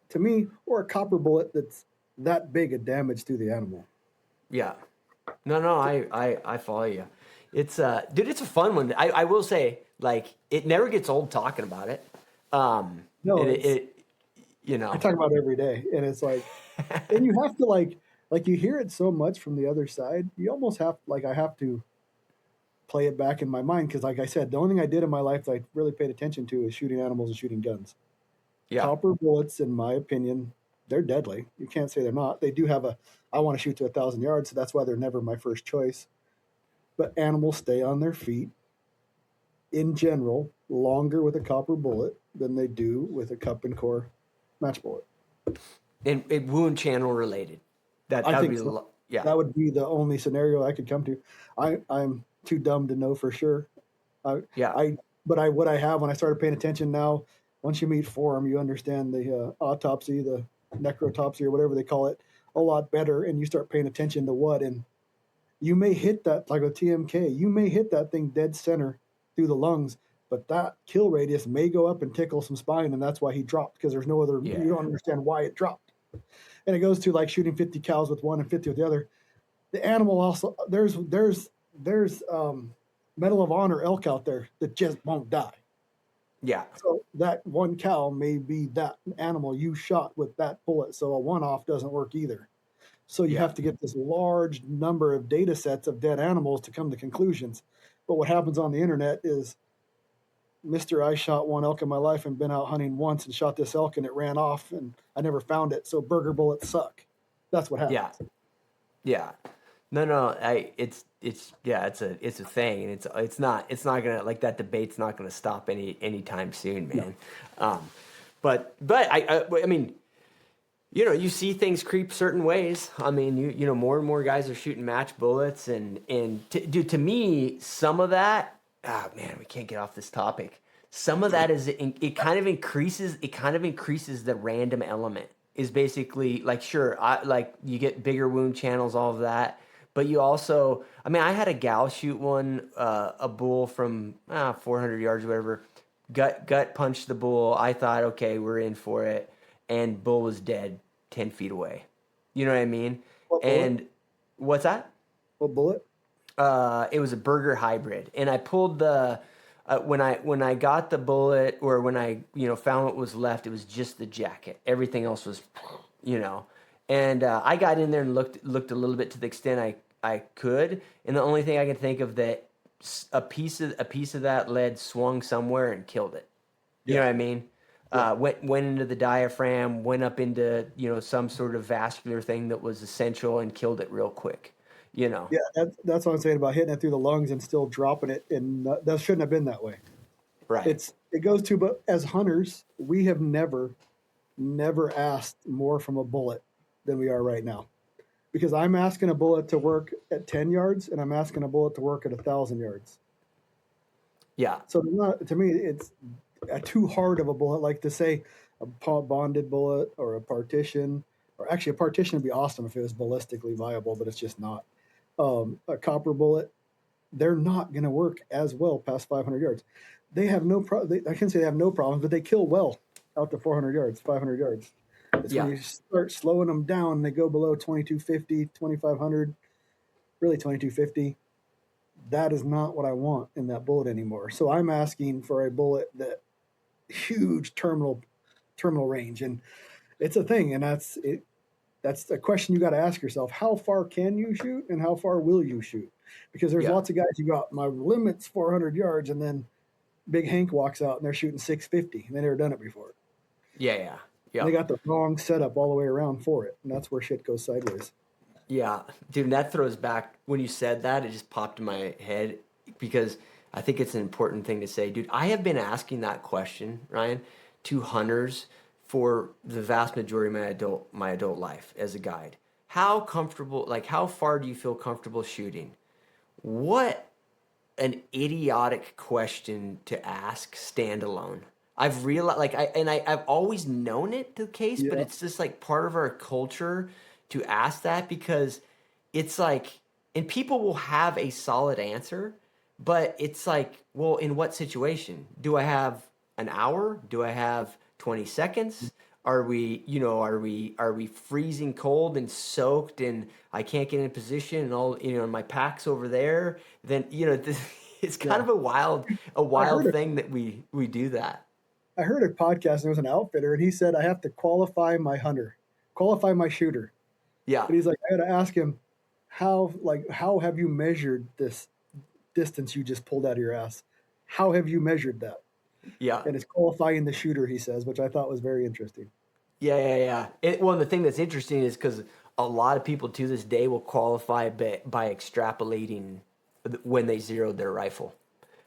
To me, or a copper bullet that's that big a damage to the animal. Yeah. No, I follow you. It's dude, it's a fun one. I will say, like, it never gets old talking about it. No, it I talk about it every day, and it's like, and you have to like you hear it so much from the other side, you almost have, like, I have to play it back in my mind, because, like I said, the only thing I did in my life that I really paid attention to is shooting animals and shooting guns. Yeah. Copper bullets, in my opinion, they're deadly. You can't say they're not. They do have I want to shoot to 1,000 yards, so that's why they're never my first choice. But animals stay on their feet in general longer with a copper bullet than they do with a cup and core match bullet. And wound channel related. That I would think be so. yeah. That would be the only scenario I could come to. I'm too dumb to know for sure. Yeah. What I have when I started paying attention now, once you meet Forum, you understand the autopsy, the necrotopsy, or whatever they call it, a lot better, and you start paying attention to what, and you may hit that, like a TMK, you may hit that thing dead center through the lungs, but that kill radius may go up and tickle some spine, and that's why he dropped, because there's no other, Yeah. you don't understand why it dropped. And it goes to like shooting 50 cows with one and 50 with the other. The animal also, there's Medal of Honor elk out there that just won't die. Yeah. So that one cow may be that animal you shot with that bullet. So a one-off doesn't work either. So you have to get this large number of data sets of dead animals to come to conclusions. But what happens on the internet is, Mr. I shot one elk in my life and been out hunting once and shot this elk and it ran off and I never found it. So burger bullets suck. That's what happens. Yeah. No. It's a thing, and it's not gonna, like, that debate's not gonna stop anytime soon, man. No. But I mean, you know, you see things creep certain ways. I mean, you know, more and more guys are shooting match bullets, and dude, to me, some of that, man, we can't get off this topic. Some of that is it kind of increases the random element. Is basically like, sure, like you get bigger wound channels, all of that. But you also, I mean, I had a gal shoot a bull from 400 yards or whatever, gut punched the bull. I thought, okay, we're in for it. And bull was dead 10 feet away. You know what I mean? What bullet? And what's that? What bullet? It was a Burger hybrid. And I pulled when I got the bullet, or when I, you know, found what was left, it was just the jacket. Everything else was, you know. And I got in there and looked a little bit to the extent I could, and the only thing I could think of, that a piece of that lead swung somewhere and killed it. You know what I mean? Yeah. Went into the diaphragm, went up into, you know, some sort of vascular thing that was essential, and killed it real quick. You know? Yeah, that's what I'm saying about hitting it through the lungs and still dropping it, and that shouldn't have been that way. Right. It goes to, but as hunters, we have never asked more from a bullet than we are right now, because I'm asking a bullet to work at 10 yards and I'm asking a bullet to work at 1,000 yards. Yeah. So to me, it's too hard of a bullet, like to say a bonded bullet or a partition, or actually a partition would be awesome if it was ballistically viable, but it's just not. A copper bullet, they're not going to work as well past 500 yards. They have no I can't say they have no problems, but they kill well out to 400 yards, 500 yards. It's when you start slowing them down, they go below 2250, 2500, really 2250. That is not what I want in that bullet anymore. So I'm asking for a bullet that huge terminal range, and it's a thing, and that's it. That's a question you got to ask yourself: how far can you shoot, and how far will you shoot? Because there's lots of guys who got, my limit's 400 yards, and then Big Hank walks out and they're shooting 650, and they never done it before. Yeah. They got the wrong setup all the way around for it, and that's where shit goes sideways. Yeah, dude, and that throws back, when you said that, it just popped in my head, because I think it's an important thing to say. Dude, I have been asking that question, Ryan, to hunters for the vast majority of my adult life as a guide. How far do you feel comfortable shooting? What an idiotic question to ask standalone. I've realized, I've always known it the case, but it's just like part of our culture to ask that, because it's like, and people will have a solid answer, but it's like, well, in what situation? Do I have an hour? Do I have 20 seconds? Are we freezing cold and soaked, and I can't get in position, and all, you know, my pack's over there? Then, you know, it's kind of a wild thing that we do that. I heard a podcast, and there was an outfitter, and he said, I have to qualify my hunter, qualify my shooter. Yeah. But he's like, I got to ask him, how have you measured this distance you just pulled out of your ass? How have you measured that? Yeah. And it's qualifying the shooter, he says, which I thought was very interesting. Yeah. Well, the thing that's interesting is because a lot of people to this day will qualify by extrapolating when they zeroed their rifle,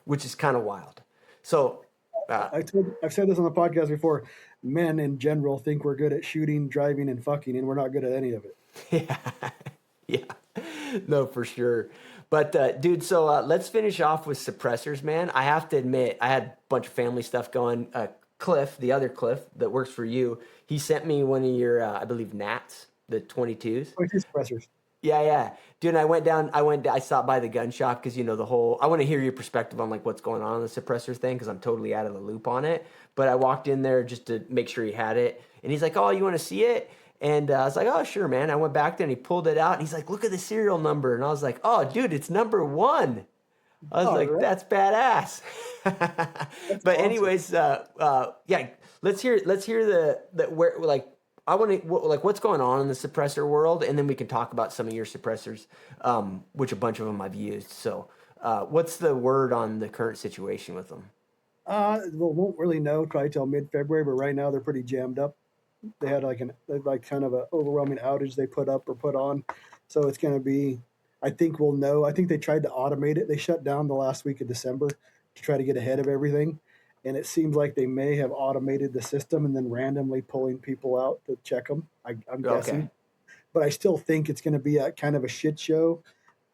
which is kind of wild. So, I've said this on the podcast before. Men in general think we're good at shooting, driving, and fucking, and we're not good at any of it. yeah, yeah, no, for sure. But dude, so let's finish off with suppressors, man. I have to admit, I had a bunch of family stuff going. Cliff, the other Cliff that works for you, he sent me one of your, I believe, Nats, the 22s. Suppressors. Yeah. Dude, I stopped by the gun shop because, the whole, I want to hear your perspective on like what's going on the suppressor thing because I'm totally out of the loop on it. But I walked in there just to make sure he had it. And he's like, oh, you want to see it? And I was like, oh, sure, man. I went back there and he pulled it out. And he's like, look at the serial number. And I was like, oh, dude, it's number 1. I was like, that's badass. But awesome. Anyways, yeah, let's hear the where like I want to like what's going on in the suppressor world, and then we can talk about some of your suppressors, which a bunch of them I've used. So, what's the word on the current situation with them? Well, won't really know probably till mid-February, but right now they're pretty jammed up. They had like kind of an overwhelming outage they put up or put on, so it's going to be. I think we'll know. I think they tried to automate it. They shut down the last week of December to try to get ahead of everything. And it seems like they may have automated the system and then randomly pulling people out to check them. I'm guessing. But I still think it's going to be a kind of a shit show.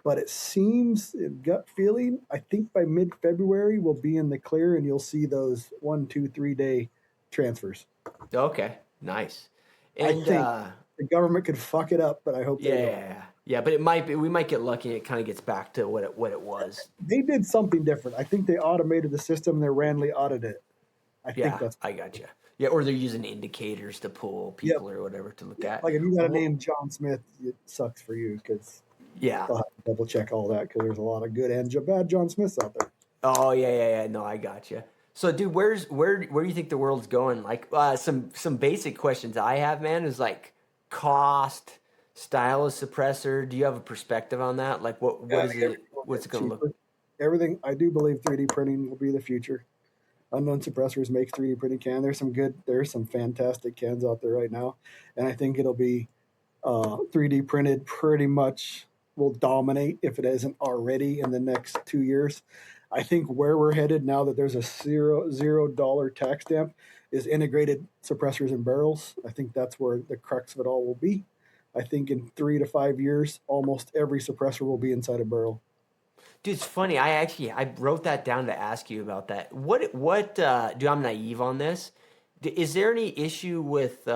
But it seems, gut feeling, I think by mid-February we'll be in the clear and you'll see those 1, 2, 3 day transfers. Okay, nice. And I think the government could fuck it up, but I hope they don't. Yeah, but it might be. We might get lucky, and it kind of gets back to what it was. They did something different. I think they automated the system. They randomly audited it. I think that's. I got you. Yeah, or they're using indicators to pull people or whatever to look at. Like if you got a name John Smith, it sucks for you because they'll have to double check all that because there's a lot of good and bad John Smiths out there. Oh yeah. No, I got you. So, dude, where do you think the world's going? Like some basic questions I have, man, is like cost. Style of suppressor. Do you have a perspective on that? Like what is it? What's it going to look? Everything. I do believe 3D printing will be the future. Unknown Suppressors makes 3D printing can. There's some fantastic cans out there right now, and I think it'll be 3D printed. Pretty much will dominate if it isn't already in the next 2 years. I think where we're headed now that there's a $0 tax stamp is integrated suppressors and barrels. I think that's where the crux of it all will be. I think in 3 to 5 years, almost every suppressor will be inside a barrel. Dude, it's funny. I wrote that down to ask you about that. Do I'm naive on this? Is there any issue with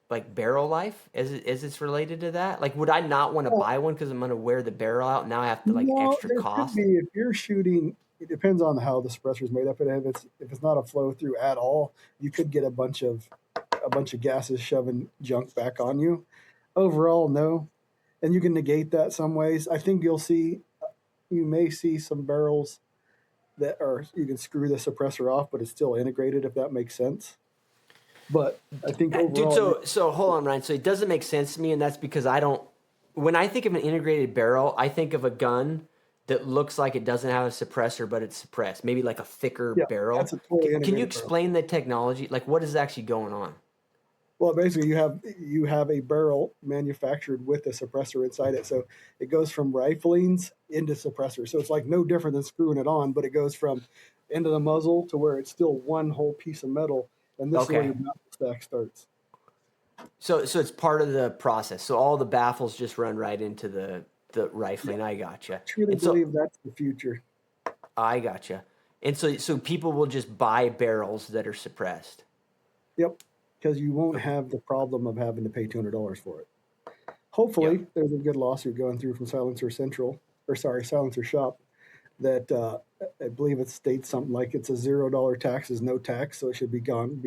like barrel life as it's related to that? Like, would I not want to buy one because I'm going to wear the barrel out? Now I have to extra cost. If you're shooting, it depends on how the suppressor is made up. And if it's not a flow through at all, you could get a bunch of gases shoving junk back on you. Overall, no. And you can negate that some ways. I think you may see some barrels that you can screw the suppressor off, but it's still integrated, if that makes sense. But I think overall... Dude, so hold on, Ryan. So it doesn't make sense to me, and that's because when I think of an integrated barrel, I think of a gun that looks like it doesn't have a suppressor, but it's suppressed. Maybe like a thicker barrel. That's a totally can you explain the technology? Like, what is actually going on? Well, basically, you have a barrel manufactured with a suppressor inside it, so it goes from riflings into suppressor. So it's like no different than screwing it on, but it goes from into the muzzle to where it's still one whole piece of metal, and this is where your baffle stack starts. So it's part of the process. So all the baffles just run right into the rifling. I gotcha. I truly believe that's the future. I gotcha. And so people will just buy barrels that are suppressed. Yep. Because you won't have the problem of having to pay $200 for it. Hopefully, there's a good lawsuit going through from Silencer Shop that I believe it states something like it's a $0 tax is no tax, so it should be gone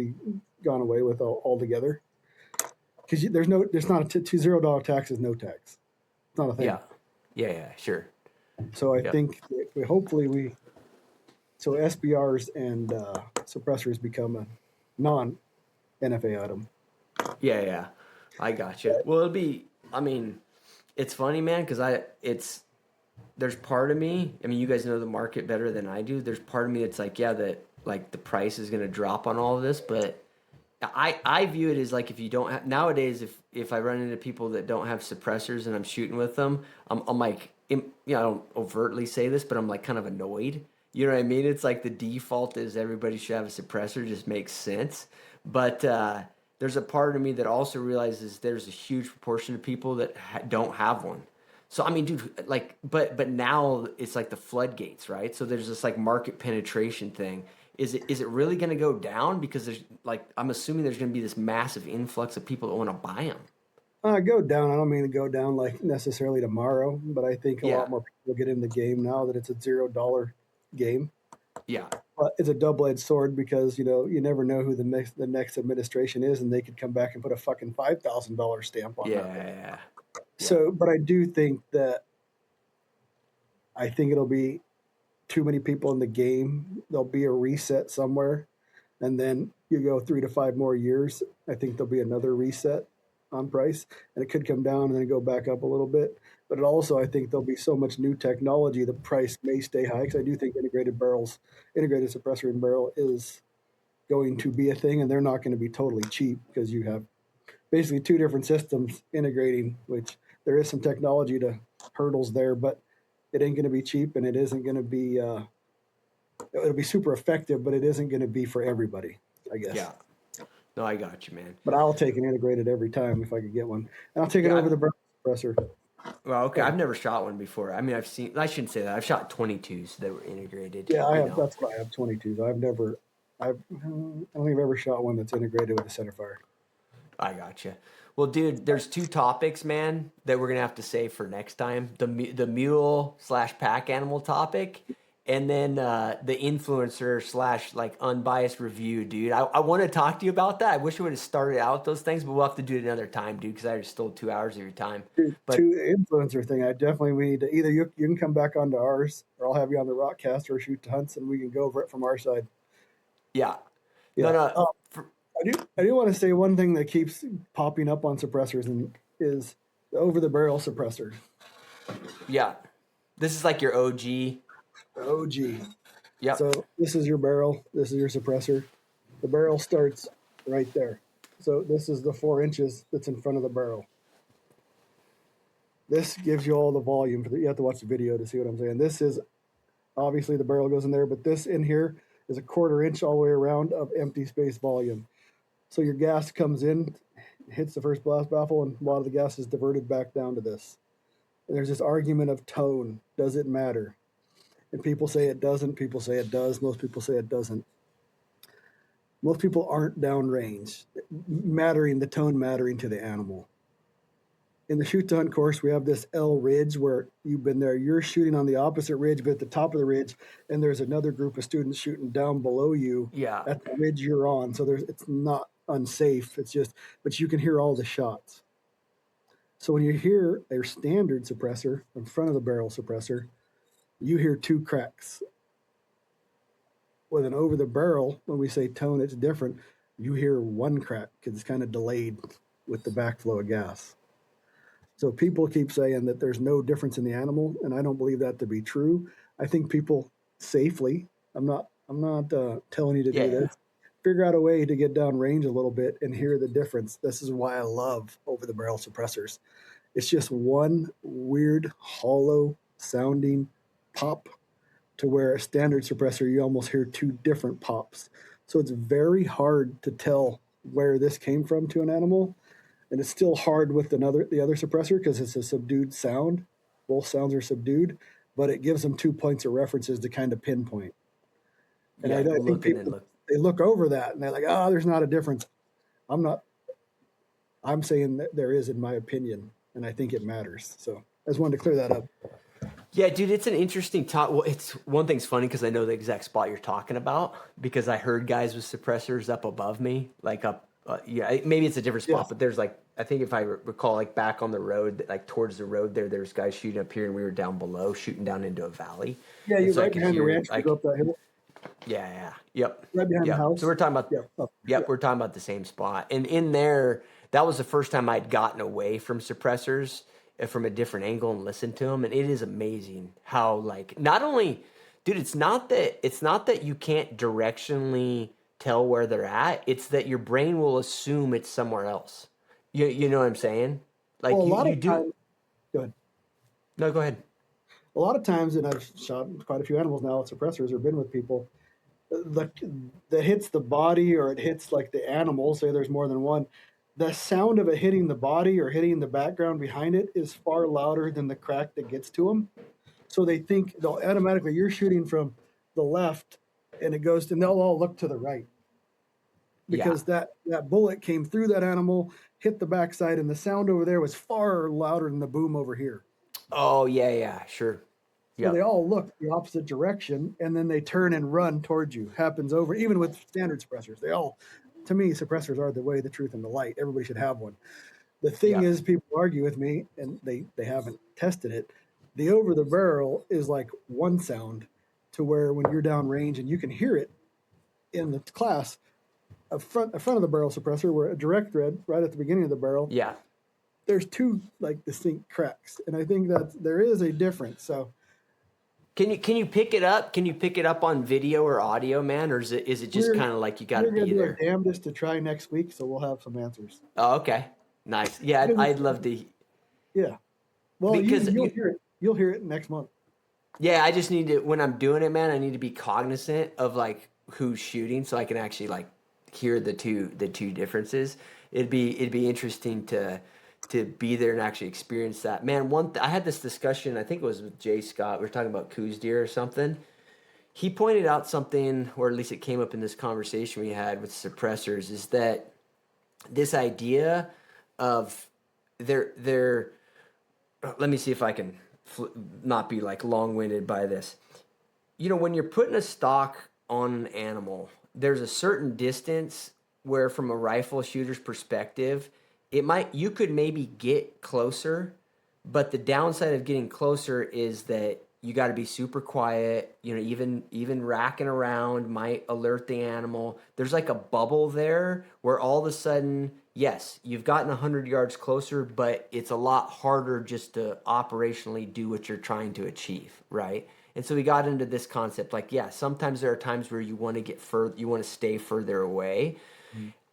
away with altogether. Because there's not a $0 tax is no tax. It's not a thing. Yeah, sure. So I think hopefully so SBRs and suppressors become a non-NFA item. Yeah, I gotcha. Well, it's funny, man, because there's part of me, you guys know the market better than I do. There's part of me that's like, that like the price is going to drop on all of this, but I view it as like if you don't have nowadays if I run into people that don't have suppressors and I'm shooting with them, I'm like I don't overtly say this, but I'm like kind of annoyed. You know what I mean? It's like the default is everybody should have a suppressor, just makes sense. But there's a part of me that also realizes there's a huge proportion of people that don't have one. So I mean, dude, like, but now it's like the floodgates, right? So there's this like market penetration thing. Is it really going to go down? Because there's like I'm assuming there's going to be this massive influx of people that want to buy them. Go down. I don't mean to go down like necessarily tomorrow, but I think a Yeah, lot more people get in the game now that it's a $0 game. yeah, But it's a double-edged sword because you never know who the next administration is, and they could come back and put a fucking $5,000 stamp on that. yeah. So, but I do think that it'll be too many people in the game. There'll be a reset somewhere, and then you go 3 to 5 more years. I think there'll be another reset on price, and it could come down and then go back up a little bit. But it also, I think there'll be so much new technology, the price may stay high because I do think integrated suppressor and barrel is going to be a thing, and they're not going to be totally cheap because you have basically 2 different systems integrating, which there is some technology to hurdles there, but it ain't going to be cheap, and it isn't going to be. It'll be super effective, but it isn't going to be for everybody, I guess. Yeah. No, I got you, man. But I'll take an integrated every time if I could get one, and I'll take it Yeah, over the barrel suppressor. Well, okay, I've never shot one before. I mean, I shouldn't say that. I've shot 22s that were integrated. Yeah, I you have. know. That's what I have. 22s. I don't think I've ever shot one that's integrated with a centerfire. I gotcha. Well, dude, there's 2 topics, man, that we're gonna have to save for next time: the mule/pack animal topic, and then the influencer / like unbiased review, dude. I want to talk to you about that. I wish we would have started out with those things, but we'll have to do it another time, dude, because I just stole 2 hours of your time. But To influencer thing, I definitely we need to either you can come back onto ours, or I'll have you on the Rockcast or shoot to hunts, and we can go over it from our side. yeah, Yeah. no. I do want to say one thing that keeps popping up on suppressors and is the over the barrel suppressor. Yeah, this is like your OG. The OG. Yeah. So this is your barrel. This is your suppressor. The barrel starts right there. So this is the 4 inches that's in front of the barrel. This gives you all the volume. You have to watch the video to see what I'm saying. This is obviously the barrel goes in there, but this in here is a 1/4 inch all the way around of empty space volume. So your gas comes in, hits the first blast baffle, and a lot of the gas is diverted back down to this. And there's this argument of tone. Does it matter? And people say it doesn't. People say it does. Most people say it doesn't. Most people aren't downrange, the tone mattering to the animal. In the shoot to hunt course, we have this L ridge where you've been there. You're shooting on the opposite ridge, but at the top of the ridge, and there's another group of students shooting down below you. Yeah. At the ridge you're on. So it's not unsafe. It's just, but you can hear all the shots. So when you hear a standard suppressor in front of the barrel suppressor, you hear 2 cracks. With an over the barrel, when we say tone, it's different. You hear 1 crack because it's kind of delayed with the backflow of gas. So people keep saying that there's no difference in the animal, and I don't believe that to be true. I think people safely, I'm not telling you to do this, figure out a way to get down range a little bit and hear the difference. This is why I love over the barrel suppressors. It's just one weird hollow sounding pop to where a standard suppressor, you almost hear 2 different pops. So it's very hard to tell where this came from to an animal. And it's still hard with the other suppressor because it's a subdued sound. Both sounds are subdued, but it gives them 2 points of references to kind of pinpoint. And I think people, they look over that and they're like, oh, there's not a difference. I'm saying that there is, in my opinion, and I think it matters. So I just wanted to clear that up. Yeah, dude, it's an interesting talk. Well, it's one thing's funny because I know the exact spot you're talking about because I heard guys with suppressors up above me, like up. Maybe it's a different spot, but there's like, I think if I recall, like back on the road, like towards the road there's guys shooting up here and we were down below shooting down into a valley. Yeah, you're right behind the ranch. Go up that hill. Yeah. Yep. Right behind the house. So we're talking about, we're talking about the same spot. And in there, that was the first time I'd gotten away from suppressors from a different angle and listened to them. And it is amazing how, like, not only Dude, it's not that you can't directionally tell where they're at. It's that your brain will assume it's somewhere else. You know what I'm saying? Well, Like a lot you of do. times, go ahead. No, go ahead. A lot of times, and I've shot quite a few animals now with suppressors or been with people, the that hits the body or it hits like the animal, say there's more than one, the sound of it hitting the body or hitting the background behind it is far louder than the crack that gets to them. So they think they'll automatically, you're shooting from the left and it goes, and they'll all look to the right Yeah. because that bullet came through that animal, hit the backside, and the sound over there was far louder than the boom over here. Oh yeah, yeah, sure. So they Yep. all look the opposite direction, and then they turn and run towards you. Happens over, even with standard suppressors. They all, to me, suppressors are the way, the truth, and the light. Everybody should have one. The thing Yep. is, people argue with me, and they haven't tested it. The over the barrel is like one sound, to where when you're down range and you can hear it in the class, a front of the barrel suppressor, where a direct thread right at the beginning of the barrel, Yeah. there's two like distinct cracks, and I think that there is a difference. So Can you pick it up? Can you pick it up on video or audio, man, or is it just we're kind of like you got to we're gonna be do our there? damnedest to try next week, so we'll have some answers. Oh, okay. Nice. Yeah, Because I'd love to yeah, well, because you'll you hear it. You'll hear it next month. yeah, I just need to when I'm doing it, man, I need to be cognizant of like who's shooting so I can actually like hear the two differences. It'd be interesting to be there and actually experience that. Man, I had this discussion, I think it was with Jay Scott. We were talking about coos deer or something. He pointed out something, or at least it came up in this conversation we had with suppressors, is that this idea of they're let me see if I can not be like long-winded by this. You know, when you're putting a stock on an animal, there's a certain distance where from a rifle shooter's perspective, you could maybe get closer, but the downside of getting closer is that you got to be super quiet. You know, even racking around might alert the animal. There's like a bubble there where all of a sudden, yes, you've gotten 100 yards closer, but it's a lot harder just to operationally do what you're trying to achieve, right? And so we got into this concept like, yeah, sometimes there are times where you want to get further, you want to stay further away.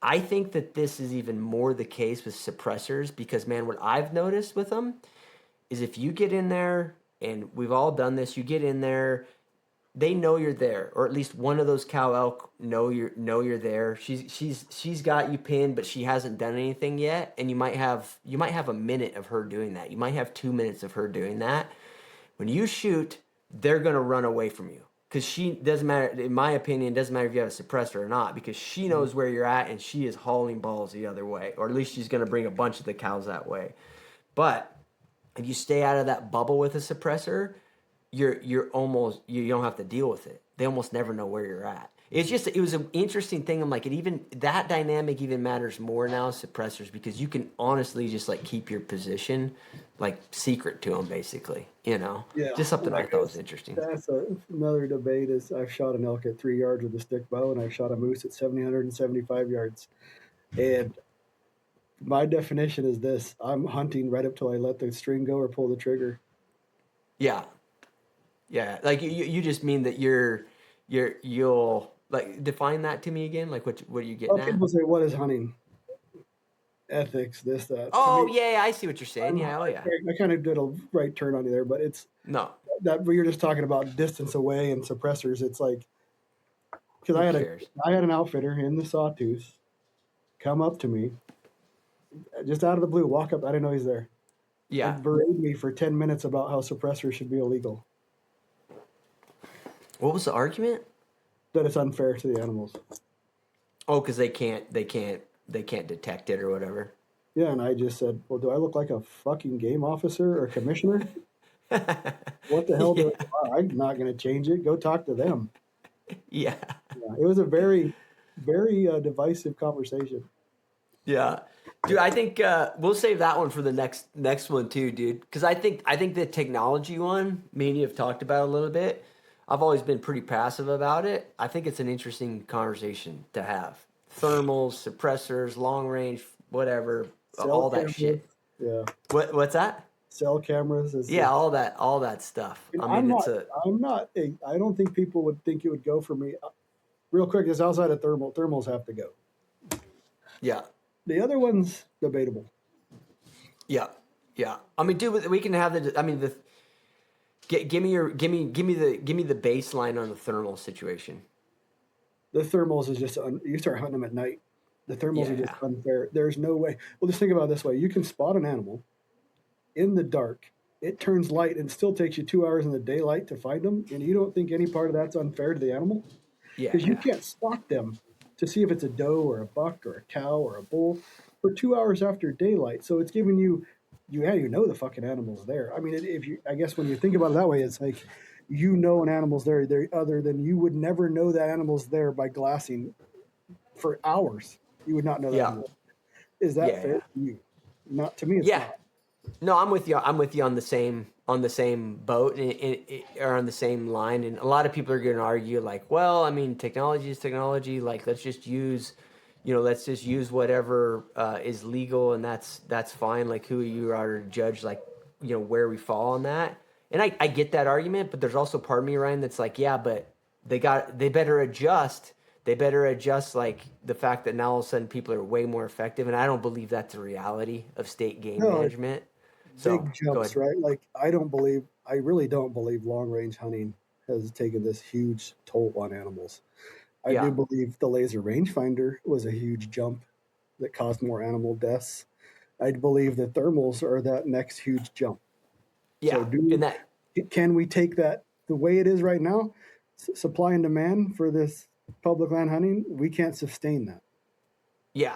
I think that this is even more the case with suppressors because, man, what I've noticed with them is if you get in there, and we've all done this, you get in there, they know you're there, or at least one of those cow elk know you're there. She's got you pinned, but she hasn't done anything yet, and you might have a minute of her doing that. You might have 2 minutes of her doing that. When you shoot, they're gonna run away from you because she doesn't matter. In my opinion, it doesn't matter if you have a suppressor or not because she knows where you're at and she is hauling balls the other way, or at least she's gonna bring a bunch of the cows that way. But if you stay out of that bubble with a suppressor, you don't have to deal with it. They almost never know where you're at. It was an interesting thing. I'm like, that dynamic even matters more now as suppressors because you can honestly just like keep your position like secret to them basically, you know? Yeah, Just something I like thought was interesting. that's another debate. Is I've shot an elk at 3 yards with a stick bow, and I've shot a moose at 775 yards. And my definition is this: I'm hunting right up till I let the string go or pull the trigger. Yeah. Yeah. Like you just mean that you'll like define that to me again? Like what are you getting Well, at? people say, "What is hunting ethics?" This, that. To Oh me, yeah, I see what you're saying. Yeah, oh yeah. I kind of did a right turn on you there, but it's No, that we were just talking about distance away and suppressors. It's like because who cares? I had an outfitter in the Sawtooth come up to me just out of the blue, walk up. I didn't know he's there, Yeah. and berate me for 10 minutes about how suppressors should be illegal. What was the argument? That it's unfair to the animals. Oh, because they can't detect it or whatever. Yeah, and I just said, "Well, do I look like a fucking game officer or commissioner? What the hell do Yeah. I'm not going to change it. Go talk to them." Yeah. Yeah, it was a very, very divisive conversation. Yeah. Dude, I think we'll save that one for the next one too, dude. Because I think the technology one, me and you have talked about a little bit. I've always been pretty passive about it. I think it's an interesting conversation to have. Thermals, suppressors, long range, whatever, all that shit. Yeah. What's that? cell cameras. All that stuff. And I mean, I don't think people would think it would go for me. Real quick, just outside of thermals have to go. yeah. The other one's debatable. Yeah. Yeah. I mean, dude, we can have give me the baseline on the thermal situation. The thermals is just, you start hunting them at night. The thermals are just Yeah. unfair. There's no way. Well, just think about it this way. You can spot an animal in the dark. It turns light and still takes you 2 hours in the daylight to find them. And you don't think any part of that's unfair to the animal? Yeah. Because you can't spot them to see if it's a doe or a buck or a cow or a bull for 2 hours after daylight. So it's giving you know the fucking animal's there. I mean, I guess when you think about it that way, it's like, an animal's there. Other than you would never know that animal's there by glassing for hours. You would not know that animal. Is that fair to you? Not to me. It's not. No, I'm with you. I'm with you on the same boat or on the same line. And a lot of people are going to argue like, well, I mean, technology is technology. Like, let's just use whatever is legal, and that's fine. Like, who you are to judge, like, where we fall on that. And I get that argument, but there's also part of me, Ryan, that's like, yeah, but they better adjust. They better adjust, like, the fact that now all of a sudden people are way more effective, and I don't believe that's the reality of state game management. So, big jumps, right? Like, I really don't believe long range hunting has taken this huge toll on animals. I do believe the laser rangefinder was a huge jump that caused more animal deaths. I believe the thermals are that next huge jump. Yeah, So can we take that the way it is right now, supply and demand for this public land hunting? We can't sustain that. Yeah,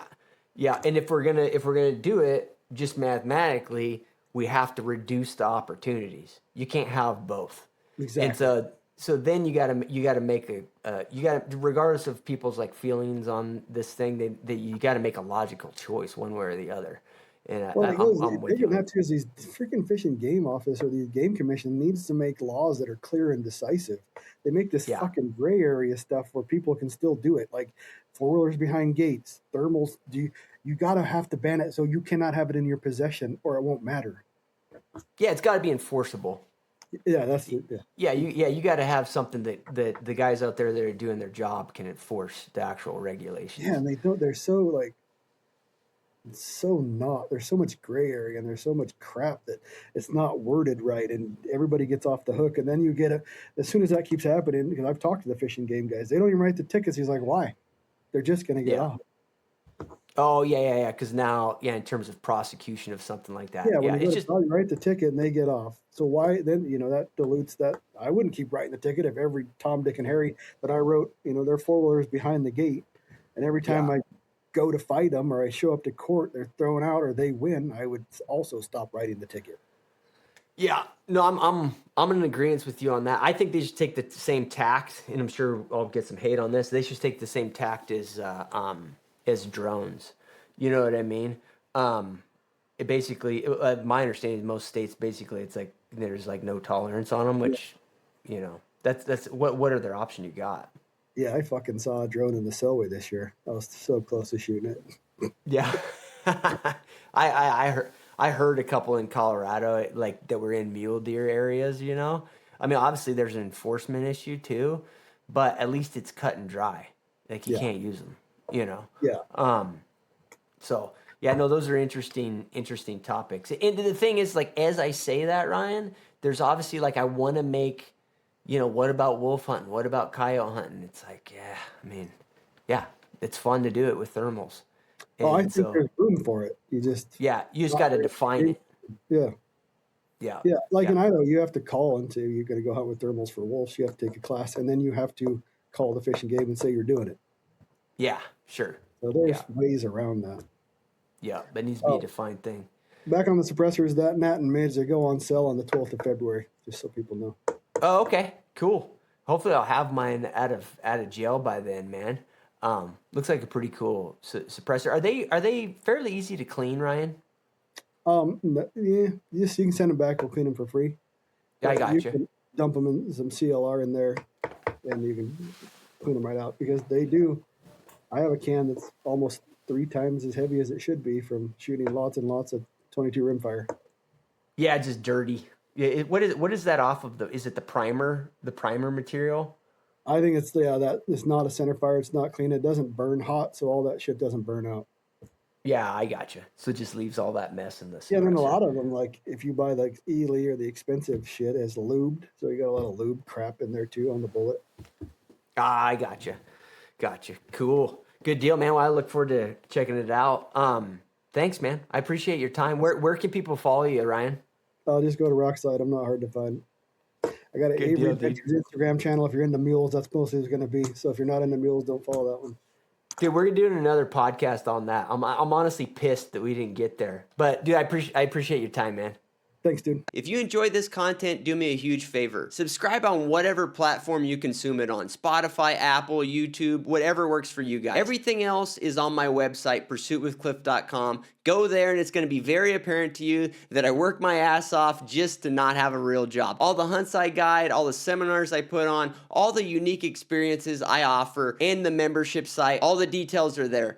yeah, and if we're gonna do it just mathematically, we have to reduce the opportunities. You can't have both. Exactly. And so then you gotta make regardless of people's like feelings on this thing, you gotta make a logical choice one way or the other. And I'm with you. That's because these freaking Fish and Game Office or these game commission needs to make laws that are clear and decisive. They make this fucking gray area stuff where people can still do it, like 4-wheelers behind gates, thermals. You gotta have to ban it so you cannot have it in your possession or it won't matter. Yeah, it's got to be enforceable. Yeah, that's it. Yeah. You got to have something that the guys out there that are doing their job can enforce the actual regulations. Yeah, and they don't. They're so like. There's so much gray area and there's so much crap that it's not worded right and everybody gets off the hook. And then you get as soon as that keeps happening, because I've talked to the Fish and Game guys, they don't even write the tickets. He's like, why? They're just going to get off. Oh yeah. Because now, in terms of prosecution of something like that, it's just you write the ticket and they get off. So why then? That dilutes that. I wouldn't keep writing the ticket if every Tom, Dick, and Harry that I wrote, they're 4-wheelers behind the gate, and every time I go to fight them or I show up to court, they're thrown out or they win, I would also stop writing the ticket. Yeah, no, I'm in agreement with you on that. I think they should take the same tact, and I'm sure I'll get some hate on this. They should take the same tact as drones. You know what I mean? It basically, my understanding is most states basically it's like there's like no tolerance on them, which that's what other option you got? Yeah, I fucking saw a drone in the Selway this year. I was so close to shooting it. Yeah, I heard a couple in Colorado like that were in mule deer areas. I mean, obviously there's an enforcement issue too, but at least it's cut and dry. Like you can't use them. Yeah. So yeah, no, those are interesting topics. And the thing is, like, as I say that, Ryan, there's obviously like I want to make. What about wolf hunting? What about coyote hunting? It's like, it's fun to do it with thermals. And I think there's room for it. You just got to define it. Yeah. Yeah. Yeah. Like in Idaho, you have to call into you're going to go hunt with thermals for wolves. You have to take a class, and then you have to call the Fish and Game and say you're doing it. Yeah, sure. So there's ways around that. Yeah, that needs to be a defined thing. Back on the suppressors, that Nat and Midge, they go on sale on the 12th of February, just so people know. Oh, okay, cool. Hopefully, I'll have mine out of jail by then, man. Looks like a pretty cool suppressor. Are they fairly easy to clean, Ryan? Yeah, you can send them back. We'll clean them for free. Yeah, I got you. Can dump them in some CLR in there, and you can clean them right out because they do. I have a can that's almost 3 times as heavy as it should be from shooting lots and lots of 22 rimfire. Yeah, just dirty. Yeah, what is that off of is it the primer material? I think it's that it's not a center fire. It's not clean. It doesn't burn hot, so all that shit doesn't burn out. Yeah, I gotcha. So it just leaves all that mess in the suppressor. Yeah, then a lot of them, like if you buy like Ely or the expensive shit, is lubed, so you got a lot of lube crap in there too on the bullet. I gotcha. Cool. Good deal, man. Well, I look forward to checking it out. Thanks, man. I appreciate your time. Where can people follow you, Ryan? I'll just go to Rockside. I'm not hard to find. I got an Avery Adventures Instagram channel. If you're into mules, that's mostly what's going to be. So if you're not into mules, don't follow that one. Dude, we're doing another podcast on that. I'm honestly pissed that we didn't get there. But dude, I appreciate your time, man. Thanks, dude. If you enjoyed this content, do me a huge favor. Subscribe on whatever platform you consume it on. Spotify, Apple, YouTube, whatever works for you guys. Everything else is on my website, pursuitwithcliff.com. Go there and it's going to be very apparent to you that I work my ass off just to not have a real job. All the hunts I guide, all the seminars I put on, all the unique experiences I offer, and the membership site, all the details are there.